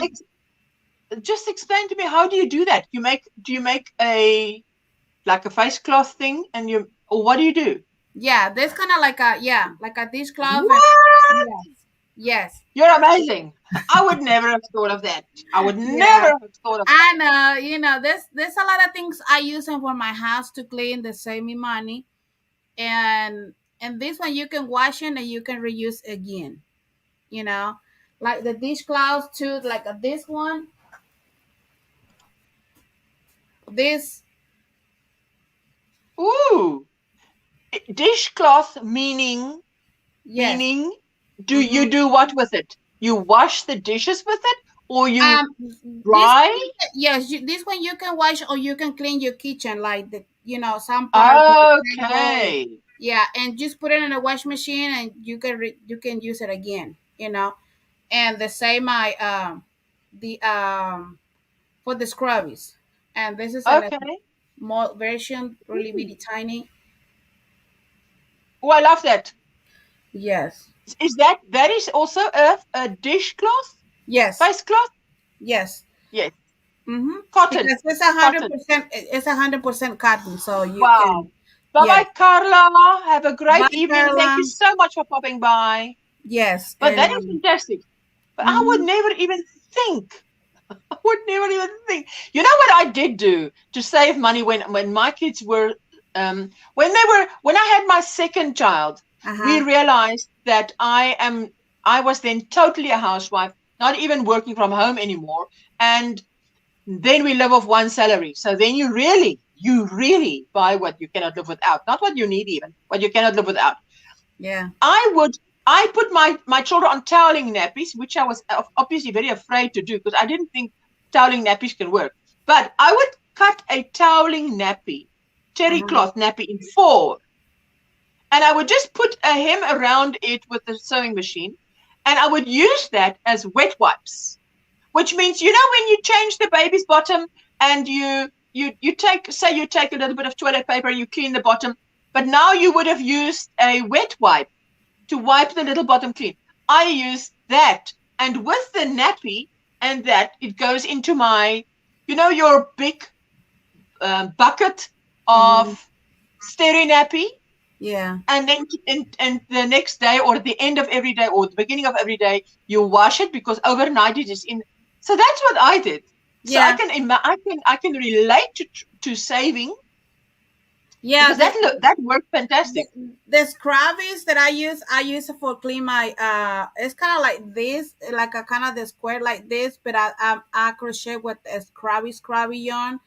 that. just explain to me, how do you do that? Do you make a like a face cloth thing, and or what do you do? Yeah, this kind of like a dishcloth. And, What? yes, You're amazing. I would never have thought of that. I would yeah. never have thought of that. I know, there's a lot of things I use them for my house to clean that save me money, and this one you can wash it and you can reuse again. You know, like the dishcloths too, like this one, this. Ooh, dishcloth meaning Yes. do Mm-hmm. you do what with it? You wash the dishes with it, or you This dry? yes, this one you can wash or you can clean your kitchen, like some parts of the table. Okay. Yeah, and just put it in a wash machine and you can use it again. And the same the for the scrubbies, and this is a Okay. small version, really really tiny. Oh, I love that. Yes. Is that is also a dishcloth? Yes. Face cloth? Yes. Yes. Mm-hmm. Cotton. Because it's Cotton. 100%. It's 100% cotton, so you Wow. can. Bye Yes. bye, Carla. Have a great Bye, evening. Thank you Carla. so much for popping by. Yes, But and that is fantastic. But I would mhm. never even think. I would never even think. You know what I did do to save money when my kids were when I had my second child, we realized that I was then totally a housewife, not even working from home anymore. And then we live off one salary. So then you really buy what you cannot live without. Not what you need even, what you cannot live without. Yeah. I put my children on toweling nappies, which I was obviously very afraid to do because I didn't think toweling nappies can work. But I would cut a toweling nappy, terry cloth nappy, in 4. And I would just put a hem around it with the sewing machine. And I would use that as wet wipes, which means, when you change the baby's bottom and you take a little bit of toilet paper and you clean the bottom, but now you would have used a wet wipe to wipe the little bottom clean. I use that, and with the nappy and that, it goes into my, your big bucket of steri nappy. Yeah. And then and the next day or at the end of every day or the beginning of every day, you wash it because overnight it is in. So that's what I did. So Yeah. I can relate to saving. Yeah. Because that worked fantastic. The scrubbies that I use it for clean my it's kind of like this, like a kind of the square like this, but I crochet with a scrubby yarn,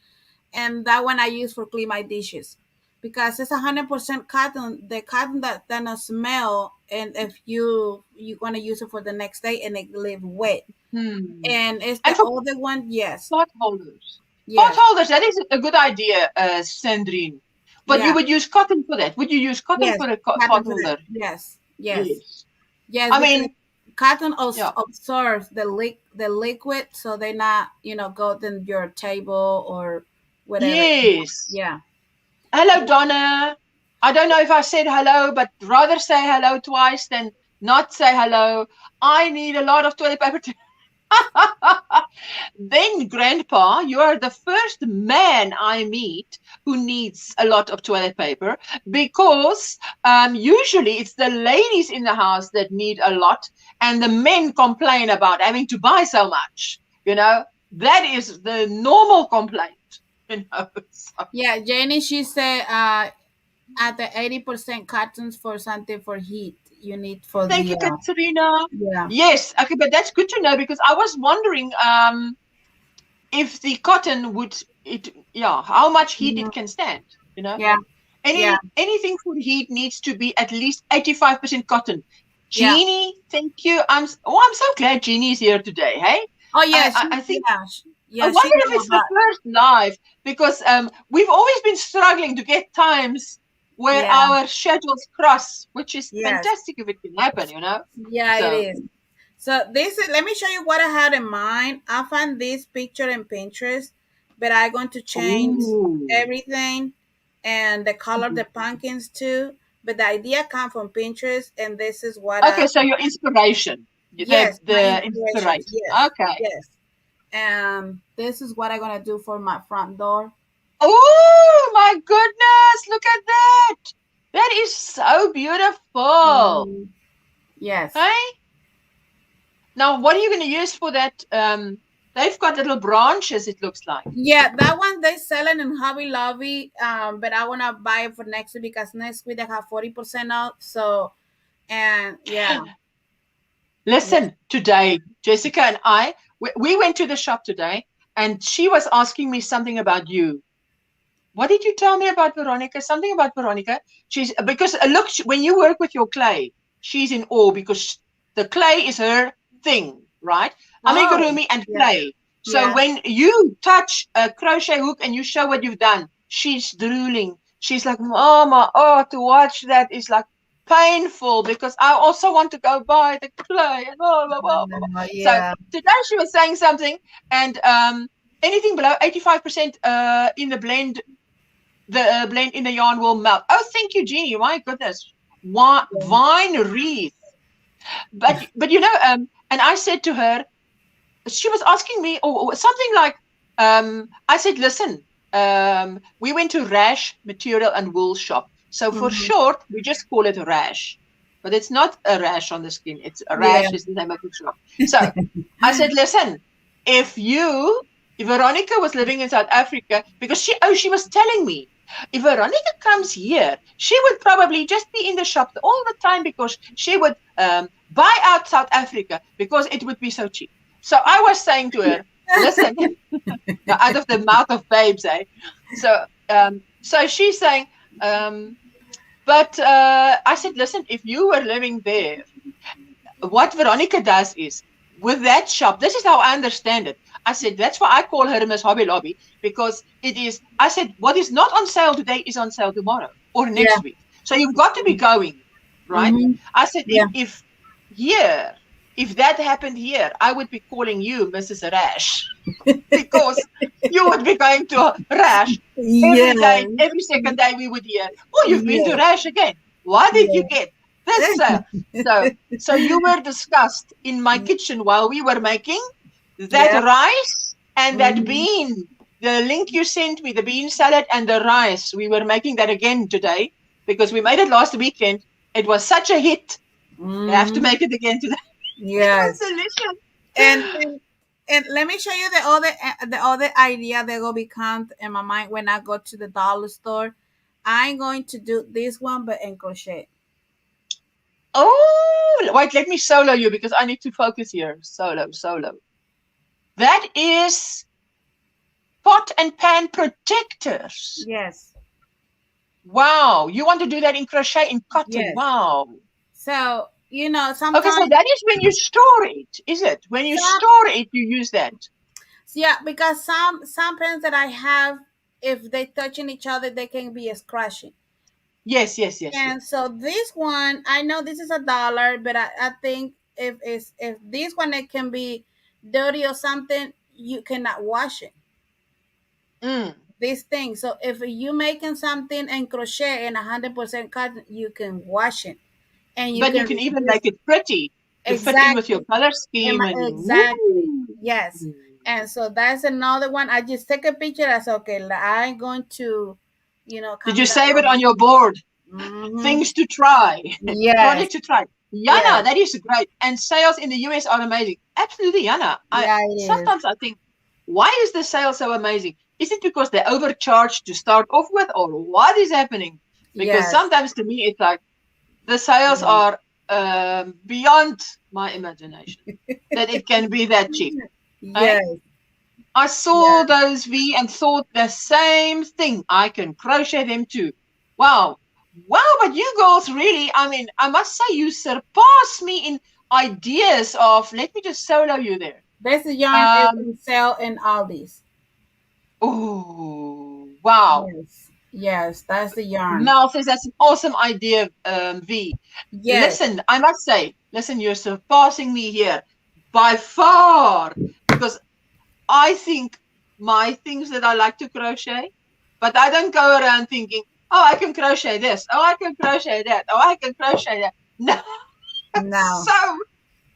and that one I use for clean my dishes because it's 100% cotton. The cotton that doesn't smell, and if you want to use it for the next day and it leave wet. And it's the other one, yes. Pot holders. Yes. Pot holders, that is a good idea, Sandrine. But you would use cotton for that. Would you use cotton for a pot holder? Yes. I mean, cotton absorbs the liquid, so they not go in your table or whatever. Yes. Yeah. Hello, Donna. I don't know if I said hello, but rather say hello twice than not say hello. I need a lot of toilet paper. Then, Grandpa, you are the first man I meet who needs a lot of toilet paper, because usually it's the ladies in the house that need a lot, and the men complain about having to buy so much. That is the normal complaint. So. Yeah, Jenny, she said at the 80% cottons for something for heat. You need for Thank you, Katrina. Yeah. Yes, okay, but that's good to know, because I was wondering if the cotton how much heat it can stand. Yeah. Anything for heat needs to be at least 85% cotton. Jeannie, thank you. I'm so glad Jeannie is here today. Hey. Oh yes, I think. Yeah, I wonder if it's the first live, because we've always been struggling to get times where our schedules cross, which is fantastic if it can happen, you know? Yeah, so. It is. So this is, let me show you what I had in mind. I found this picture in Pinterest, but I'm going to change everything and the color of the pumpkins too. But the idea comes from Pinterest, and this is what so your inspiration. Yes, the inspiration. Yes, okay. Yes. And this is what I'm gonna do for my front door. Oh my goodness, look at that. That is so beautiful. Yes. Hey? Now, what are you going to use for that? They've got little branches, it looks like. Yeah, that one they sell it in Hobby Lobby, but I want to buy it for next week because next week they have 40% off. So, and yeah. Listen, today, Jessica and I, we went to the shop today, and she was asking me something about you. What did you tell me about Veronica? Something about Veronica. Because look, when you work with your clay, she's in awe because the clay is her thing, right? Amigurumi and clay. So when you touch a crochet hook and you show what you've done, she's drooling. She's like, Mama, to watch that is like painful because I also want to go buy the clay and blah, blah, blah, blah. So today she was saying something, and anything below 85% in the blend, blend in the yarn will melt. Oh, thank you, Jeannie. My goodness. Vine wreath. But you know, and I said to her, she was asking me something like, I said, listen, we went to Rash Material and Wool Shop. So for short, we just call it Rash. But it's not a rash on the skin. It's a rash is the name of the shop. So I said, listen, if Veronica was living in South Africa, because she was telling me, if Veronica comes here, she would probably just be in the shop all the time because she would buy out South Africa because it would be so cheap. So I was saying to her, listen, out of the mouth of babes, eh? So she's saying, but I said, listen, if you were living there, what Veronica does is, with that shop, this is how I understand it. I said, that's why I call her Miss Hobby Lobby, because it is, I said, what is not on sale today is on sale tomorrow or next week. So you've got to be going, right? I said, if that happened here, I would be calling you Mrs. Rash, because you would be going to Rash every day, every second day we would hear, oh, you've been to Rash again. Why did you get this sale? So you were discussed in my kitchen while we were making that rice and that bean. The link you sent me, the bean salad and the rice, we were making that again today because we made it last weekend. It was such a hit. We have to make it again today. Yes. It was delicious. And let me show you the other idea that will become in my mind when I go to the dollar store. I'm going to do this one, but in crochet. Oh, wait, let me solo you because I need to focus here. Solo. That is pot and pan protectors. Yes. Wow. You want to do that in crochet in cotton? Yes. Wow. So, you know, sometimes. Okay, so that is when you store it, is it? When you store it, you use that. Yeah, because some pens that I have, if they touching each other, they can be scratching. Yes. And so this one, I know this is $1, but I think if this one, it can be dirty or something, you cannot wash it. This thing. So if you making something in crochet and 100% cotton, you can wash it. And you can even make it pretty. Exactly. Fit in with your color scheme. Exactly. Yes. And so that's another one. I just take a picture. I said, okay, I'm going to, you know. Did you save it on your board? Things to try. Yes. Project to try. Yana, that is great. And sales in the US are amazing. Absolutely, Yana. Sometimes I think, why is the sale so amazing? Is it because they overcharged to start off with, or what is happening? Because sometimes to me it's like the sales are beyond my imagination that it can be that cheap. Yes. I saw those V and thought the same thing. I can crochet them too. Wow, but you girls really, I mean, I must say you surpass me in ideas of, let me just solo you there. That's the yarn is sell in Aldi's. Oh, wow. Yes, that's the yarn. Mel says that's an awesome idea, V. Yes. Listen, I must say, listen, you're surpassing me here by far, because I think my things that I like to crochet, but I don't go around thinking, oh, I can crochet this, oh, I can crochet that, oh, I can crochet that. No. So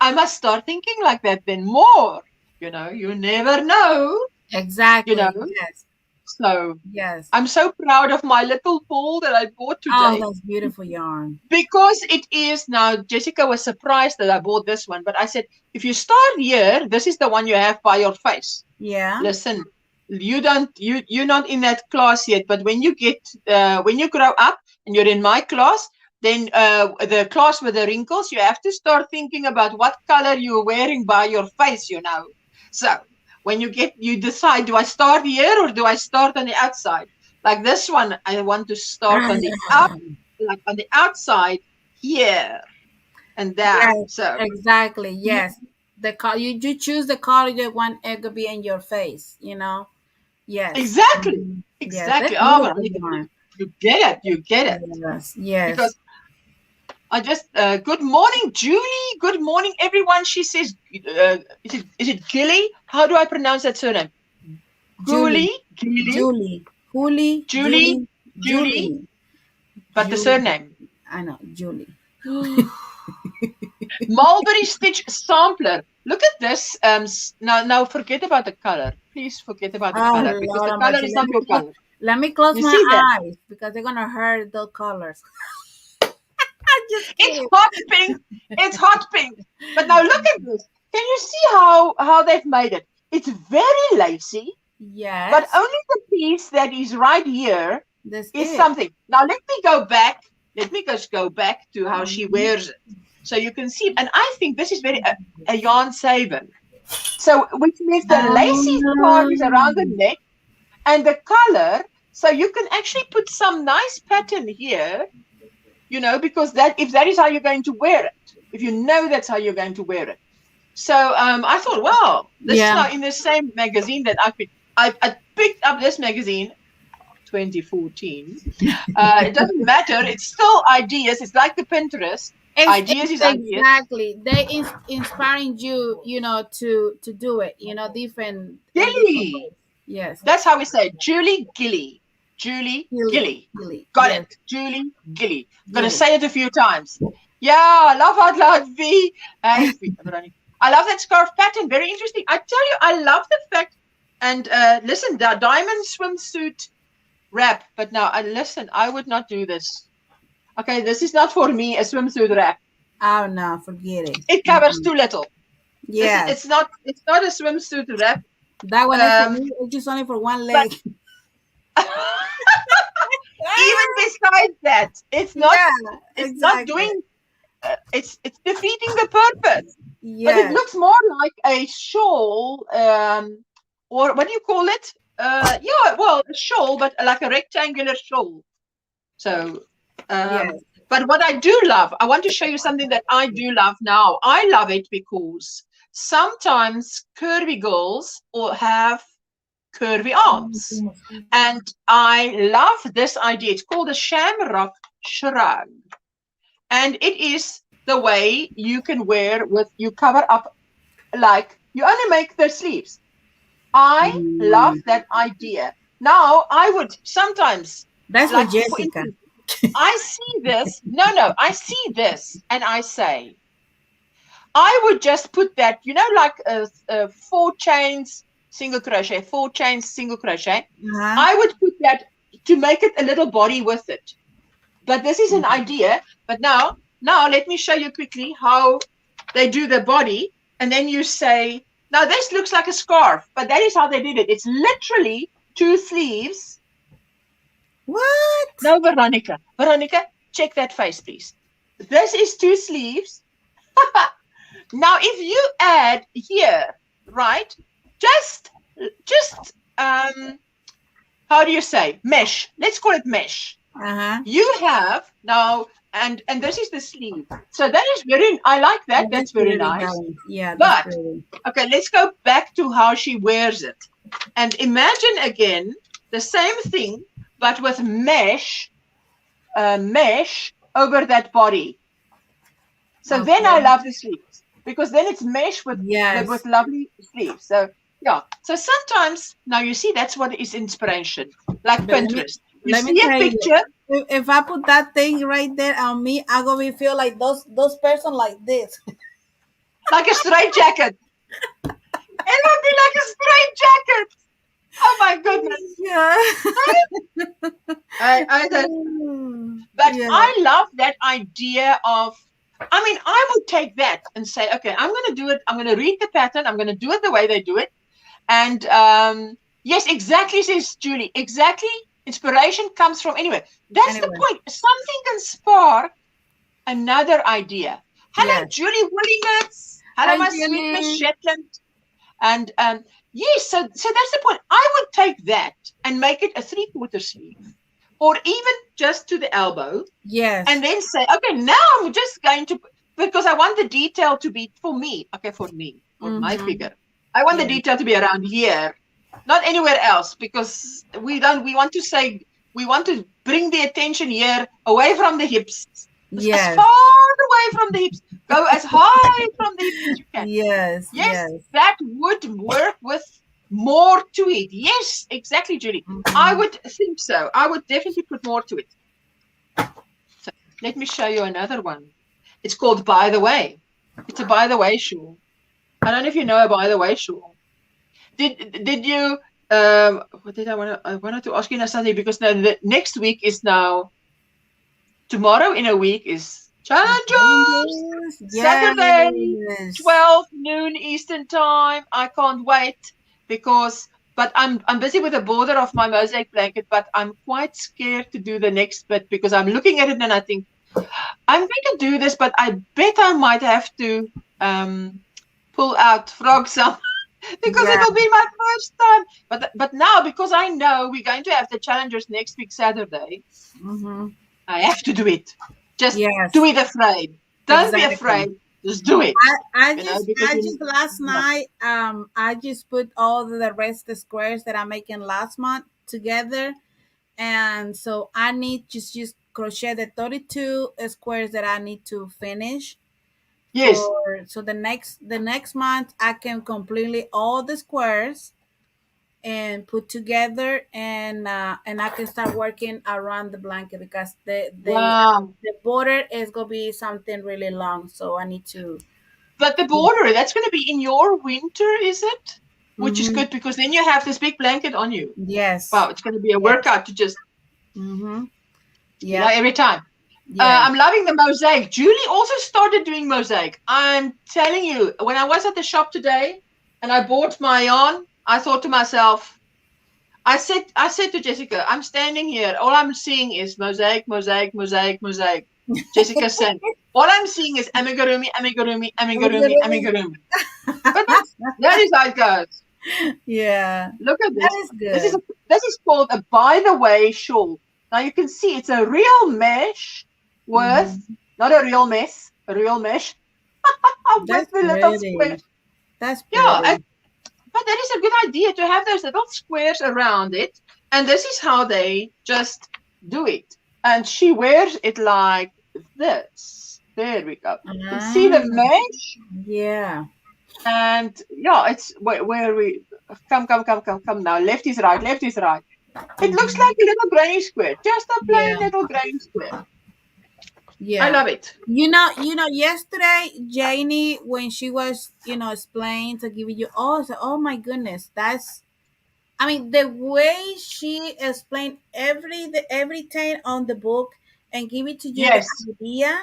I must start thinking like that then more. You know, you never know. Exactly. You know? Yes. So yes, I'm so proud of my little ball that I bought today. Oh, that's beautiful yarn. Because it is now, Jessica was surprised that I bought this one, but I said, if you start here, this is the one you have by your face. Yeah. Listen, you're not in that class yet, but when you grow up and you're in my class, then the class with the wrinkles, you have to start thinking about what color you're wearing by your face, you know. So when you decide, do I start here or do I start on the outside? Like this one, I want to start on the outside here and that. Yes, so exactly. Yes. The color you choose the color you want it to be in your face, you know. Yes. Exactly. Exactly. Yes, Oh, you get it. You get it. Yes. Yes. Because I just good morning, Julie. Good morning, everyone. She says, is it Gilly? How do I pronounce that surname? Julie. But the surname. I know, Julie. Mulberry Stitch Sampler. Look at this. Now forget about the color. Please forget about the color, because the color is not your color. Let me close my eyes because they're gonna hurt the colors. It's hot pink. It's hot pink. But now look at this. Can you see how they've made it? It's very lacy. Yes. But only the piece that is right here is something. Now let me go back. Let me just go back to how she wears it, so you can see. And I think this is very a yarn saver. So which means the lacy part is around the neck, and the color. So you can actually put some nice pattern here. You know, because if that is how you're going to wear it, if you know that's how you're going to wear it. So I thought, wow, this is now in the same magazine that I picked up this magazine, 2014. It doesn't matter. It's still ideas. It's like the Pinterest. Ideas. Exactly. They inspiring you, you know, to do it. You know, different. Gilly. Yes. That's how we say it. Julie Gilly. Julie Gilly. Got it. Julie Gilly. I'm going to say it a few times. Yeah, laugh out loud, V. I love that scarf pattern. Very interesting. I tell you, I love the fact. And listen, the diamond swimsuit wrap. But now, listen, I would not do this. Okay, this is not for me, a swimsuit wrap. Oh, no, forget it. It covers too little. Yeah. It's not a swimsuit wrap. That one is it's just only for one leg. Even besides that, it's not. It's not doing. It's defeating the purpose. But it looks more like a shawl, or what do you call it? A shawl, but like a rectangular shawl. So, but what I do love, I want to show you something that I do love now. I love it because sometimes curvy girls have curvy arms, and I love this idea. It's called a shamrock shrug, and it is the way you can wear you cover up, like you only make the sleeves. I love that idea. Now I would sometimes, that's like, for Jessica. I see this. I see this, and I say, I would just put that, you know, like 4 chains. Single crochet, 4 chains, single crochet. I would put that to make it a little body with it. But this is an idea. But now let me show you quickly how they do the body. And then you say, now this looks like a scarf, but that is how they did it. It's literally 2 sleeves. What? No, Veronica, check that face, please. This is 2 sleeves. Now, if you add here, right? Just how do you say mesh? Let's call it mesh. You have now and this is the sleeve. So that is I like that. That's very nice. Yeah. But okay, let's go back to how she wears it. And imagine again the same thing, but with mesh over that body. So then I love the sleeves, because then it's mesh with lovely sleeves. So yeah. So sometimes, now you see, that's what is inspiration, like Pinterest. You see a picture. If I put that thing right there on me, I'm gonna feel like those person like this. Like a straight jacket. It would be like a straight jacket. Oh my goodness. Yeah. I love that idea of, I mean, I would take that and say, okay, I'm going to do it. I'm going to read the pattern. I'm going to do it the way they do it. And yes, exactly, says Julie. Exactly. Inspiration comes from anywhere. That's the point. Something can spark another idea. Hello, Julie Willingness. Hello, my sweet Miss Shetland. And yes, so that's the point. I would take that and make it a 3/4 sleeve, or even just to the elbow. Yes. And then say, okay, now I'm just going to, because I want the detail to be for me. Okay, for my figure. I want the detail to be around here, not anywhere else, because we want to bring the attention here away from the hips. As far away from the hips. Go as high from the hips as you can. Yes. That would work with more to it. Yes, exactly, Julie. I would think so. I would definitely put more to it. So let me show you another one. It's called By the Way. It's a By the Way shawl. I don't know if you know a By the Way shawl. Did you? What did I wanted to ask you now something, because now the next week is now. Tomorrow in a week is Challengers. Saturday, 12 noon Eastern time. I can't wait, but I'm busy with the border of my mosaic blanket, but I'm quite scared to do the next bit, because I'm looking at it and I think I'm going to do this, but I bet I might have to pull out frog some because it'll be my first time. But now, because I know we're going to have the Challengers next week Saturday. I have to do it. Just do it afraid. Don't be afraid. Just do it. I just last night, I just put all the rest of the squares that I'm making last month together. And so I need just crochet the 32 squares that I need to finish. Yes. So the next month I can completely all the squares and put together, and I can start working around the blanket, because the border is gonna be something really long, so I need to. But the border, that's going to be in your winter, is it? Which is good, because then you have this big blanket on you. Yes. Wow, it's going to be a workout to just. Every time. I'm loving the mosaic. Julie also started doing mosaic. I'm telling you, when I was at the shop today and I bought my yarn, I thought to myself, I said to Jessica, I'm standing here. All I'm seeing is mosaic, mosaic, mosaic, mosaic. Jessica said, all I'm seeing is amigurumi, amigurumi, amigurumi, amigurumi. But that is how it goes. Yeah. Look at this. That is good. This is called a By the Way shawl. Now you can see it's a real mesh with, not a real mess, a real mesh. That's the little squares. That's pretty. But that is a good idea to have those little squares around it. And this is how they just do it. And she wears it like this. There we go. You can see the mesh? Yeah. And it's where we come now. Left is right, left is right. It looks like a little granny square. Just a plain little granny square. Yeah, I love it. You know, yesterday, Janie, when she was, explaining to give you, oh my goodness, the way she explained everything on the book and give it to you, the idea,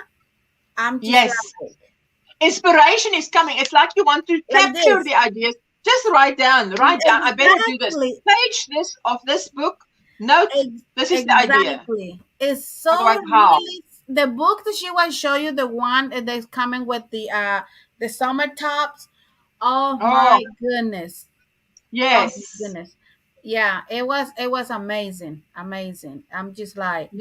I'm just like, inspiration is coming. It's like you want to capture the ideas. Just write down. I better do this. Page this of this book. Note, this is the idea. It's so really. The book that she will show you, the one that's coming with the summer tops. Oh my goodness! Yes, oh my goodness. Yeah, it was amazing. I'm just like,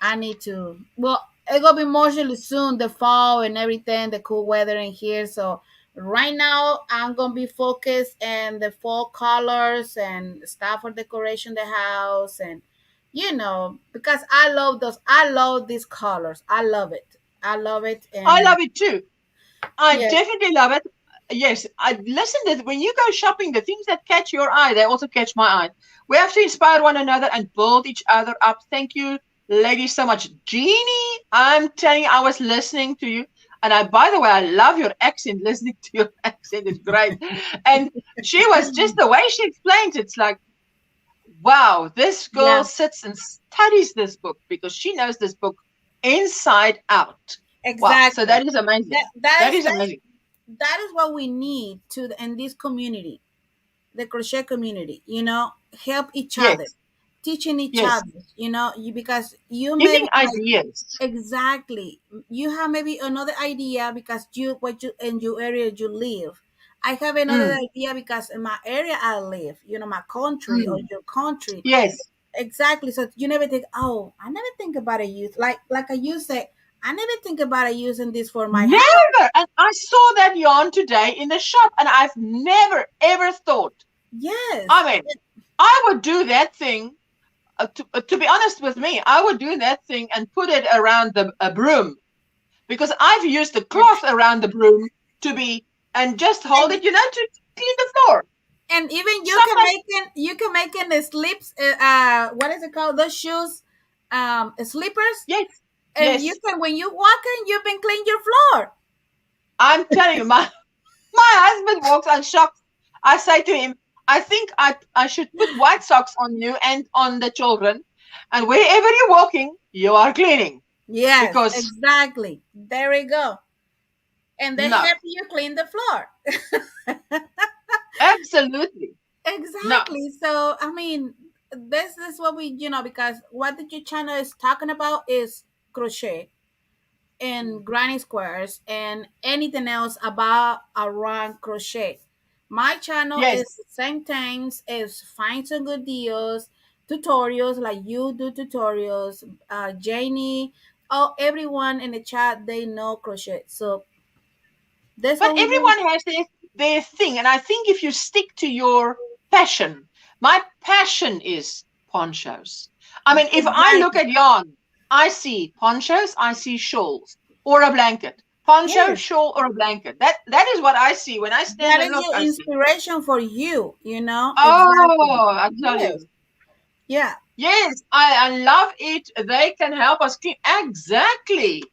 I need to. Well, It's gonna be mostly soon, the fall and everything, the cool weather in here. So right now I'm gonna be focused on the fall colors and stuff for decoration the house, and because I love those. I love these colors. I love it. I love it. I And love it too. I yeah, definitely love it. Yes, I listen to when you go shopping, the things that catch your eye, they also catch my eye. We have to inspire one another and build each other up. Thank you, ladies, so much. Jeannie, I'm telling you, I was listening to you. And by the way, I love your accent. Listening to your accent is great. And she was just the way she explains, it's like, wow, this girl yeah, sits and studies this book because she knows this book inside out. Wow, so exactly. that is amazing. That That is is amazing. that is what we need in this community, the crochet community. Help each other, Yes, teaching each yes. other. Because you maybe Giving ideas. exactly, you have maybe another idea because what you in your area you live. I have another Mm, idea because in my area I live, my country or mm. your country. Yes. Exactly. So you never think, oh, I never think about a use like I use say, I never think about it using this for my house. Never. And I saw that yarn today in the shop, and I've never ever thought. Yes. I mean, I would do that thing. To be honest with me, I would do that thing and put it around a broom because I've used the cloth around the broom to be and just hold And it, to clean the floor. and even Sometimes, you can make in the slips what is it called, those shoes, slippers, yes, and you yes. can when you walk in you can clean your floor. I'm telling you, my husband walks on socks. I say to him, I think I should put white socks on you and on the children, and wherever you're walking, you are cleaning Yes, because exactly, there we go. And they no, help you clean the floor. absolutely no. Exactly. So I mean, this is what we, because what the channel is talking about is crochet and granny squares and anything else about around crochet. My channel Yes, is the same things is find some good deals, tutorials like you do tutorials, Janie, oh everyone in the chat they know crochet. So that's but what we do. everyone has their thing, and I think if you stick to your passion, my passion is ponchos. I mean, if I look Exactly. at yarn, I see ponchos, I see shawls or a blanket. Poncho, Yes. shawl, or a blanket. That is what I see when I stand That and is look. your I see. inspiration for you. Exactly. Oh, I tell Yes. you. Yeah. Yes, I love it. They can help us clean. Exactly.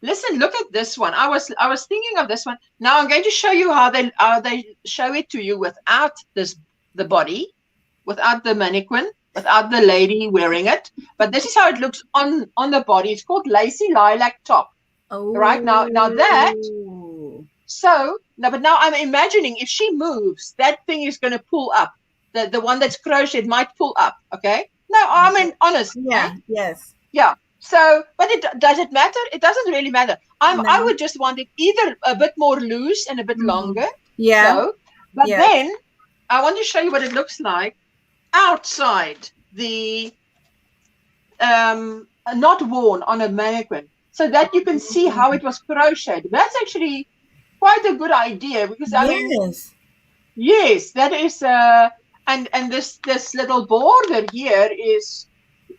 Listen, look at this one. I was thinking of this one. Now I'm going to show you how they show it to you without the body, without the mannequin, without the lady wearing it. But this is how it looks on the body. It's called lacy lilac top. Right now that Oh. so now, but now I'm imagining if she moves, that thing is going to pull up. The one that's crocheted might pull up. Okay. No, I mean honest. Eh? Yeah. Yes. Yeah. So, but does it matter? It doesn't really matter. I No. would just want it either a bit more loose and a bit Mm-hmm. longer. Yeah. So, but Yes. then I want to show you what it looks like outside the not worn on a mannequin, so that you can see how it was crocheted. That's actually quite a good idea because I mean, Yes. yes, that is and this little border here is,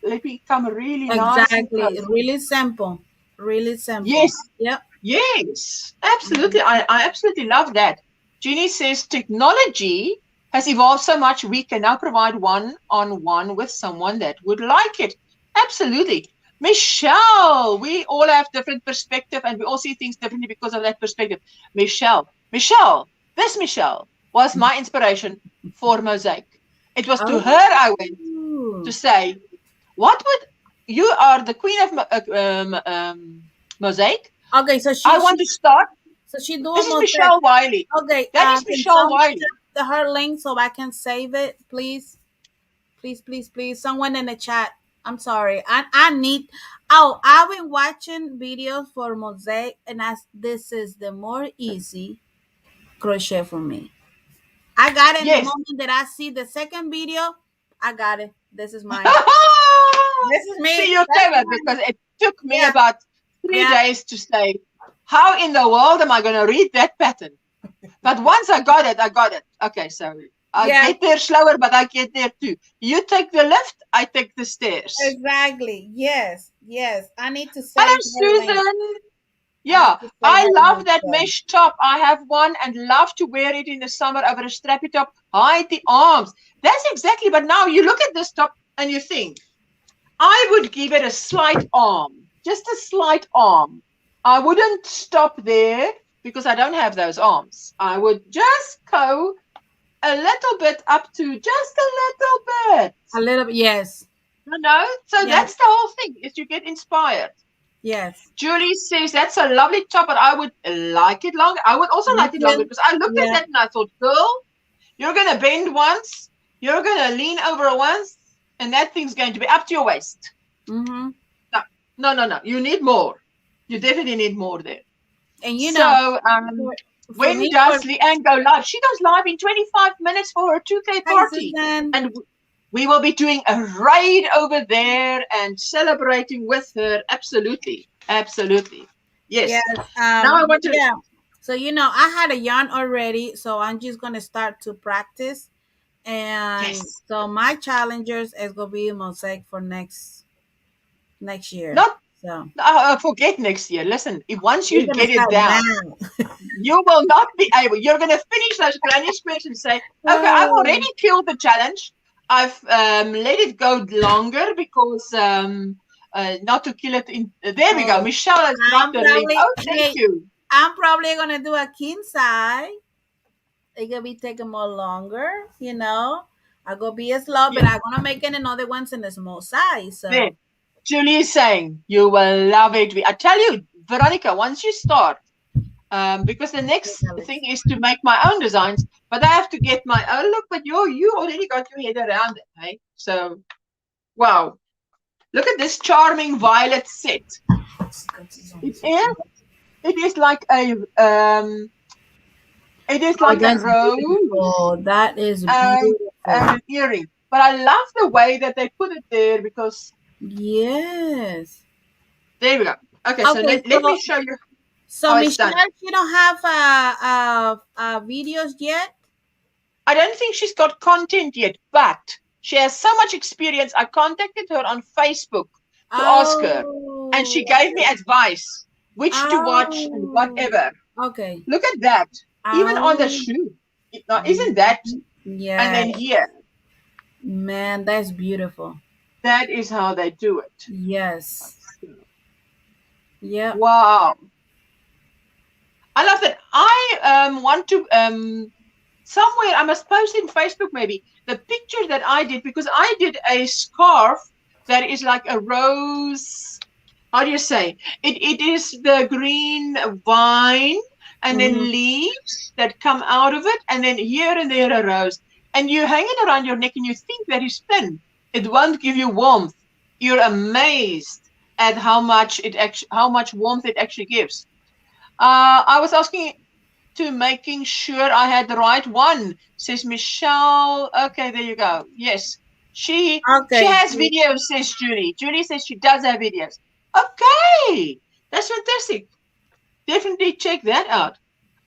let me come really nice and Exactly. close. Really simple. Really simple. Yes, Yep. yes, absolutely. I absolutely love that. Jeannie says technology has evolved so much we can now provide one-on-one with someone that would like it. Absolutely. Michelle, we all have different perspective and we all see things differently because of that perspective. Michelle, this Michelle was my inspiration for Mosaic. It was to her I went Oh. to say, what would you are the queen of Mosaic. Okay. So I want to start. she do This is almost that. Michelle Wiley. Okay. That is Can Michelle someone Wiley. check her link so I can save it, please? Please. Someone in the chat. I'm sorry. I need. Oh, I've been watching videos for mosaic, and this is the more easy crochet for me. I got it in the Yes. moment that I see the second video. I got it. This is mine. This is me. See, you're That's clever mine. because it took me Yeah. about 3 days to say, how in the world am I going to read that pattern? But once I got it, I got it. Okay, so I get there slower, but I get there too. You take the lift, I take the stairs. Exactly. Yes. Yes. I need to say. Hello, Susan. Yeah, I love that mesh top. I have one and love to wear it in the summer over a strappy top. Hide the arms. That's exactly. But now you look at this top and you think, I would give it a slight arm, just a slight arm. I wouldn't stop there because I don't have those arms. I would just go a little bit up to just a little bit. A little bit, yes. You know, so that's the whole thing, is you get inspired. Yes. Julie says that's a lovely top, but I would like it longer. I would also like it longer because I looked at that and I thought, girl, you're going to bend once, you're going to lean over once, and that thing's going to be up to your waist. Mm-hmm. No. You need more. You definitely need more there. And you know, so when does Leanne go live? She goes live in 25 minutes for her 2K party. And we will be doing a raid over there and celebrating with her. Absolutely. Absolutely. Yes. Now I want to. Yeah. So, you know, I had a yarn already, so I'm just going to start to practice. And so my challengers is going to be mosaic for next year. Forget next year. Listen, if once you get it down, you will not be able. You're going to finish those granny squares and say, okay, I've already killed the challenge. I've let it go longer because not to kill it. There we go. Michelle has dropped the link. Oh, thank you. I'm probably going to do a king size. It's going to be taking more longer, you know. I'm going to be slow, but I'm going to make it another ones in the small size. So. There. Julie is saying, you will love it. I tell you, Veronica, once you start, because the next thing is to make my own designs, but I have to get my own look, but you already got your head around it, hey? So, wow. Look at this charming violet set. It is like a rose. Oh, that is beautiful. And an earring. But I love the way that they put it there because yes. There we go. Okay, so let me show you. So Michelle, you don't have videos yet? I don't think she's got content yet, but she has so much experience. I contacted her on Facebook to ask her, and she gave me advice, which to watch and whatever. Okay. Look at that. Even on the shoe. Isn't that? Yeah. And then here. Man, that's beautiful. That is how they do it. Yes. Yeah. Wow. I love that. I want to somewhere I must post in Facebook maybe the picture that I did, because I did a scarf that is like a rose. How do you say? It is the green vine and then leaves that come out of it, and then here and there a rose. And you hang it around your neck and you think that is thin. It won't give you warmth. You're amazed at how much warmth it actually gives. I was asking to making sure I had the right one, says Michelle. Okay, there you go. Yes. She has videos, says Julie. Julie says she does have videos. Okay. That's fantastic. Definitely check that out.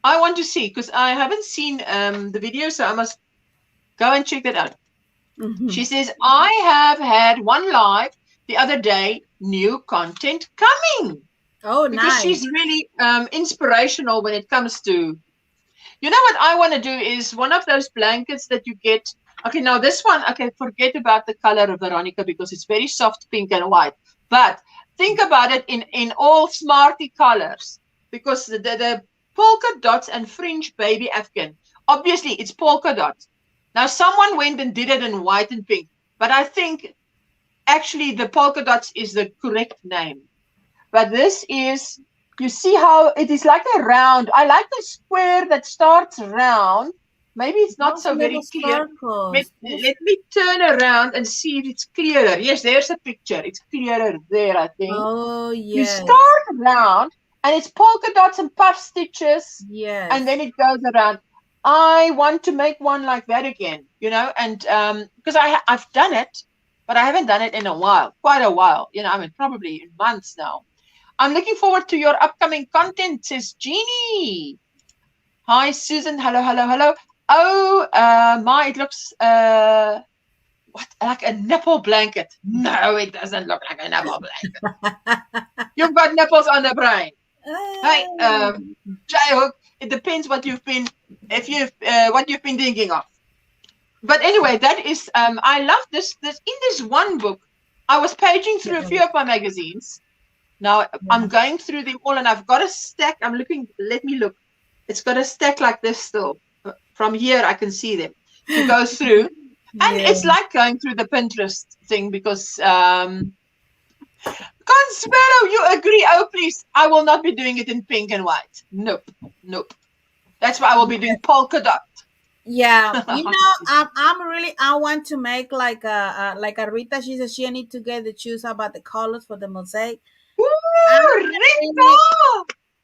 I want to see, because I haven't seen the video, so I must go and check that out. She says, I have had one live the other day, new content coming. Oh, because nice. She's really inspirational when it comes to, you know what I want to do is one of those blankets that you get. Okay, now this one, okay, forget about the color of Veronica because it's very soft pink and white. But think about it in all smarty colors, because the polka dots and fringe baby Afghan, obviously it's polka dots. Now, someone went and did it in white and pink, but I think actually the polka dots is the correct name. But this is, you see how it is like a round. I like the square that starts round. Maybe it's not so very clear. Let me turn around and see if it's clearer. Yes, there's a picture. It's clearer there, I think. Oh, yes. You start round, and it's polka dots and puff stitches. Yes. And then it goes around. I want to make one like that again, you know, and because I've done it, but I haven't done it in a while, quite a while, you know, I mean, probably in months now. I'm looking forward to your upcoming content, says Jeannie. Hi, Susan. Hello, hello, hello. Oh, it looks like a nipple blanket. No, it doesn't look like a nipple blanket. You've got nipples on the brain. Hey, Jayhook, it depends what you've been thinking of. But anyway, that is I love this in this one book. I was paging through a few of my magazines. Now I'm going through them all, and I've got a stack. I'm looking. Let me look. It's got a stack like this still. From here, I can see them. It goes through, and it's like going through the Pinterest thing because. Consuelo, you agree? Oh, please. I will not be doing it in pink and white. Nope. That's why I will be doing polka dot. Yeah, I want to make like a Rita. She says she need to get the choose about the colors for the mosaic.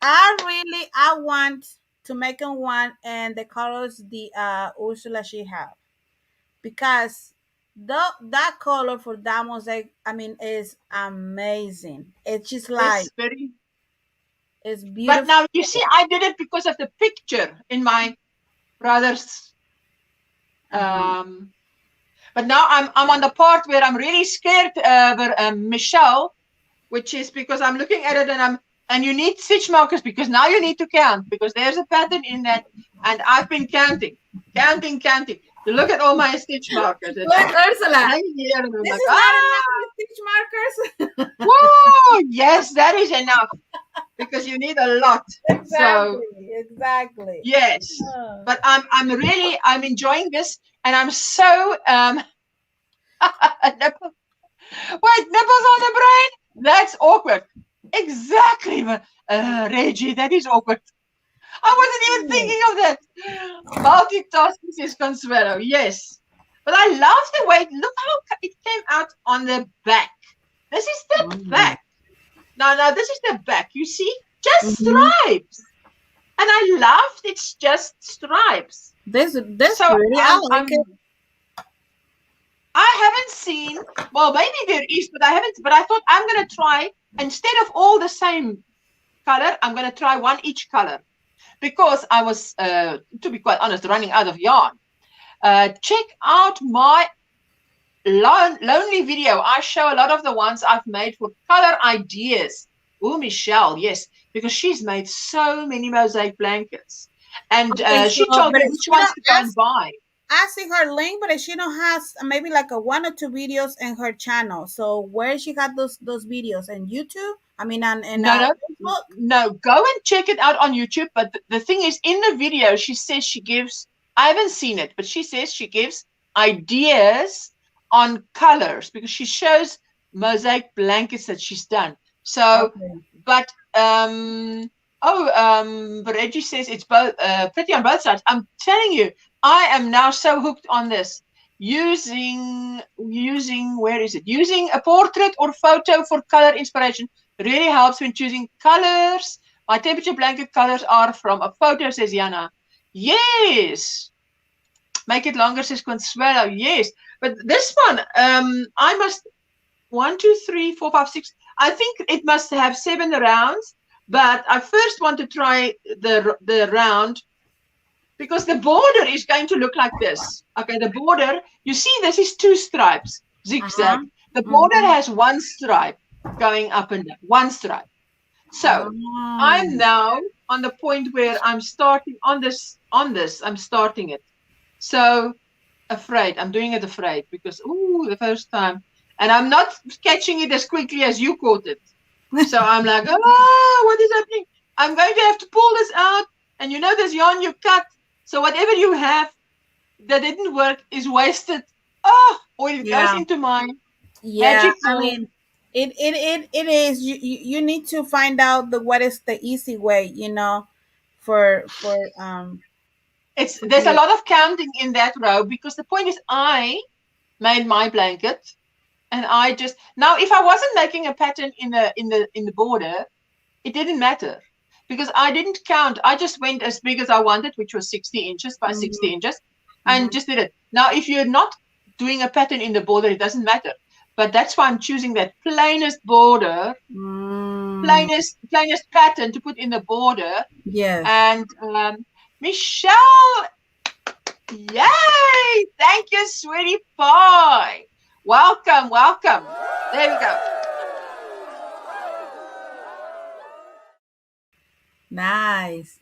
I want to make one and the colors the Ursula she have, because that color for that mosaic, I mean, is amazing. It's just like it's beautiful. But now you see, I did it because of the picture in my brother's. But now I'm on the part where I'm really scared, Michelle, which is because I'm looking at it and you need stitch markers because now you need to count because there's a pattern in that, and I've been counting. You look at all my stitch markers. Look, Ursula. This is not enough stitch markers. Whoa, yes, that is enough because you need a lot. Exactly. Yes, but I'm enjoying this, and I'm so nipples on the brain. That's awkward. Exactly, Reggie. That is awkward. I wasn't even thinking of that. Multitasking says Consuelo. Yes. But I love the way, look how it came out on the back. This is the back. No, this is the back. You see? Just stripes. And I loved it's just stripes. This so really, I haven't seen, well, maybe there is, but I haven't, but I thought I'm going to try, instead of all the same color, I'm going to try one each color. Because I was, to be quite honest, running out of yarn. Check out my lonely video. I show a lot of the ones I've made for color ideas. Oh, Michelle, yes, because she's made so many mosaic blankets. And she told me which ones to go and buy. I see her link, but she don't have maybe like a 1 or 2 videos in her channel. So where she got those videos? In YouTube? I mean, on Facebook? No, go and check it out on YouTube. But the thing is, in the video, she says she gives, I haven't seen it, but she says she gives ideas on colors because she shows mosaic blankets that she's done. So, but Reggie says it's both pretty on both sides. I'm telling you, I am now so hooked on this. Using where is it? Using a portrait or photo for color inspiration really helps when choosing colors. My temperature blanket colors are from a photo, says Yana. Yes. Make it longer, says Consuelo. Yes. But this one, I must 1, 2, 3, 4, 5, 6. I think it must have 7 rounds. But I first want to try the round because the border is going to look like this. Okay, the border, you see this is 2 stripes, zigzag. The border has 1 stripe going up and down, 1 stripe. So I'm now on the point where I'm starting on this, I'm starting it. So afraid, I'm doing it afraid because, the first time. And I'm not catching it as quickly as you caught it. So I'm like, what is happening? I'm going to have to pull this out. And you know this yarn you cut. So whatever you have that didn't work is wasted. Or it goes into mine. Yeah, I mean, it is. You need to find out what is the easy way, for there's a lot of counting in that row because the point is I made my blanket. And I just now, if I wasn't making a pattern in the border, it didn't matter because I didn't count. I just went as big as I wanted, which was 60 inches by 60 inches, and just did it. Now, if you're not doing a pattern in the border, it doesn't matter. But that's why I'm choosing that plainest border plainest pattern to put in the border. Yes. And Michelle, yay! Thank you, sweetie pie. Welcome, welcome. There we go. Nice.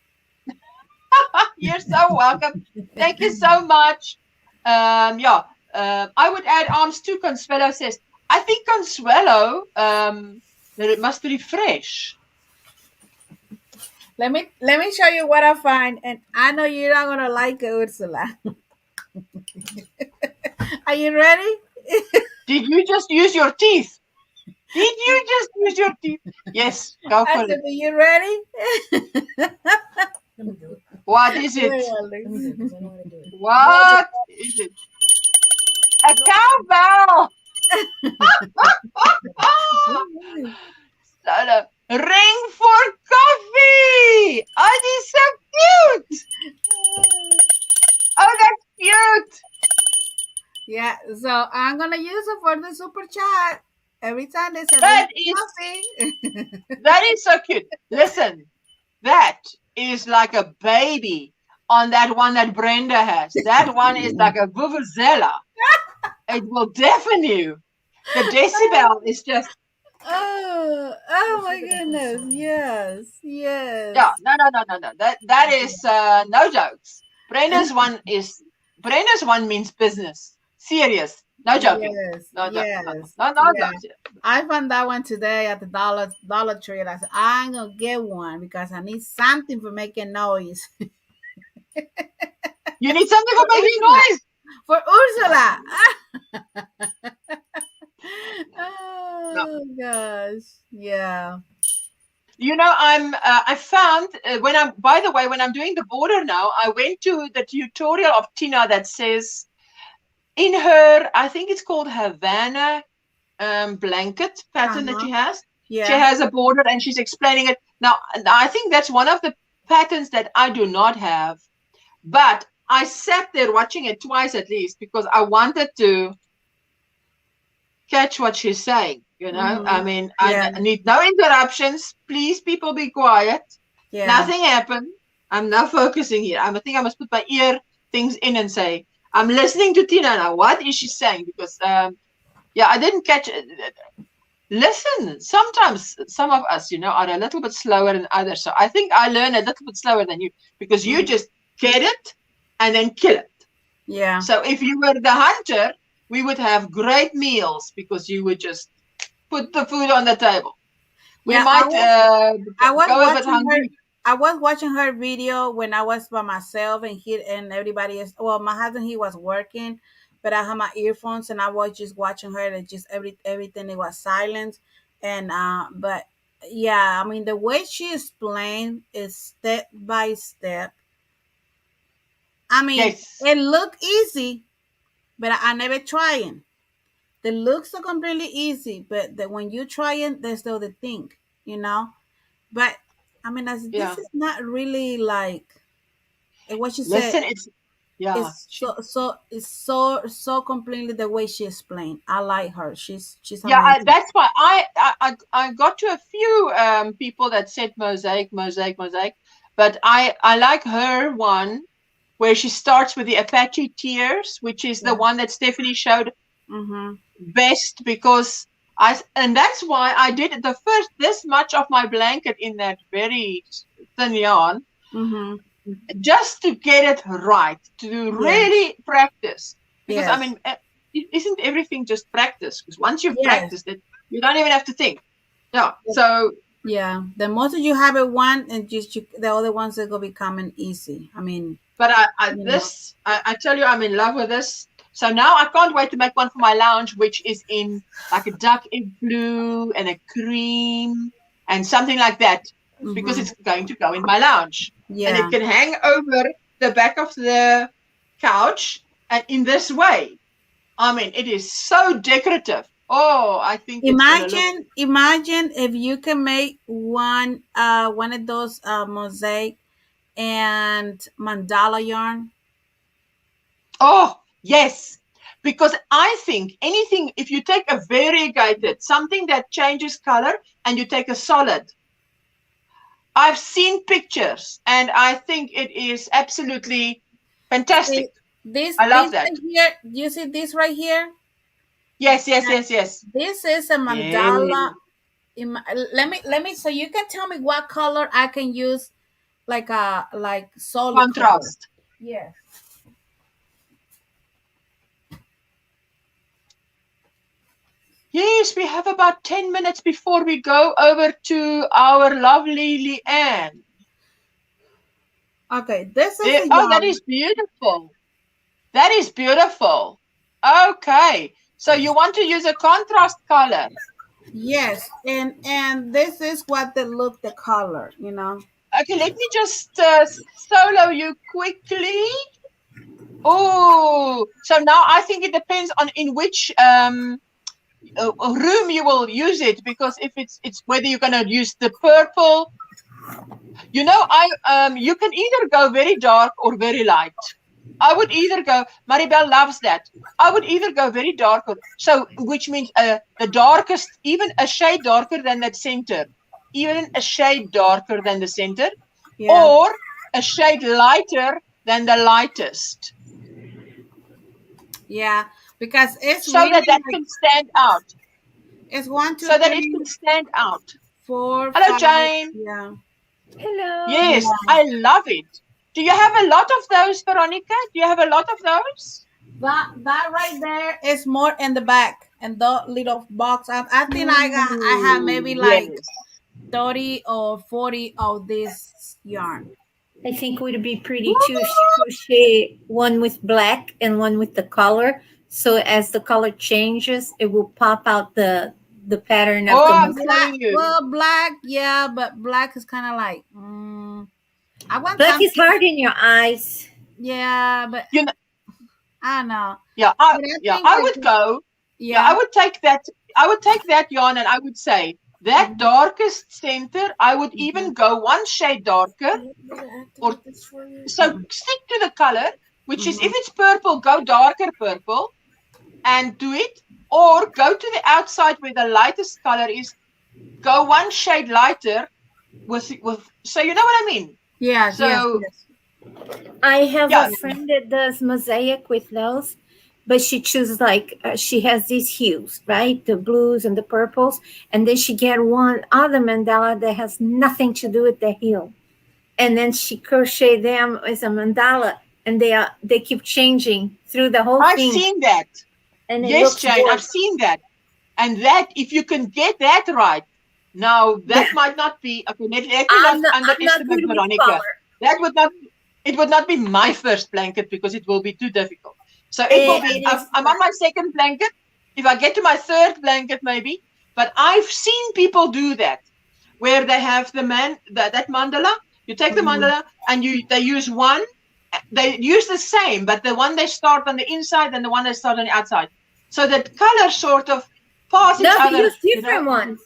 You're so welcome. Thank you so much. I would add arms too. Consuelo says, I think Consuelo, that it must refresh. Let me show you what I find, and I know you're not gonna like it, Ursula. Are you ready? Did you just use your teeth? Did you just use your teeth? Yes, go for it. Are you ready? What is it? What is it? A cowbell! Ring for coffee! Oh, this is so cute! Oh, that's cute! Yeah, so I'm gonna use it for the super chat. Every time they say coffee. That is so cute. Listen, that is like a baby on that one that Brenda has. That one is like a vuvuzela. It will deafen you. The decibel is just. Oh my goodness. Yes. Yeah, no. That is no jokes. Brenda's one means business. Serious. No joking. Yes. No. I found that one today at the Dollar Tree, and I said, I'm gonna get one because I need something for making noise. You need something for making noise? For Ursula. Oh gosh. Yeah. You know, I found when I'm doing the border now, I went to the tutorial of Tina that says in her, I think it's called Havana blanket pattern that she has. Yeah. She has a border and she's explaining it. Now, I think that's one of the patterns that I do not have, but I sat there watching it twice at least because I wanted to catch what she's saying. You know, I mean, I need no interruptions. Please, people, be quiet. Yeah. Nothing happened. I'm not focusing here. I think I must put my ear things in and say, I'm listening to Tina now. What is she saying? Because, I didn't catch it. Listen, sometimes some of us, are a little bit slower than others. So I think I learn a little bit slower than you because you just get it and then kill it. Yeah. So if you were the hunter, we would have great meals because you would just put the food on the table. We might go a bit hungry. I was watching her video when I was by myself and everybody is. Well, my husband, he was working, but I had my earphones and I was just watching her and just everything. It was silent, and but yeah, I mean the way she explained is step by step. I mean, It looked easy, but I never trying. The looks are completely easy, but when you try it, there's the other thing, But I mean, this is not really like what she said. Listen, it's so completely the way she explained. I like her. She's amazing. That's why I got to a few people that said mosaic, but I like her one where she starts with the Apache tears, which is the one that Stephanie showed best because and that's why I did this much of my blanket in that very thin yarn, just to get it right, to really practice. Because I mean, isn't everything just practice? Because once you've practiced it, you don't even have to think. Yeah. So the most you have it one, and just the other ones are gonna be coming easy. I mean, but I tell you, I'm in love with this. So now I can't wait to make one for my lounge, which is in like a duck egg blue and a cream and something like that, because it's going to go in my lounge. Yeah. And it can hang over the back of the couch and in this way. I mean, it is so decorative. Oh, I think imagine if you can make one of those mosaic and mandala yarn. Oh, yes. Because I think anything, if you take a variegated, something that changes color, and you take a solid, I've seen pictures, and I think it is absolutely fantastic. I love that. Right here, you see this right here? Yes. This is a mandala. Let me, so you can tell me what color I can use, like solid contrast. Color. Yes. Yes, we have about 10 minutes before we go over to our lovely Leanne. Okay, this is that is beautiful. That is beautiful. Okay, so you want to use a contrast color? Yes, and this is what the color, you know. Okay, let me just solo you quickly. Oh, so now I think it depends on in which room you will use it, because if it's whether you're going to use the purple, you know, you can either go very dark or very light. I would either go, Maribel loves that, I would either go very dark, which means the darkest, even a shade darker than that center, even a shade darker than the center, or a shade lighter than the lightest. Yeah, because it's so really that can stand out. It's 1, 2, so 3, that it can stand out. 4, Hello, 5, Jane. Yeah. Hello. Yes, I love it. Do you have a lot of those, Veronica? Do you have a lot of those? That right there is more in the back, and the little box. I think I have maybe like 30 or 40 of this yarn. I think it would be pretty too if you crochet one with black and one with the color. So as the color changes, it will pop out the pattern of the black. Well, black, yeah, but black is kind of like I want black is hard in your eyes. Yeah, but you know, I don't know. Yeah, I would go. Yeah, I would take that. I would take that yarn, and I would say that darkest center. I would even go one shade darker, or so stick to the color, which is if it's purple, go darker purple, and do it, or go to the outside where the lightest color is. Go one shade lighter with. So you know what I mean? Yeah. So. Yes. I have a friend that does mosaic with those, but she chooses she has these hues, right? The blues and the purples. And then she get one other mandala that has nothing to do with the hue. And then she crochet them as a mandala, and they keep changing through the whole thing. I've seen that. And yes, Jane, I've seen that. And that, if you can get that right, now that might not be, okay, let me not underestimate Veronica. It would not be my first blanket because it will be too difficult. So it will be, I'm on my second blanket. If I get to my third blanket, maybe. But I've seen people do that, where they have that mandala. You take the mandala and they use one. They use the same, but the one they start on the inside and the one they start on the outside. So that color sort of pass each other. No, they use different ones.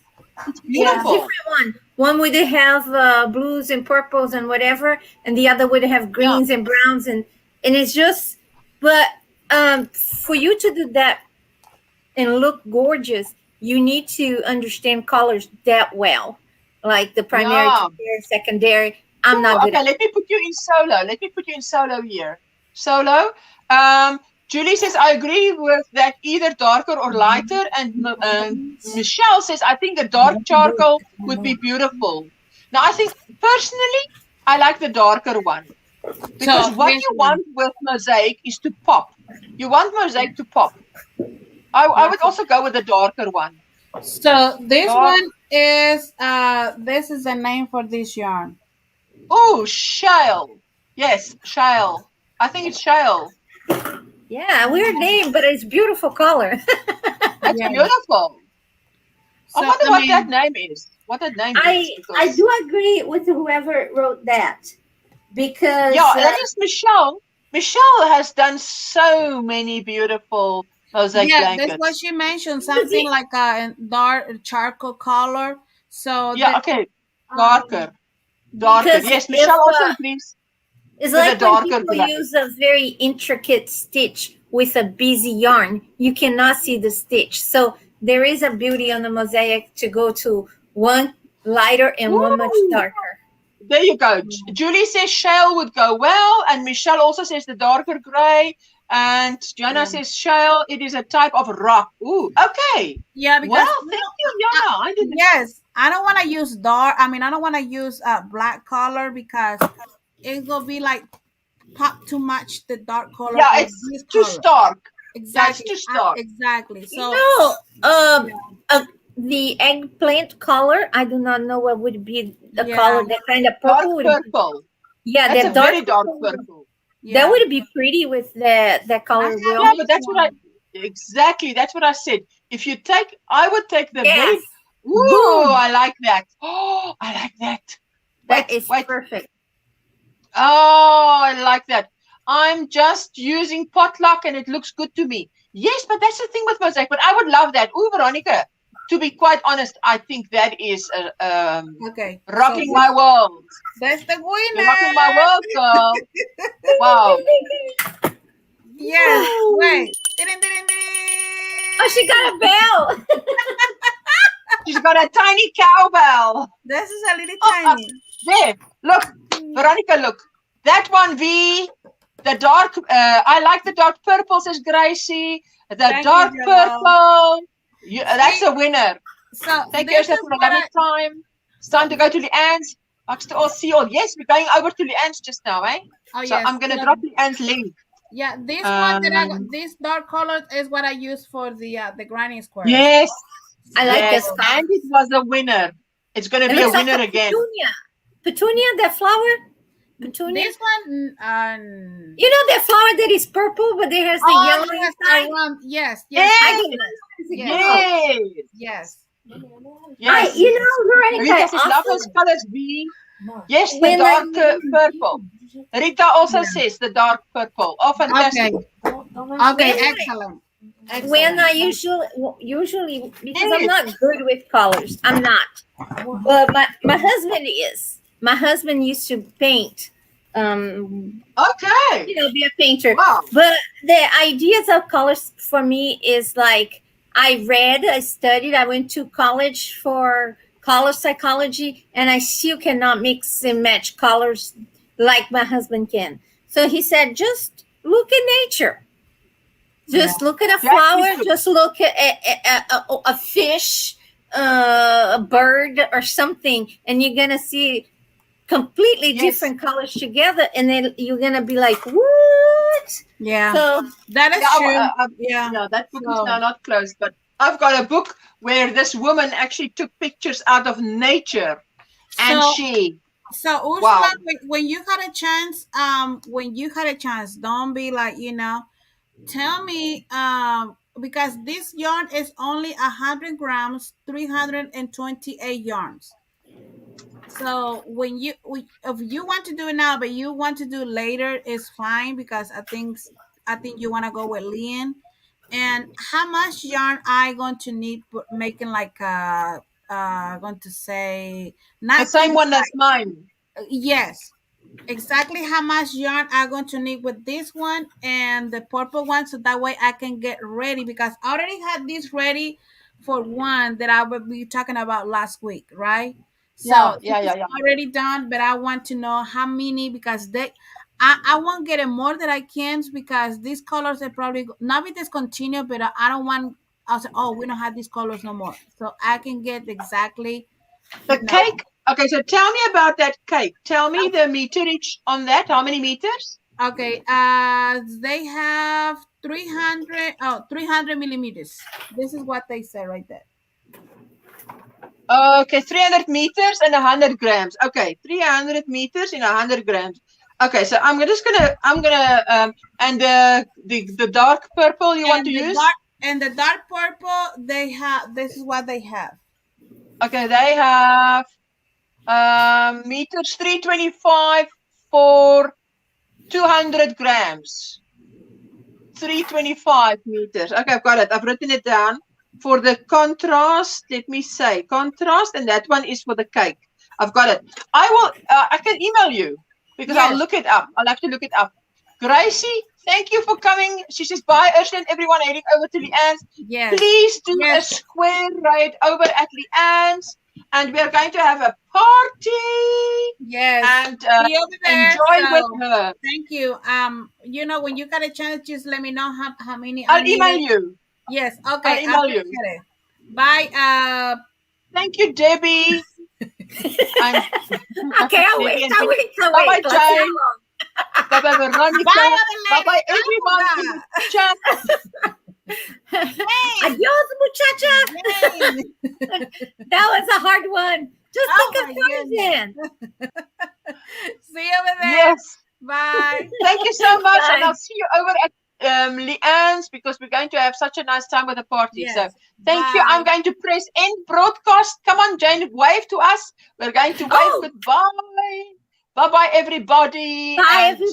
It's beautiful. Yeah, different one would have blues and purples and whatever, and the other would have greens and browns, and it's just, but for you to do that and look gorgeous, you need to understand colors that well, like the primary, secondary. I'm not good. Okay, let me put you in solo. Let me put you in solo here. Solo. Julie says, I agree with that, either darker or lighter. And Michelle says, I think a dark charcoal would be beautiful. Now, I think, personally, I like the darker one. Because what you want with mosaic is to pop. You want mosaic to pop. I would also go with the darker one. So this one is, this is the name for this yarn. Oh, shale. Yes, shale. I think it's shale. Yeah, weird name, but it's beautiful color. That's beautiful. So, I wonder what that name is. What that name is. I do agree with whoever wrote that. Because that is Michelle. Michelle has done so many beautiful mosaic blankets. That's what she mentioned. Something like a dark charcoal color. So darker. Yes, Michelle also agrees. It's like when people use a very intricate stitch with a busy yarn, you cannot see the stitch. So there is a beauty on the mosaic to go to one lighter and one much darker. There you go. Julie says shale would go well, and Michelle also says the darker gray. And Jana says shale, it is a type of rock. Ooh, okay. Yeah, because well, thank you, Jana. Yes, I don't want to use dark. I mean, I don't want to use black color because it's gonna be like pop too much the dark color. Yeah, it's too stark. Exactly. Yeah, it's too stark. Exactly. So the eggplant color, I do not know what would be the color. That kind of purple. Dark purple. That's a very dark purple. Yeah. That would be pretty with that color. Yeah, but that's what that's what I said. If you take, I would take the very. Ooh, I like that. Oh, I like that. That is perfect. Oh, I like that. I'm just using potluck and it looks good to me. Yes, but that's the thing with mosaic. But I would love that. Ooh, Veronica, to be quite honest, I think that is rocking my world. That's the winner. You're rocking my world, girl. Wow. Yes. Wait. Oh, she got a bell. She's got a tiny cowbell. This is a little tiny. There. Look, Veronica, look. That one, V. The dark, I like the dark purple, says Gracie. The dark purple. That's a winner. So thank you for another time. It's time to go to Leanne's. See you all. Yes, we're going over to Leanne's just now, eh? Oh, so yes. I'm gonna drop Leanne's link. Yeah, this one that I got, this dark color is what I use for the Granny Square. Yes, I like this. And it was a winner. It's gonna be a winner again. Petunia, that flower. Petunia. This one, you know that flower that is purple, but there has the yellow inside. Yes. You know, Veronica, I love those colors, V. Yes, the dark purple. Rita also says the dark purple. Oh, fantastic. Okay, excellent. When I usually because I'm not good with colors, I'm not. But my husband is. My husband used to paint. Okay. Be a painter. Wow. But the ideas of colors for me is like I studied, I went to college for color psychology, and I still cannot mix and match colors like my husband can. So he said, just look at nature. Just look at a flower. Just look at a fish, a bird, or something, and you're gonna see completely different colors together, and then you're gonna be like, "What?" Yeah. So that is true. That book is now not closed, but I've got a book where this woman actually took pictures out of nature, and So Ursula, when you had a chance, don't be like, tell me, because this yarn is only 100 grams, 328 yarns. So if you want to do it now, but you want to do it later, it's fine, because I think you want to go with Leanne. And how much yarn I going to need for making like going to say not the same one as mine. Yes, exactly how much yarn I'm going to need with this one and the purple one, so that way I can get ready, because I already had this ready for one that I will be talking about last week, right? So it's already done, but I want to know how many, because I won't get it more than I can, because these colors are probably not be discontinued, but I don't want. I'll say, oh, we don't have these colors no more, so I can get exactly the cake. Okay, so tell me about that cake. Tell me the meterage on that. How many meters? Okay, they have 300 millimeters. This is what they say right there. Okay, 300 meters and 100 grams. Okay, 300 meters in 100 grams. Okay, so I'm gonna and the dark purple you want to use? And the dark purple, they have, this is what they have. Okay, they have meters 325 for 200 grams. 325 meters. Okay, I've got it. I've written it down. For the contrast, let me say contrast, and that one is for the cake. I've got it. I will. I can email you because I'll look it up. I'll have to look it up. Gracie, Thank you for coming. She says, bye, Ursula and everyone heading over to Leanne's. Yes. Please do a square right over at Leanne's. And we are going to have a party. Yes. And enjoy with her. Thank you. You know, when you got a chance, just let me know how many. I'll email you. Yes. Okay. I'll email you. Bye. Thank you, Debbie. Okay, I'll wait. Bye-bye, Jane. Bye-bye, Veronica. Bye-bye, everyone in the chat. Adios, muchacha. That was a hard one. Just look at in. See you over there. Yes. Bye. Thank you so much. Bye. And I'll see you over at Leanne's because we're going to have such a nice time with the party. Yes. So thank you. I'm going to press end broadcast. Come on, Jane, wave to us. We're going to wave goodbye. Bye-bye, everybody. Bye, everybody.